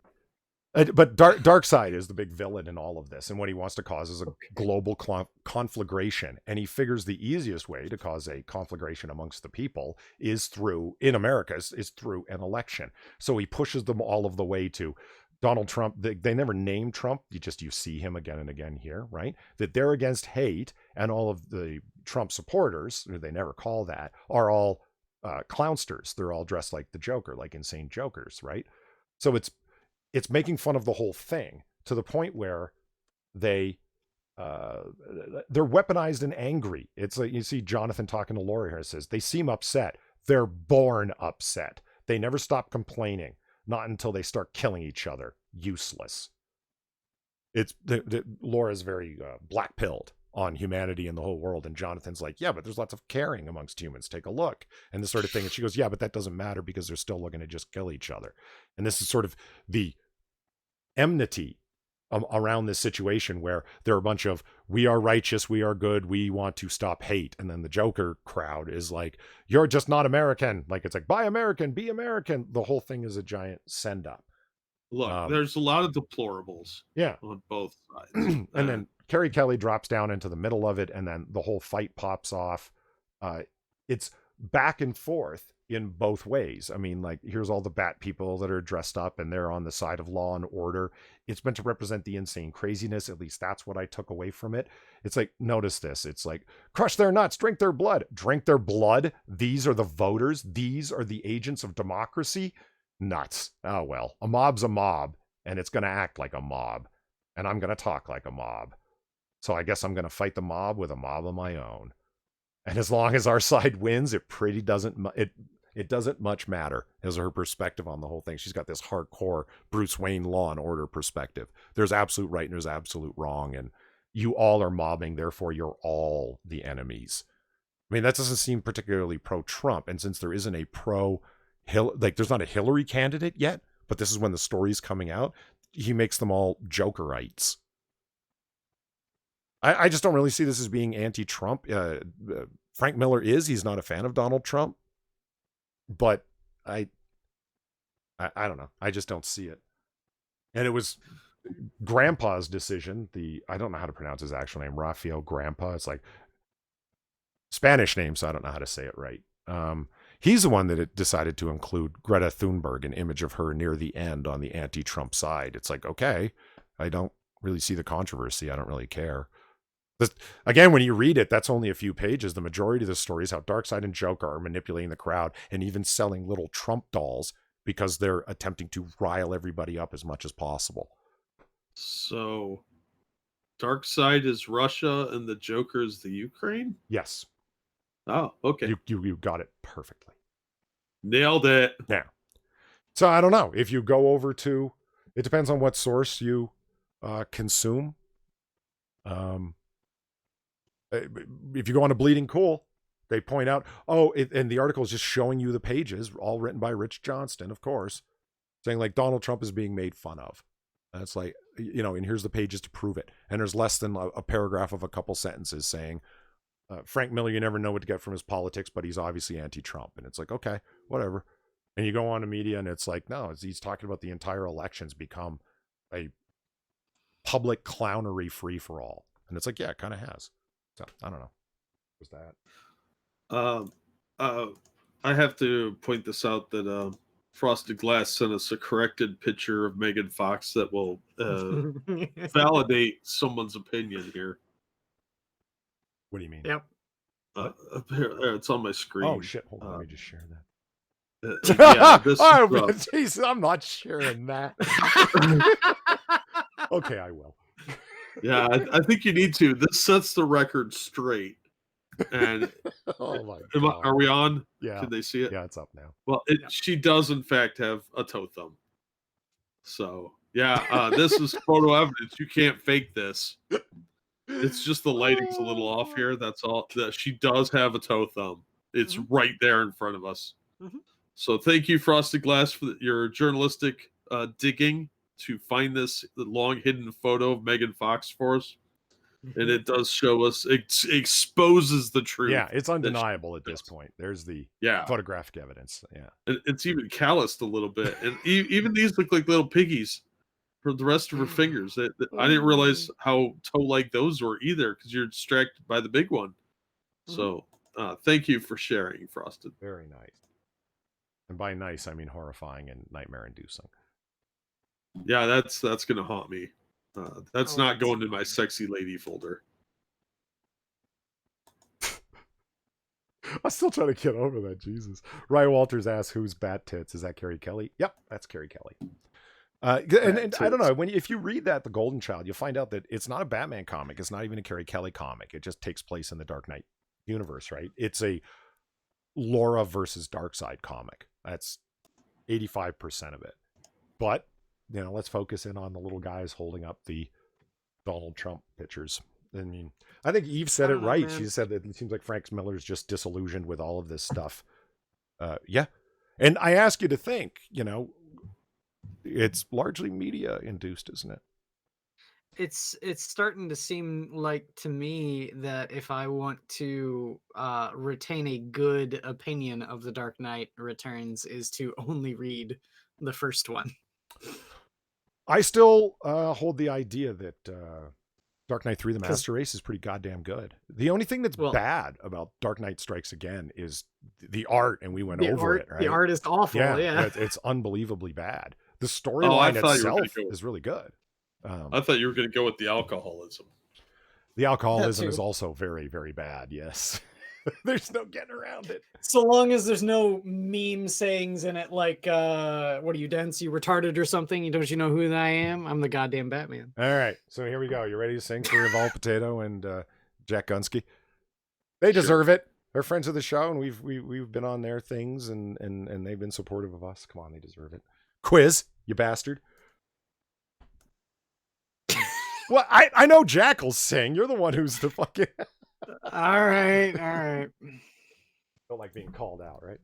But Darkseid is the big villain in all of this, and what he wants to cause is a global conflagration. And he figures the easiest way to cause a conflagration amongst the people is through through an election. So he pushes them all of the way to Donald Trump. They never name Trump. You see him again and again here, right? That they're against hate, and all of the Trump supporters, they never call that, are all clownsters. They're all dressed like the Joker, like insane jokers, right? So it's making fun of the whole thing to the point where they're weaponized and angry. It's like you see Jonathan talking to Laura here. It says they seem upset. They're born upset. They never stop complaining. Not until they start killing each other. Useless. It's Laura's very black-pilled on humanity and the whole world, and Jonathan's like, yeah, but there's lots of caring amongst humans. Take a look, and this sort of thing. And she goes, yeah, but that doesn't matter because they're still looking to just kill each other. And this is sort of the enmity around this situation where there are a bunch of, we are righteous, we are good, we want to stop hate. And then the Joker crowd is like, you're just not American. Like, it's like, buy American, be American. The whole thing is a giant send up. Look, there's a lot of deplorables. Yeah. On both sides. And then Carrie Kelly drops down into the middle of it, and then the whole fight pops off. It's back and forth in both ways. I mean, like, here's all the Bat people that are dressed up and they're on the side of law and order. It's meant to represent the insane craziness. At least that's what I took away from it. It's like, notice this. It's like, crush their nuts, drink their blood. Drink their blood? These are the voters. These are the agents of democracy? Nuts. Oh, well, a mob's a mob, and it's going to act like a mob. And I'm going to talk like a mob. So I guess I'm going to fight the mob with a mob of my own. And as long as our side wins, it pretty doesn't it doesn't much matter as her perspective on the whole thing. She's got this hardcore Bruce Wayne Law and Order perspective. There's absolute right and there's absolute wrong, and you all are mobbing, therefore you're all the enemies. I mean, that doesn't seem particularly pro-Trump, and since there isn't a there's not a Hillary candidate yet, but this is when the story's coming out, he makes them all Jokerites. I just don't really see this as being anti-Trump. Frank Miller he's not a fan of Donald Trump, but I don't know. I just don't see it. And it was Grandpa's decision. I don't know how to pronounce his actual name, Rafael Grandpa. It's like Spanish name, so I don't know how to say it right. He's the one that decided to include Greta Thunberg, an image of her near the end on the anti-Trump side. It's like, okay, I don't really see the controversy. I don't really care. Again, when you read it, that's only a few pages. The majority of the story is how Darkseid and Joker are manipulating the crowd and even selling little Trump dolls because they're attempting to rile everybody up as much as possible. So, Darkseid is Russia and the Joker is the Ukraine? Yes. Oh, okay. You got it perfectly. Nailed it. Yeah. So I don't know. If you go over to, it depends on what source you consume. If you go on to Bleeding Cool, they point out, and the article is just showing you the pages, all written by Rich Johnston, of course, saying like Donald Trump is being made fun of. And it's like, and here's the pages to prove it. And there's less than a paragraph of a couple sentences saying, Frank Miller, you never know what to get from his politics, but he's obviously anti-Trump. And it's like, okay, whatever. And you go on to media and it's like, no, he's talking about the entire elections become a public clownery free-for-all. And it's like, yeah, it kind of has. So I don't know. What's that? I have to point this out that Frosted Glass sent us a corrected picture of Megan Fox that will validate someone's opinion here. What do you mean? Yep. It's on my screen. Oh shit! Hold on, let me just share that. Geez, I'm not sharing that. Okay, I will. Yeah, I think you need to. This sets the record straight. And oh my God. Are we on? Yeah. Can they see it? Yeah, it's up now. Well, she does in fact have a toe thumb. So yeah, this is photo evidence. You can't fake this. It's just the lighting's a little off here. That's all. That she does have a toe thumb. It's right there in front of us. Mm-hmm. So thank you, Frosted Glass, for your journalistic digging to find this long hidden photo of Megan Fox for us. And it does show us, it exposes the truth. Yeah, it's undeniable at this point. There's the photographic evidence. Yeah. And it's even calloused a little bit. And even these look like little piggies for the rest of her fingers. I didn't realize how toe-like those were either because you're distracted by the big one. So thank you for sharing, Frosted. Very nice. And by nice, I mean horrifying and nightmare-inducing. Yeah, that's going to haunt me. That's not going to my sexy lady folder. I'm still trying to get over that. Jesus. Ryan Walters asks, "Who's Bat Tits? Is that Carrie Kelly?" Yep, that's Carrie Kelly. And I don't know, if you read that, The Golden Child, you'll find out that it's not a Batman comic. It's not even a Carrie Kelly comic. It just takes place in the Dark Knight universe, right? It's a Laura versus Darkseid comic. That's 85% of it. But let's focus in on the little guys holding up the Donald Trump pictures. I mean, I think Eve said it right. Man. She said that it seems like Frank Miller's just disillusioned with all of this stuff. Yeah. And I ask you to think, it's largely media induced, isn't it? It's starting to seem like to me that if I want to retain a good opinion of The Dark Knight Returns is to only read the first one. I still hold the idea that Dark Knight 3 The 'Cause- Master Race is pretty goddamn good. The only thing that's Well- bad about Dark Knight Strikes Again is the art, and we went over it, right? The art is awful, yeah. It's unbelievably bad. The I storyline thought you were gonna itself go- is really good. I thought you were going to go with the alcoholism. The alcoholism too. is also very, very bad, yes. There's no getting around it. So long as there's no meme sayings in it like, what are you, dense? You retarded or something? Don't you know who I am? I'm the goddamn Batman. All right, so here we go. You ready to sing for Evolve Potato and Jack Gunsky? They deserve it. They're friends of the show, and we've been on their things, and they've been supportive of us. Come on, they deserve it. Quiz, you bastard. Well, I know Jack will sing. You're the one who's the fucking... All right. Don't like being called out, right?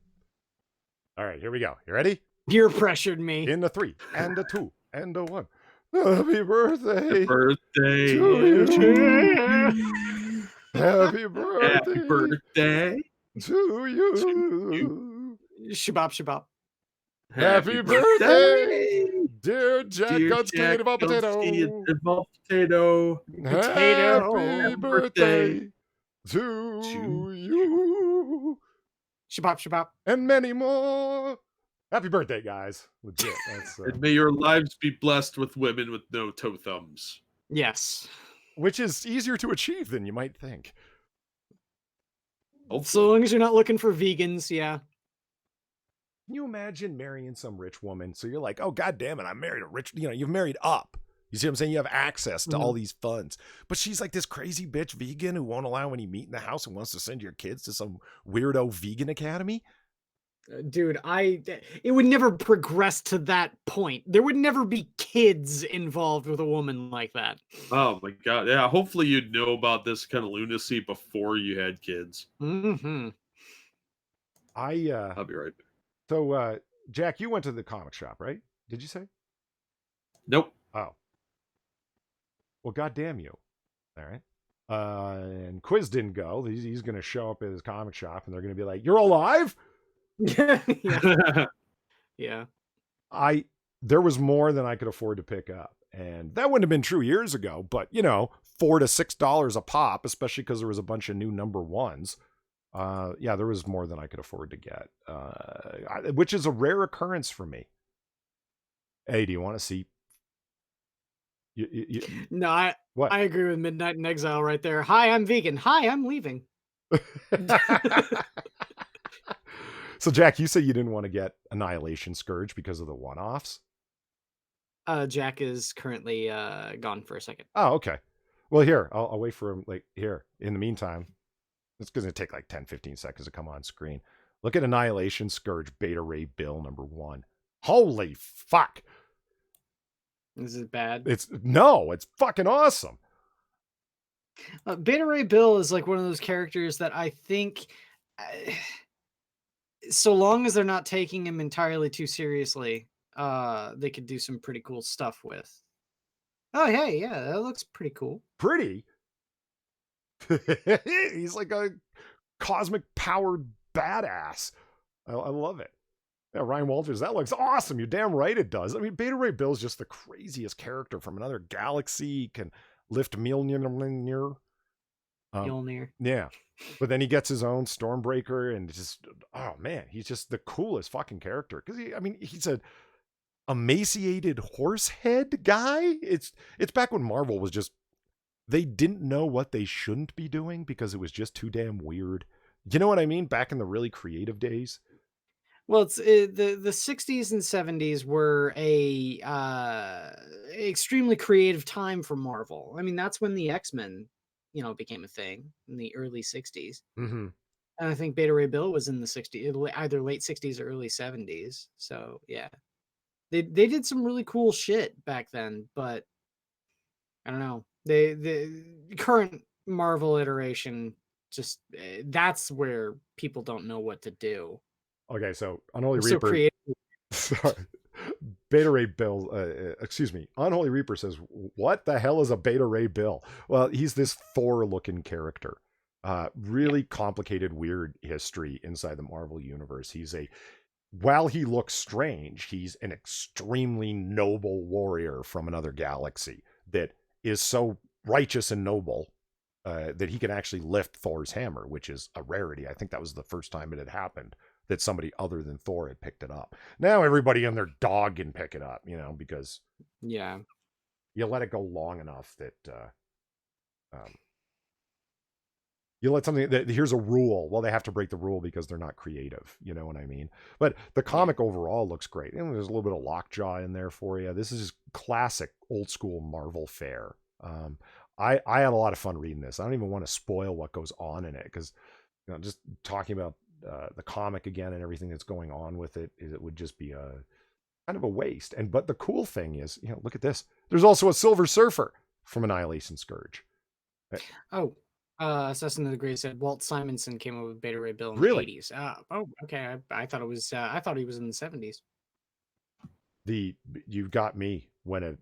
All right, here we go. You ready? Peer pressured me. In the 3 and a 2 and a 1. Happy birthday Birthday. to you. Happy birthday, Happy birthday. to you. Shabab. Happy birthday, dear Jack Dear Gunsky Jack and Evolve Potato. Gunsky and Evolve Potato. Happy birthday to To you. Shabab. And many more. Happy birthday, guys. Legit. That's, And may your lives be blessed with women with no toe thumbs. Yes. which is easier to achieve than you might think. So long as you're not looking for vegans, yeah. Can you imagine marrying some rich woman? So you're like, oh, God damn it, I married a rich, you've married up. You see what I'm saying? You have access to all these funds. But she's like this crazy bitch vegan who won't allow any meat in the house and wants to send your kids to some weirdo vegan academy. Dude, it would never progress to that point. There would never be kids involved with a woman like that. Oh my god. Yeah, hopefully you'd know about this kind of lunacy before you had kids. Mm-hmm. I'll be right back. So, Jack, you went to the comic shop, right? Did you say? Nope. Oh. Well, goddamn you. All right. And Quiz didn't go. He's going to show up at his comic shop, and they're going to be like, "You're alive?" Yeah. Yeah. There was more than I could afford to pick up, and that wouldn't have been true years ago. But $4 to $6 a pop, especially because there was a bunch of new number ones. Yeah, there was more than I could afford to get, which is a rare occurrence for me. Hey, do you want to see? No, I agree with Midnight in Exile right there. Hi, I'm vegan. Hi, I'm leaving. So, Jack, you said you didn't want to get Annihilation Scourge because of the one-offs? Jack is currently gone for a second. Oh, okay. Well, here, I'll wait for him. Like, here, in the meantime, it's going to take like 10, 15 seconds to come on screen. Look at Annihilation Scourge Beta Ray Bill #1. Holy fuck. Is it bad? It's fucking awesome. Beta Ray Bill is like one of those characters that I think, so long as they're not taking him entirely too seriously, they could do some pretty cool stuff with. Oh, hey, yeah, that looks pretty cool. Pretty? He's like a cosmic powered badass. I love it. Yeah, Ryan Walters, that looks awesome. You're damn right it does. I mean, Beta Ray Bill's just the craziest character from another galaxy. Can lift Mjolnir. Mjolnir. Yeah. But then he gets his own Stormbreaker, and just, oh man, he's just the coolest fucking character. Because he's a emaciated horse head guy. It's back when Marvel was just, they didn't know what they shouldn't be doing because it was just too damn weird. You know what I mean? Back in the really creative days. Well, it's the 60s and 70s were a extremely creative time for Marvel. I mean, that's when the X-Men, became a thing in the early 60s. Mm-hmm. And I think Beta Ray Bill was in the 60s, either late 60s or early 70s. So, yeah. They did some really cool shit back then, but I don't know. The current Marvel iteration, just that's where people don't know what to do. Okay, so Unholy So Reaper. creative. Sorry. Beta Ray Bill, excuse me, Unholy Reaper says, what the hell is a Beta Ray Bill? Well, he's this Thor-looking character. Really complicated, weird history inside the Marvel Universe. While he looks strange, he's an extremely noble warrior from another galaxy that is so righteous and noble that he can actually lift Thor's hammer, which is a rarity. I think that was the first time it had happened that somebody other than Thor had picked it up. Now everybody and their dog can pick it up, because Yeah. you let it go long enough that you let something that here's a rule. Well, they have to break the rule because they're not creative. You know what I mean? But the comic overall looks great. And there's a little bit of lockjaw in there for you. This is classic old school Marvel fare. I had a lot of fun reading this. I don't even want to spoil what goes on in it because just talking about the comic again and everything that's going on with it would just be a kind of a waste. But the cool thing is, look at this. There's also a Silver Surfer from Annihilation Scourge. Oh, Assassin of the Grey said Walt Simonson came up with Beta Ray Bill in Really? the 80s. Oh, okay. I thought it was. I thought he was in the 70s. You've got me when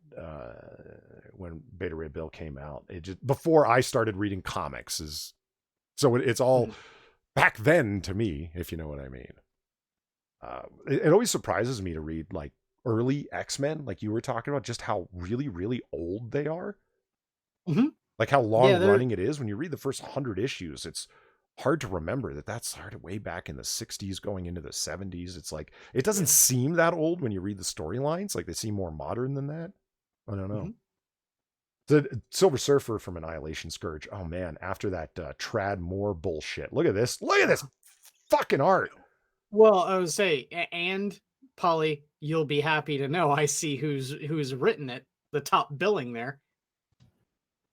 Beta Ray Bill came out. It just before I started reading comics so it's all back then to me, if you know what I mean. It always surprises me to read like early X-Men, like you were talking about, just how really, really old they are. Mm-hmm. Like how long running it is. When you read the first 100 issues, it's hard to remember that started way back in the 60s going into the 70s. It's like, it doesn't seem that old when you read the storylines. Like they seem more modern than that. I don't know. The Silver Surfer from Annihilation Scourge. Oh man, after that Trad Moore bullshit. Look at this. Look at this fucking art. Well, I would say, and Polly, you'll be happy to know I see who's written it. The top billing there.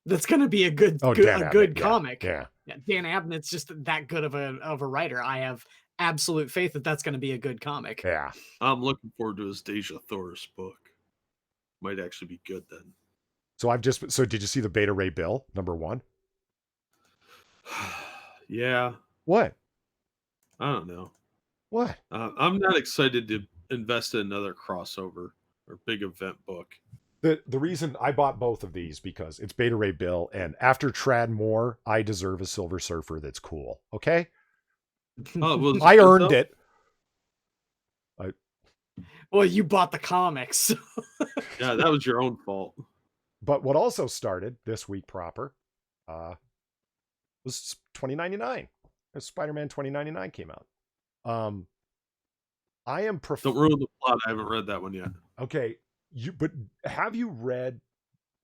That's going to be a good comic. Yeah. Dan Abnett's just that good of a writer. I have absolute faith that that's going to be a good comic. Yeah. I'm looking forward to his Deja Thoris book. Might actually be good then. So did you see the Beta Ray Bill #1? Yeah. What? I don't know. What? I'm not excited to invest in another crossover or big event book. The reason I bought both of these because it's Beta Ray Bill, and after Trad Moore, I deserve a Silver Surfer that's cool. Okay? I earned it. Well, you bought the comics. Yeah, that was your own fault. But what also started this week proper was 2099. Spider-Man 2099 came out. I am Don't ruin the plot. I haven't read that one yet. Okay. But have you read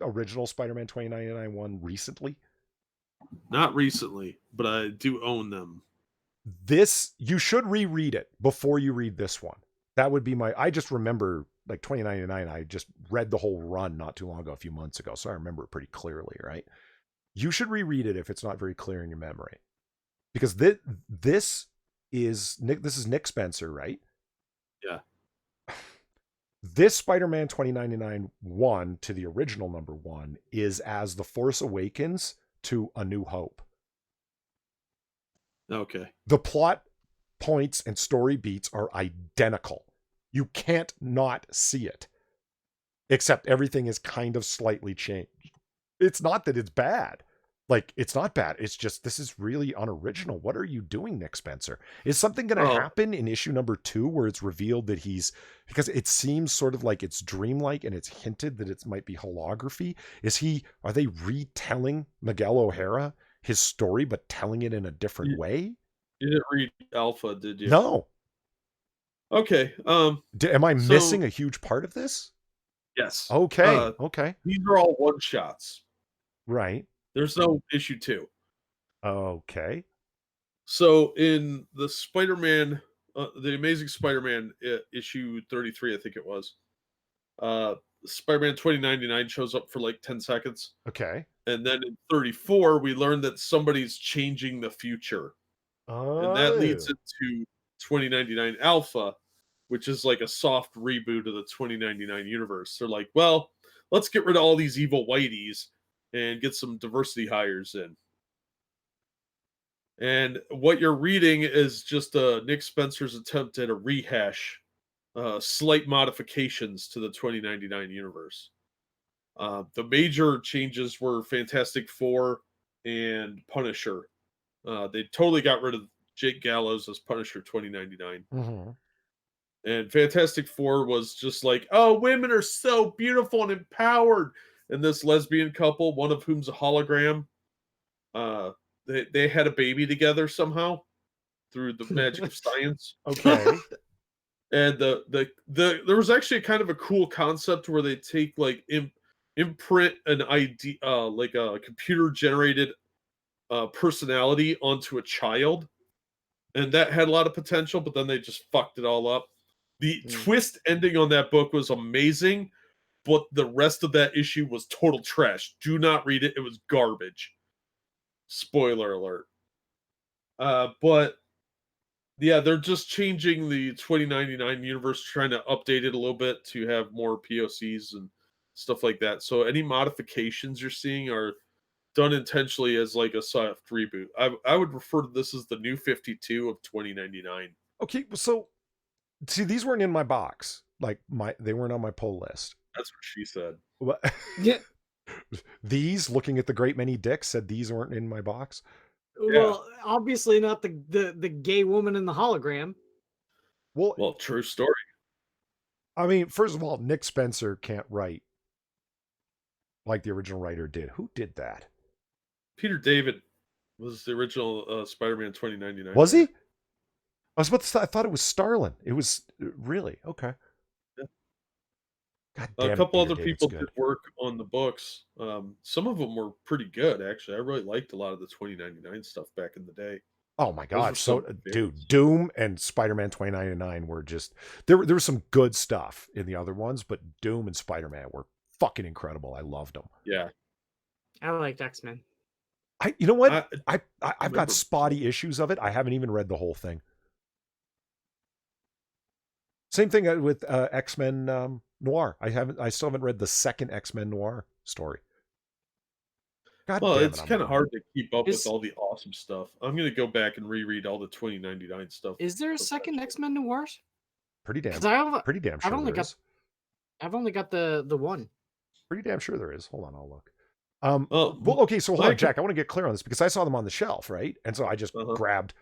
original Spider-Man 2099 one recently? Not recently, but I do own them. You should reread it before you read this one. That would be I just remember like 2099. I just read the whole run not too long ago, a few months ago. So I remember it pretty clearly, right? You should reread it if it's not very clear in your memory. Because this is Nick Spencer, right? Yeah. This Spider-Man 2099 1 to the original #1 is as The Force Awakens to A New Hope. Okay. The plot points and story beats are identical. You can't not see it. Except everything is kind of slightly changed. It's not that it's bad. Like, it's not bad. It's just, this is really unoriginal. What are you doing, Nick Spencer? Is something going to happen in issue #2 where it's revealed that because it seems sort of like it's dreamlike and it's hinted that it might be holography. Are they retelling Miguel O'Hara, his story, but telling it in a different way? You didn't read Alpha, did you? No. Okay. Am I missing a huge part of this? Yes. Okay. Okay. These are all one-shots. Right. There's no issue 2. Okay. So in the Spider-Man, the Amazing Spider-Man issue 33, I think it was, Spider-Man 2099 shows up for like 10 seconds. Okay. And then in 34, we learn that somebody's changing the future. Oh. And that leads into 2099 Alpha, which is like a soft reboot of the 2099 universe. They're like, well, let's get rid of all these evil whiteys and get some diversity hires in. And what you're reading is just Nick Spencer's attempt at a rehash slight modifications to the 2099 universe. The major changes were Fantastic Four and Punisher. They totally got rid of Jake Gallows as Punisher 2099. Mm-hmm. And Fantastic Four was just like, oh, women are so beautiful and empowered. And this lesbian couple, one of whom's a hologram, uh, they had a baby together somehow through the magic of science. Okay. And there was actually kind of a cool concept where they take like imprint an ID, like a computer generated personality onto a child, and that had a lot of potential, but then they just fucked it all up. The twist ending on that book was amazing, but the rest of that issue was total trash. Do not read it; it was garbage. Spoiler alert. But yeah, they're just changing the 2099 universe, trying to update it a little bit to have more POCs and stuff like that. So any modifications you're seeing are done intentionally as like a soft reboot. I would refer to this as the new 52 of 2099. Okay, so see, these weren't in my box. Like they weren't on my pull list. That's what she said. What? Yeah. These, looking at the great many dicks, said these weren't in my box. Well, obviously not the gay woman in the hologram. Well, true story. I mean, first of all, Nick Spencer can't write like the original writer did. Who did that? Peter David was the original Spider-Man 2099. Was he? I was about to say, I thought it was Starlin. It was really okay. Yeah. God damn A couple Peter other David's people good. did work on the books. Some of them were pretty good, actually. I really liked a lot of the 2099 stuff back in the day. Oh my god! So, dude, favorites. Doom and Spider-Man 2099 were just there was some good stuff in the other ones, but Doom and Spider-Man were fucking incredible. I loved them. Yeah, I liked X-Men. You know what? I've got spotty issues of it. I haven't even read the whole thing. Same thing with X-Men Noir. I still haven't read the second X-Men Noir story. God well, damn it's it, kind of hard to keep up with all the awesome stuff. I'm gonna go back and reread all the 2099 stuff. Is there a second X-Men Noirs? Pretty damn sure I've only there got is. I've only got the one. Pretty damn sure there is. Hold on, I'll look. Well, okay, so hold on, Jack. I want to get clear on this because I saw them on the shelf, right? And so I just grabbed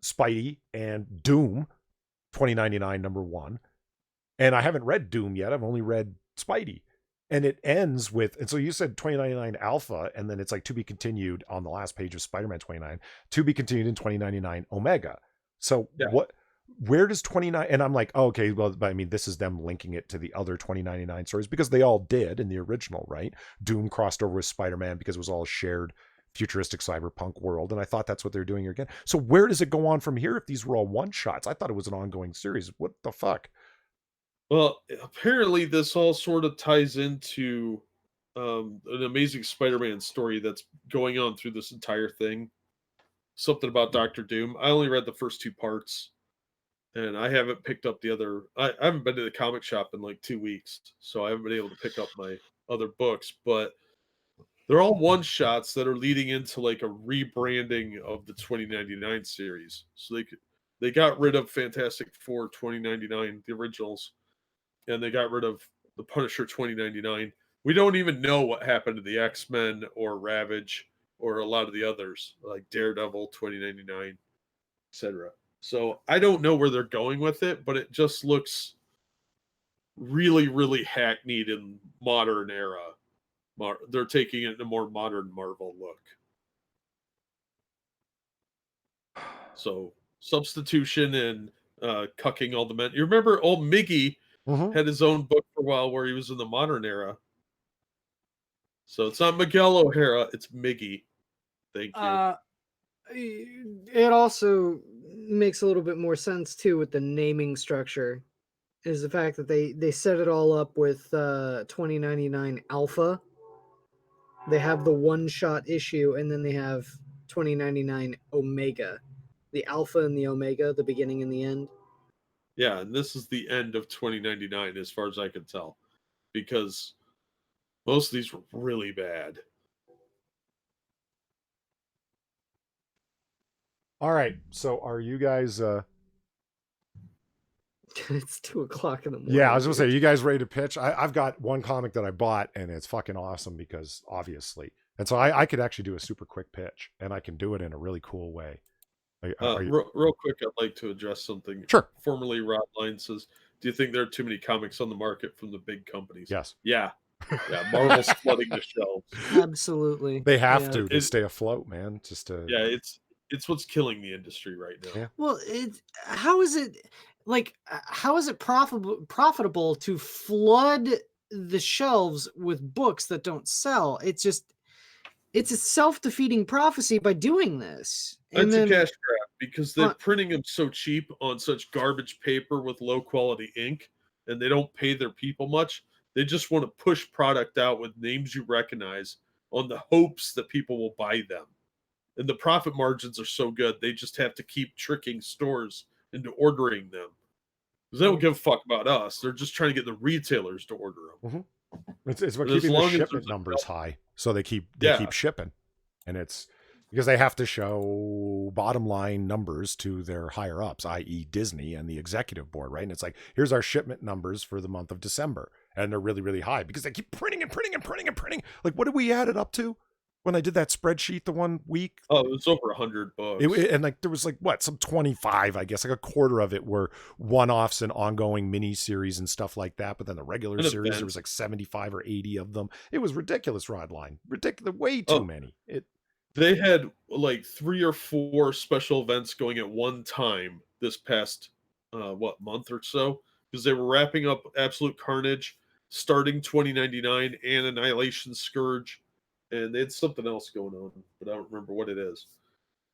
Spidey and Doom 2099 #1. And I haven't read Doom yet. I've only read Spidey. And it ends with, and so you said 2099 Alpha, and then it's like to be continued on the last page of Spider-Man 29, to be continued in 2099 Omega. So where does 29, and I'm like, oh, okay, well, I mean, this is them linking it to the other 2099 stories because they all did in the original, right? Doom crossed over with Spider-Man because it was all a shared futuristic cyberpunk world. And I thought that's what they're doing here again. So where does it go on from here if these were all one-shots? I thought it was an ongoing series. What the fuck? Well, apparently this all sort of ties into an Amazing Spider-Man story that's going on through this entire thing. Something about Doctor Doom. I only read the first 2 parts, and I haven't picked up the other. I haven't been to the comic shop in like 2 weeks, so I haven't been able to pick up my other books. But they're all one-shots that are leading into like a rebranding of the 2099 series. So they got rid of Fantastic Four 2099, the originals, and they got rid of the Punisher 2099. We don't even know what happened to the X-Men or Ravage or a lot of the others, like Daredevil 2099, etc. So I don't know where they're going with it, but it just looks really, really hackneyed in modern era. They're taking it in a more modern Marvel look. So substitution and cucking all the men. You remember old Miggy had his own book for a while where he was in the modern era. So it's not Miguel O'Hara, it's Miggy. Thank you. It also makes a little bit more sense too with the naming structure, is the fact that they set it all up with 2099 Alpha. They have the one-shot issue, and then they have 2099 Omega. The Alpha and the Omega, the beginning and the end. Yeah, and this is the end of 2099 as far as I can tell, because most of these were really bad. All right, so are you guys It's 2:00 in the morning. Yeah, I was gonna say, you guys ready to pitch? I've got one comic that I bought, and it's fucking awesome because obviously, and so I could actually do a super quick pitch, and I can do it in a really cool way. Are you... Real quick, I'd like to address something. Sure. Formerly, Rod Line says, "Do you think there are too many comics on the market from the big companies?" Yes. Yeah. Marvel's flooding the shelves. Absolutely. They have to stay afloat, man. Just to it's what's killing the industry right now. Yeah. Well, how is it profitable to flood the shelves with books that don't sell? It's a self-defeating prophecy by doing this. It's a cash grab because they're printing them so cheap on such garbage paper with low quality ink, and they don't pay their people much. They just want to push product out with names you recognize on the hopes that people will buy them. And the profit margins are so good, they just have to keep tricking stores into ordering them. Because they don't give a fuck about us. They're just trying to get the retailers to order them. Mm-hmm. It's about keeping the shipment numbers high, so they keep shipping. And it's because they have to show bottom line numbers to their higher ups, i.e. Disney and the executive board, right? And it's like, here's our shipment numbers for the month of December. And they're really, really high because they keep printing and printing and printing and printing. Like, what did we add it up to when I did that spreadsheet the one week? Oh, it was over 100 books. And like, there was like, some 25, I guess, like a quarter of it were one-offs and ongoing mini-series and stuff like that. But then the regular series, there was like 75 or 80 of them. It was ridiculous, Rodline. Ridiculous. Way too many. They had like 3 or 4 special events going at one time this past, month or so? Because they were wrapping up Absolute Carnage, starting 2099 and Annihilation Scourge, and they had something else going on, but I don't remember what it is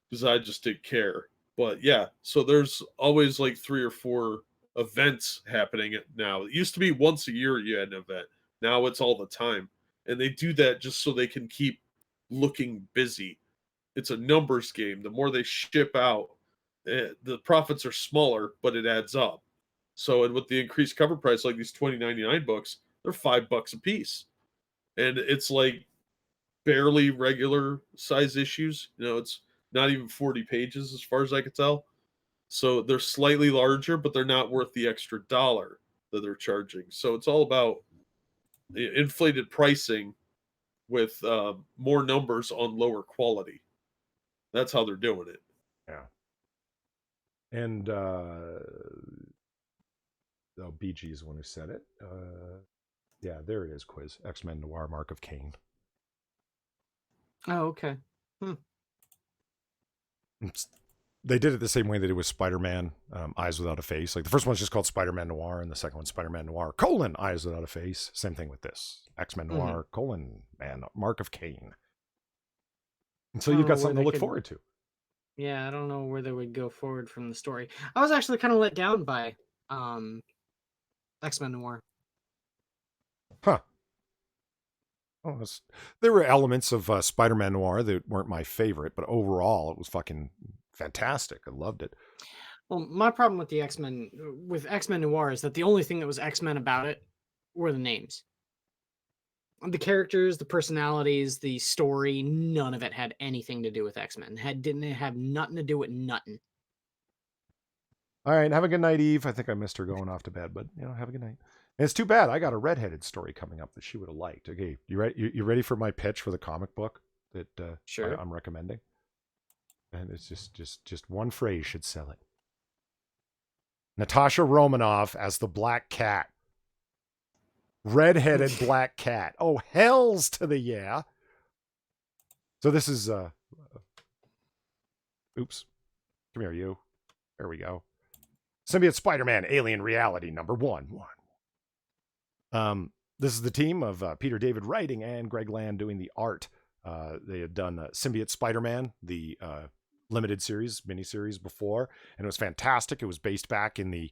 because I just didn't care. But yeah, so there's always like 3 or 4 events happening now. It used to be once a year you had an event. Now it's all the time, and they do that just so they can keep looking busy. It's a numbers game. The more they ship out, the profits are smaller, but it adds up. So, and with the increased cover price, like these 2099 books, they're $5 a piece, and it's like barely regular size issues. It's not even 40 pages as far as I could tell. So they're slightly larger, but they're not worth the extra $1 that they're charging. So it's all about inflated pricing with more numbers on lower quality. That's how they're doing it. Yeah. And BG is the one who said it. Yeah, there it is, quiz. X-Men Noir, Mark of Cain. Oh, okay. They did it the same way they did with Spider-Man, Eyes Without a Face. Like the first one's just called Spider-Man Noir, and the second one's Spider-Man Noir, Eyes Without a Face. Same thing with this. X-Men Noir, Mark of Cain. And so you've got something to look forward to. Yeah, I don't know where they would go forward from the story. I was actually kind of let down by X-Men Noir. Huh. Oh, there were elements of Spider-Man Noir that weren't my favorite, but overall it was fucking fantastic. I loved it. Well, my problem with X-Men Noir is that the only thing that was X-Men about it were the names. The characters, the personalities, the story, none of it had anything to do with X-Men. Didn't have nothing to do with nothing. All right, have a good night, Eve. I think I missed her going off to bed, but have a good night. And it's too bad. I got a redheaded story coming up that she would have liked. Okay, you ready? You ready for my pitch for the comic book that sure. I'm recommending? And it's just one phrase should sell it. Natasha Romanoff as the Black Cat. Redheaded Black Cat. Oh, hells to the yeah. So this is oops. Come here, you. There we go. Symbiote Spider-Man Alien Reality #1. This is the team of Peter David writing and Greg Land doing the art. They had done Symbiote Spider-Man, the limited series, miniseries before, and it was fantastic. It was based back in the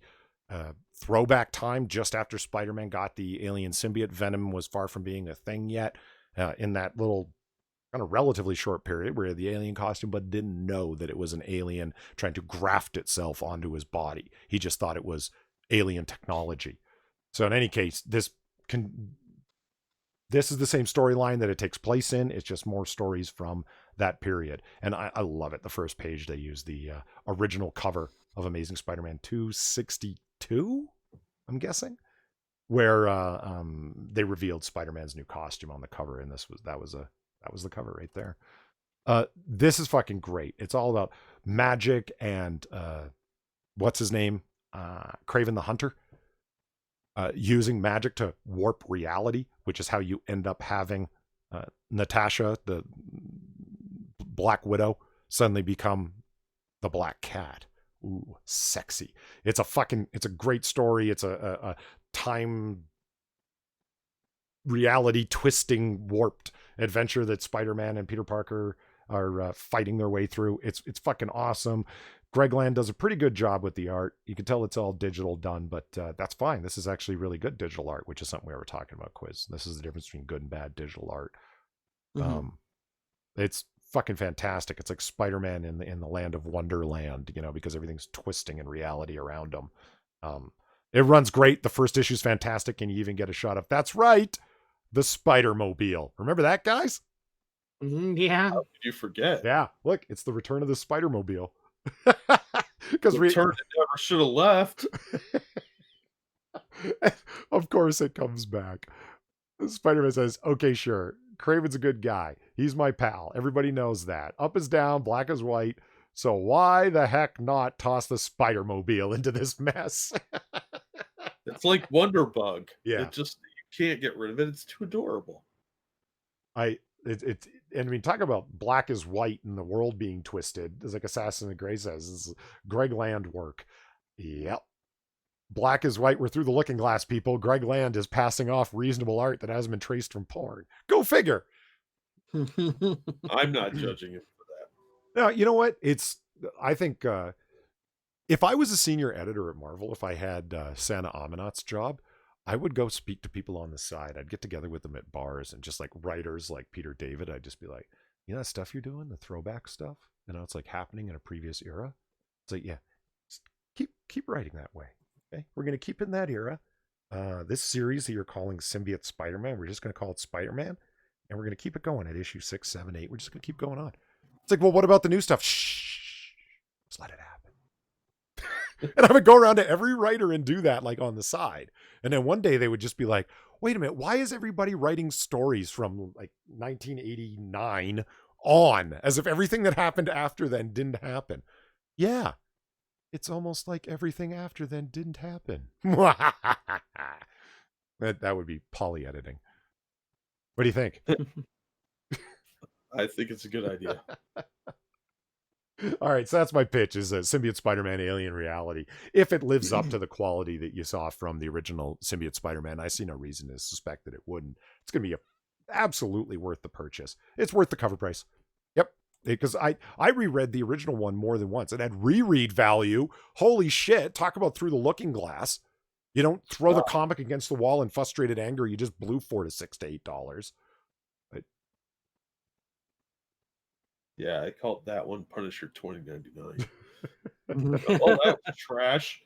throwback time just after Spider-Man got the alien symbiote. Venom was far from being a thing yet in that little kind of relatively short period where the alien costume, but didn't know that it was an alien trying to graft itself onto his body. He just thought it was alien technology. So in any case, this is the same storyline that it takes place in. It's just more stories from that period. And I love it. The first page, they use the original cover of Amazing Spider-Man 262, I'm guessing, where they revealed Spider-Man's new costume on the cover, and that was the cover right there. This is fucking great. It's all about magic and what's his name? Kraven the Hunter. Using magic to warp reality, which is how you end up having Natasha, the Black Widow, suddenly become the Black Cat. Ooh, sexy. It's a great story. It's a time reality twisting warped adventure that Spider-Man and Peter Parker are fighting their way through. It's fucking awesome. Greg Land does a pretty good job with the art. You can tell it's all digital done, but that's fine. This is actually really good digital art, which is something we were talking about, Quiz. This is the difference between good and bad digital art. Mm-hmm. It's fucking fantastic. It's like Spider-Man in the land of Wonderland, because everything's twisting in reality around him. It runs great. The first issue is fantastic, and you even get a shot of, that's right, the Spider-Mobile. Remember that, guys? Yeah. How did you forget? Yeah, look, it's the return of the Spider-Mobile. Because Return it never should have left. Of course it comes back. Spider-Man says, okay, sure, Kraven's a good guy. He's my pal. Everybody knows that. Up is down, black is white. So why the heck not toss the Spider-Mobile into this mess? It's like Wonder Bug. Yeah. It just, you can't get rid of it. It's too adorable. And I mean, talk about black is white and the world being twisted. It's like Assassin of Grey says, it's Greg Land work. Yep. Black is white. We're through the looking glass, people. Greg Land is passing off reasonable art that hasn't been traced from porn. Go figure. I'm not judging him for that. No, you know what? I think if I was a senior editor at Marvel, if I had Santa Amanat's job, I would go speak to people on the side. I'd get together with them at bars, and just like writers like Peter David, I'd just be like, that stuff you're doing, the throwback stuff, it's like happening in a previous era. It's like, yeah, just keep writing that way. Okay, we're going to keep in that era. This series that you're calling Symbiote Spider-Man, we're just going to call it Spider-Man, and we're going to keep it going at issue 6, 7, 8. We're just going to keep going on. It's like, well, what about the new stuff? Shh, just let it happen. And I would go around to every writer and do that, like on the side. And then one day they would just be like, wait a minute, why is everybody writing stories from like 1989 on, as if everything that happened after then didn't happen? Yeah, it's almost like everything after then didn't happen. That would be poly editing. What do you think? I think it's a good idea. All right, so that's my pitch, is a Symbiote Spider-Man Alien Reality. If it lives up to the quality that you saw from the original Symbiote Spider-Man, I see no reason to suspect that it wouldn't. It's going to be absolutely worth the purchase. It's worth the cover price. Yep, because I reread the original one more than once. It had reread value. Holy shit, talk about through the looking glass. You don't throw the comic against the wall in frustrated anger. You just blew $4 to $6 to $8. Yeah, I called that one Punisher 2099. Oh, that was trash.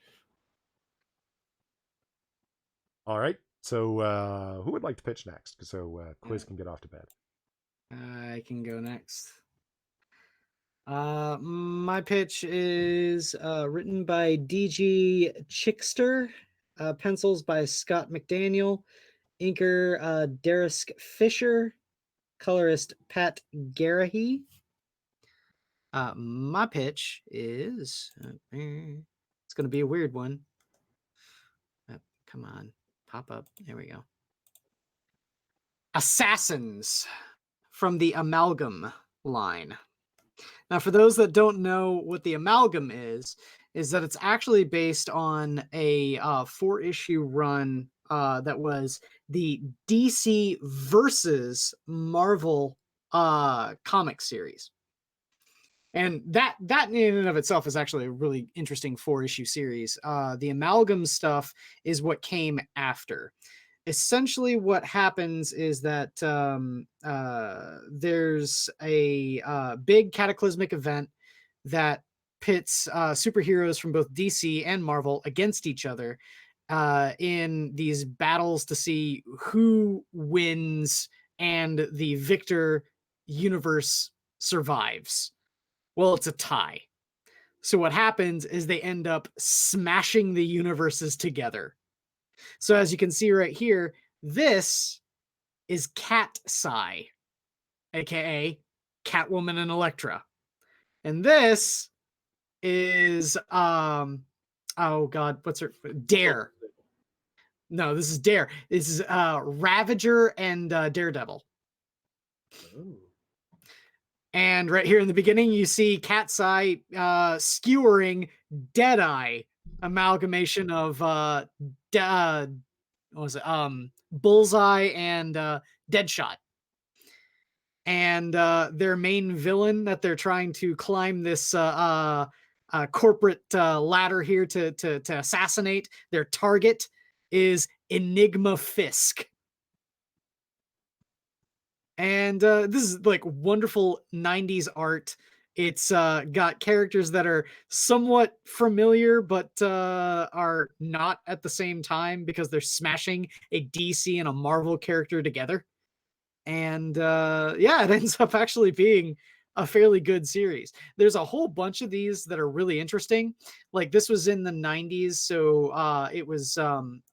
All right. So who would like to pitch next? So Quiz can get off to bed. I can go next. My pitch is written by D.G. Chillstream, pencils by Scott McDaniel, inker Darisk Fisher, colorist Pat Garrahy. My pitch is it's going to be a weird one. Come on, pop up. There we go. Assassins from the Amalgam line. Now, for those that don't know what the Amalgam is that it's actually based on a 4-issue run that was the DC versus Marvel comic series. And that in and of itself is actually a really interesting 4-issue series. The Amalgam stuff is what came after. Essentially what happens is that there's a big cataclysmic event that pits superheroes from both DC and Marvel against each other in these battles to see who wins, and the victor universe survives. Well, it's a tie. So what happens is they end up smashing the universes together. So as you can see right here, this is Cat Psy, aka Catwoman and Elektra. And this is oh god, what's her Dare. No, this is Dare. This is Ravager and Daredevil. Oh. And right here in the beginning, you see Cat Psy skewering Deadeye, amalgamation of what was it? Bullseye and Deadshot. And their main villain that they're trying to climb this corporate ladder here to assassinate, their target is Enigma Fisk. And this is like wonderful 90s art. It's got characters that are somewhat familiar, but are not at the same time because they're smashing a DC and a Marvel character together. And yeah, it ends up actually being a fairly good series. There's a whole bunch of these that are really interesting. Like this was in the 90s, so it was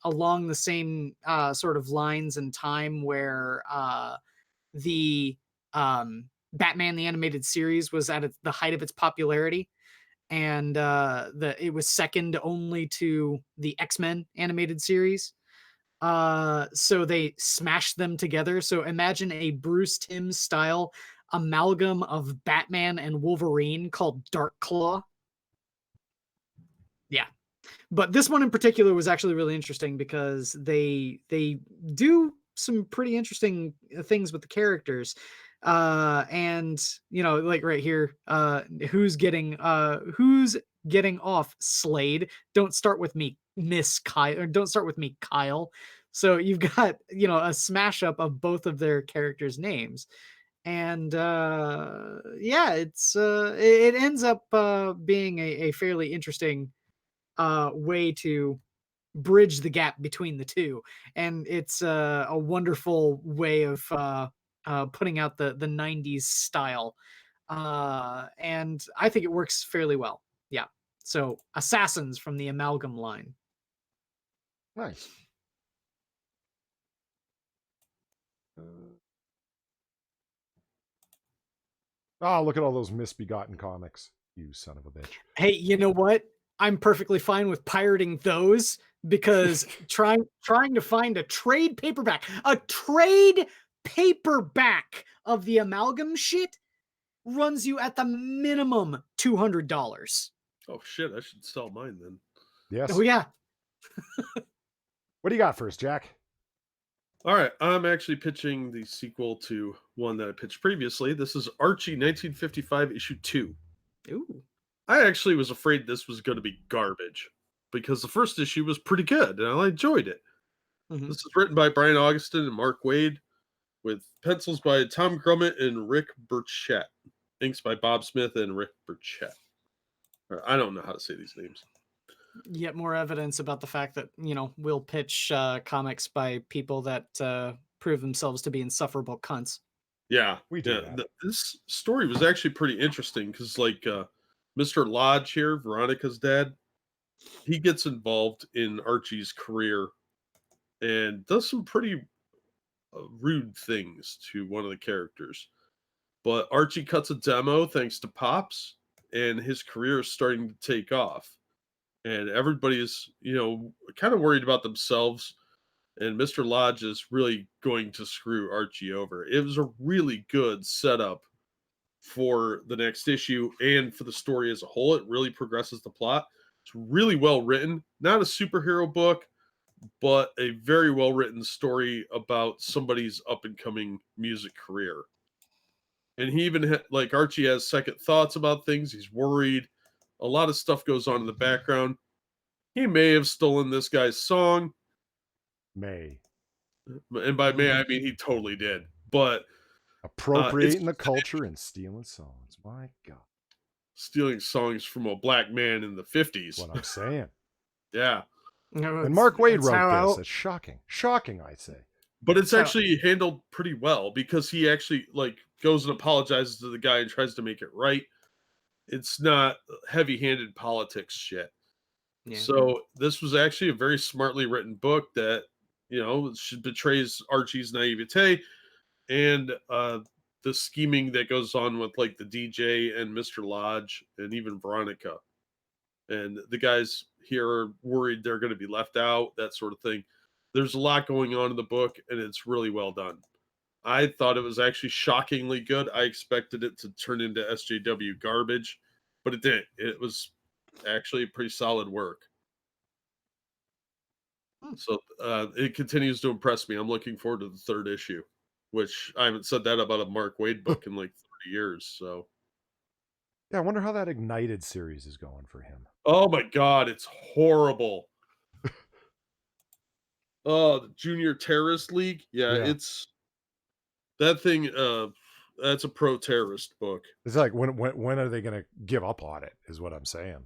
along the same sort of lines and time where the Batman the Animated Series was at the height of its popularity, and it was second only to the X-Men animated series. So they smashed them together. So imagine a Bruce Timm style amalgam of Batman and Wolverine called Dark Claw. Yeah. But this one in particular was actually really interesting because they do some pretty interesting things with the characters. And you know, like right here, who's getting off Slade? Don't start with me, Miss Kyle, or don't start with me, Kyle. So you've got, you know, a smash up of both of their characters' names. And yeah, it ends up being a fairly interesting way to bridge the gap between the two, and it's a wonderful way of putting out the 90s style, and I think it works fairly well. Yeah, so Assassins from the Amalgam line. Nice. Oh, look at all those misbegotten comics, you son of a bitch. Hey, you know what? I'm perfectly fine with pirating those because trying to find a trade paperback of the Amalgam shit runs you at the minimum $200. Oh shit! I should sell mine then. Yes. Oh yeah. What do you got first, Jack? All right, I'm actually pitching the sequel to one that I pitched previously. This is Archie 1955 issue 2. Ooh. I actually was afraid this was going to be garbage because the first issue was pretty good and I enjoyed it. Mm-hmm. This is written by Brian Augustin and Mark Waid, with pencils by Tom Grummett and Rick Burchett, inks by Bob Smith and Rick Burchett. I don't know how to say these names. Yet more evidence about the fact that, you know, we'll pitch comics by people that prove themselves to be insufferable cunts. Yeah, we do. This story was actually pretty interesting because, like, Mr. Lodge here, Veronica's dad, he gets involved in Archie's career and does some pretty rude things to one of the characters. But Archie cuts a demo thanks to Pops, and his career is starting to take off. And everybody is, you know, kind of worried about themselves. And Mr. Lodge is really going to screw Archie over. It was a really good setup for the next issue and for the story as a whole. It really progresses the plot. It's really well written. Not a superhero book, but a very well written story about somebody's up and coming music career. And he even like Archie has second thoughts about things. He's worried. A lot of stuff goes on in the background. He may have stolen this guy's song. May. And by may, I mean he totally did. But appropriating the culture and stealing songs. My God. Stealing songs from a black man in the 50s. What I'm saying. Yeah. No, and Mark Waid wrote this. It's shocking. Shocking, I say. But it's actually handled pretty well because he actually, like, goes and apologizes to the guy and tries to make it right. It's not heavy-handed politics shit. Yeah. So this was actually a very smartly written book that, betrays Archie's naivete and the scheming that goes on with like the DJ and Mr. Lodge and even Veronica. And the guys here are worried they're going to be left out, that sort of thing. There's a lot going on in the book, and it's really well done. I thought it was actually shockingly good. I expected it to turn into SJW garbage, but it didn't. It was actually pretty solid work. So it continues to impress me. I'm looking forward to the third issue, which I haven't said that about a Mark Waid book in like 30 years. So yeah, I wonder how that Ignited series is going for him. oh my God, it's horrible. Oh, the Junior Terrorist League. Yeah, it's that thing. That's a pro-terrorist book. It's like when are they going to give up on it? Is what I'm saying.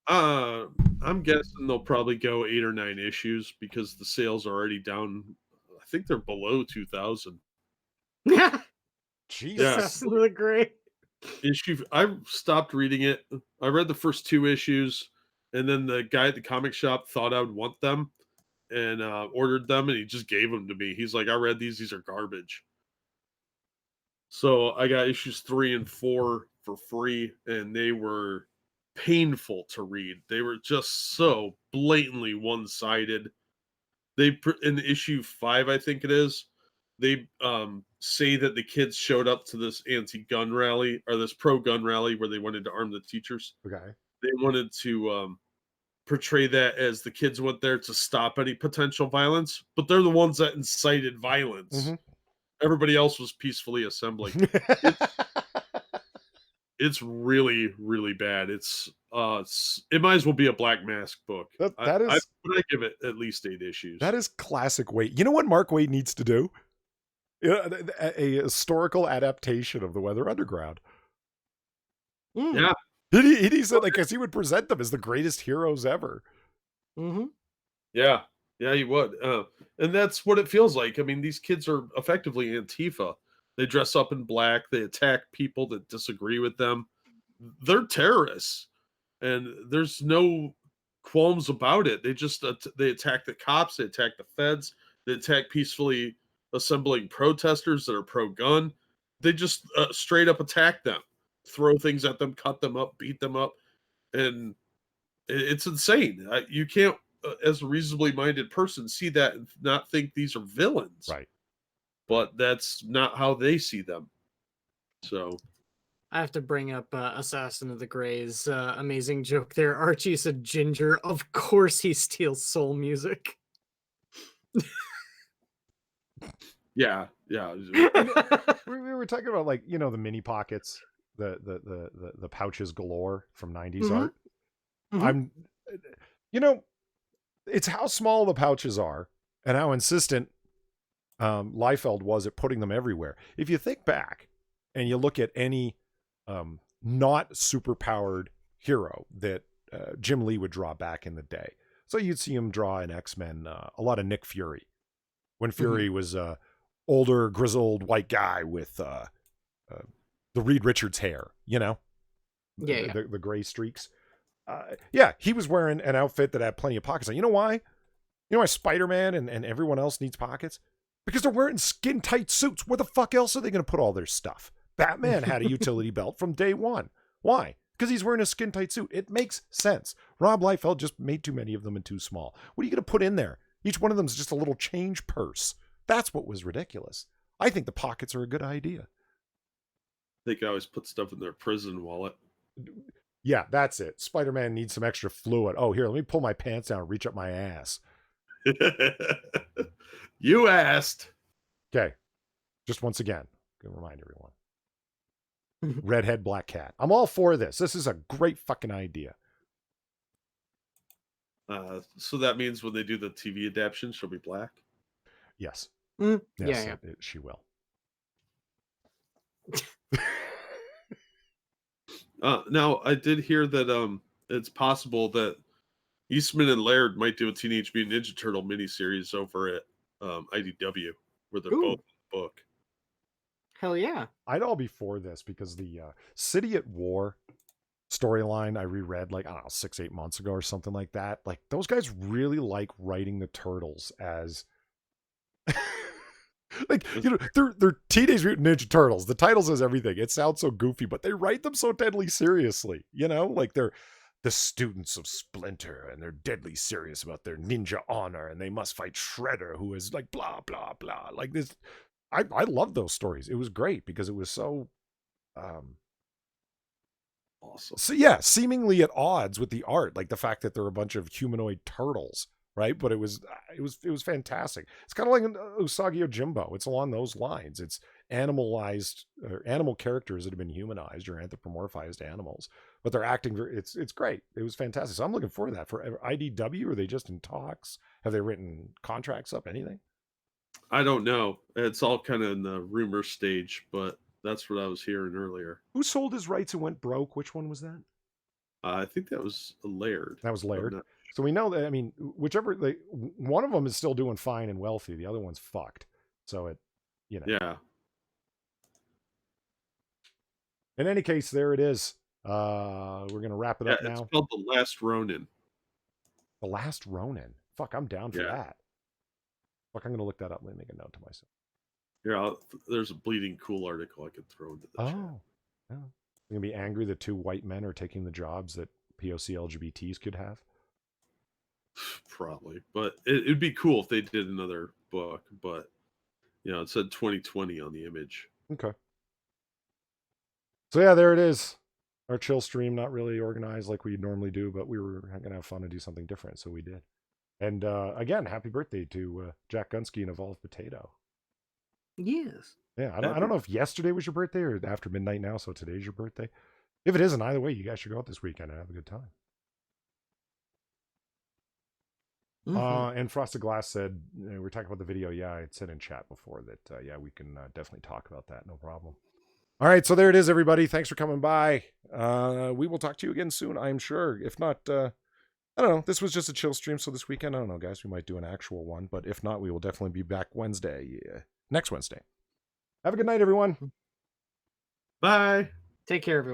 I'm guessing they'll probably go 8 or 9 issues because the sales are already down. I think they're below 2,000. Jesus, really great. I stopped reading it. I read the first 2 issues, and then the guy at the comic shop thought I would want them, and ordered them, and he just gave them to me. He's like, "I read these; these are garbage." So I got issues 3 and 4 for free, and they were painful to read. They were just so blatantly one-sided. In issue 5, I think it is, they say that the kids showed up to this anti-gun rally or this pro-gun rally where they wanted to arm the teachers. Okay. They wanted to portray that as the kids went there to stop any potential violence, but they're the ones that incited violence. Mm-hmm. Everybody else was peacefully assembling. It's really, really bad. It might as well be a Black Mask book. I give it at least 8 issues. That is classic Waid. You know what Mark Waid needs to do? A historical adaptation of the Weather Underground. Yeah. He needs to, because he would present them as the greatest heroes ever. Mm-hmm. Yeah. Yeah, he would. And that's what it feels like. I mean, these kids are effectively Antifa. They dress up in black. They attack people that disagree with them. They're terrorists, and there's no qualms about it. They just they attack the cops. They attack the feds. They attack peacefully assembling protesters that are pro-gun. They just straight up attack them, throw things at them, cut them up, beat them up, and it's insane. You can't, as a reasonably minded person, see that and not think these are villains. Right. But that's not how they see them. So I have to bring up Assassin of the Grey's amazing joke there. Archie said ginger. Of course he steals soul music. Yeah. We were talking about, like, the mini pockets, the pouches galore from 90s art. Mm-hmm. It's how small the pouches are and how insistent Liefeld was at putting them everywhere. If you think back and you look at any not super powered hero that Jim Lee would draw back in the day, so you'd see him draw in X-Men a lot of Nick Fury when Fury was a older grizzled white guy with the Reed Richards hair, the gray streaks. He was wearing an outfit that had plenty of pockets. You know why? You know why Spider-Man and everyone else needs pockets? Because they're wearing skin tight suits. Where the fuck else are they going to put all their stuff? Batman had a utility belt from day one. Why? Because he's wearing a skin tight suit. It makes sense. Rob Liefeld just made too many of them and too small. What are you going to put in there? Each one of them is just a little change purse. That's what was ridiculous. I think the pockets are a good idea. They can always put stuff in their prison wallet. Yeah, that's it. Spider-Man needs some extra fluid. Oh, here, let me pull my pants down and reach up my ass. You asked. Okay. Just once again, gonna remind everyone. Redhead, black cat. I'm all for this. This is a great fucking idea. So that means when they do the TV adaptation, she'll be black? Yes. Yes, She will. Now, I did hear that it's possible that Eastman and Laird might do a Teenage Mutant Ninja Turtle miniseries over at IDW, where they're both in the book. Hell yeah. I'd all be for this because the City at War storyline I reread like, I don't know, 6-8 months ago or something like that. Like, those guys really like writing the Turtles as like, you know, they're Teenage Mutant Ninja Turtles. The title says everything. It sounds so goofy, but they write them so deadly seriously, you know? Like, they're the students of Splinter, and they're deadly serious about their ninja honor, and they must fight Shredder, who is like blah blah blah. Like this, I love those stories. It was great because it was so awesome. so yeah, seemingly at odds with the art, like the fact that they're a bunch of humanoid turtles, right? But it was fantastic. It's kind of like an Usagi Yojimbo. It's along those lines. It's animalized or animal characters that have been humanized or anthropomorphized animals, but they're acting. It's great. It was fantastic. So I'm looking forward to that. For IDW, are they just in talks? Have they written contracts up? Anything? I don't know. It's all kind of in the rumor stage, but that's what I was hearing earlier. Who sold his rights and went broke? Which one was that? I think that was Laird. That was Laird. So we know that, I mean, whichever, like, one of them is still doing fine and wealthy. The other one's fucked. So it, you know. Yeah. In any case, there it is. We're going to wrap it up now. It's called The Last Ronin. The Last Ronin. Fuck, I'm down for that. Fuck, I'm going to look that up. Let me make a note to myself. Yeah, there's a bleeding cool article I could throw into the chat. Yeah. You're going to be angry that 2 white men are taking the jobs that POC LGBTs could have? Probably. But it'd be cool if they did another book. But, you know, it said 2020 on the image. Okay. So, yeah, there it is. Our chill stream, not really organized like we normally do, but we were going to have fun and do something different, so we did. And, again, happy birthday to Jack Gunsky and Evolved Potato. Yes. Yeah, I don't know if yesterday was your birthday or after midnight now, so today's your birthday. If it isn't, either way, you guys should go out this weekend and have a good time. Mm-hmm. And Frosted Glass said, we were talking about the video. Yeah, I said in chat before that, yeah, we can definitely talk about that. No problem. All right, so there it is, everybody. Thanks for coming by. We will talk to you again soon, I'm sure. If not, I don't know. This was just a chill stream, so this weekend, I don't know, guys. We might do an actual one, but if not, we will definitely be back Wednesday. Next Wednesday. Have a good night, everyone. Bye. Take care, everyone.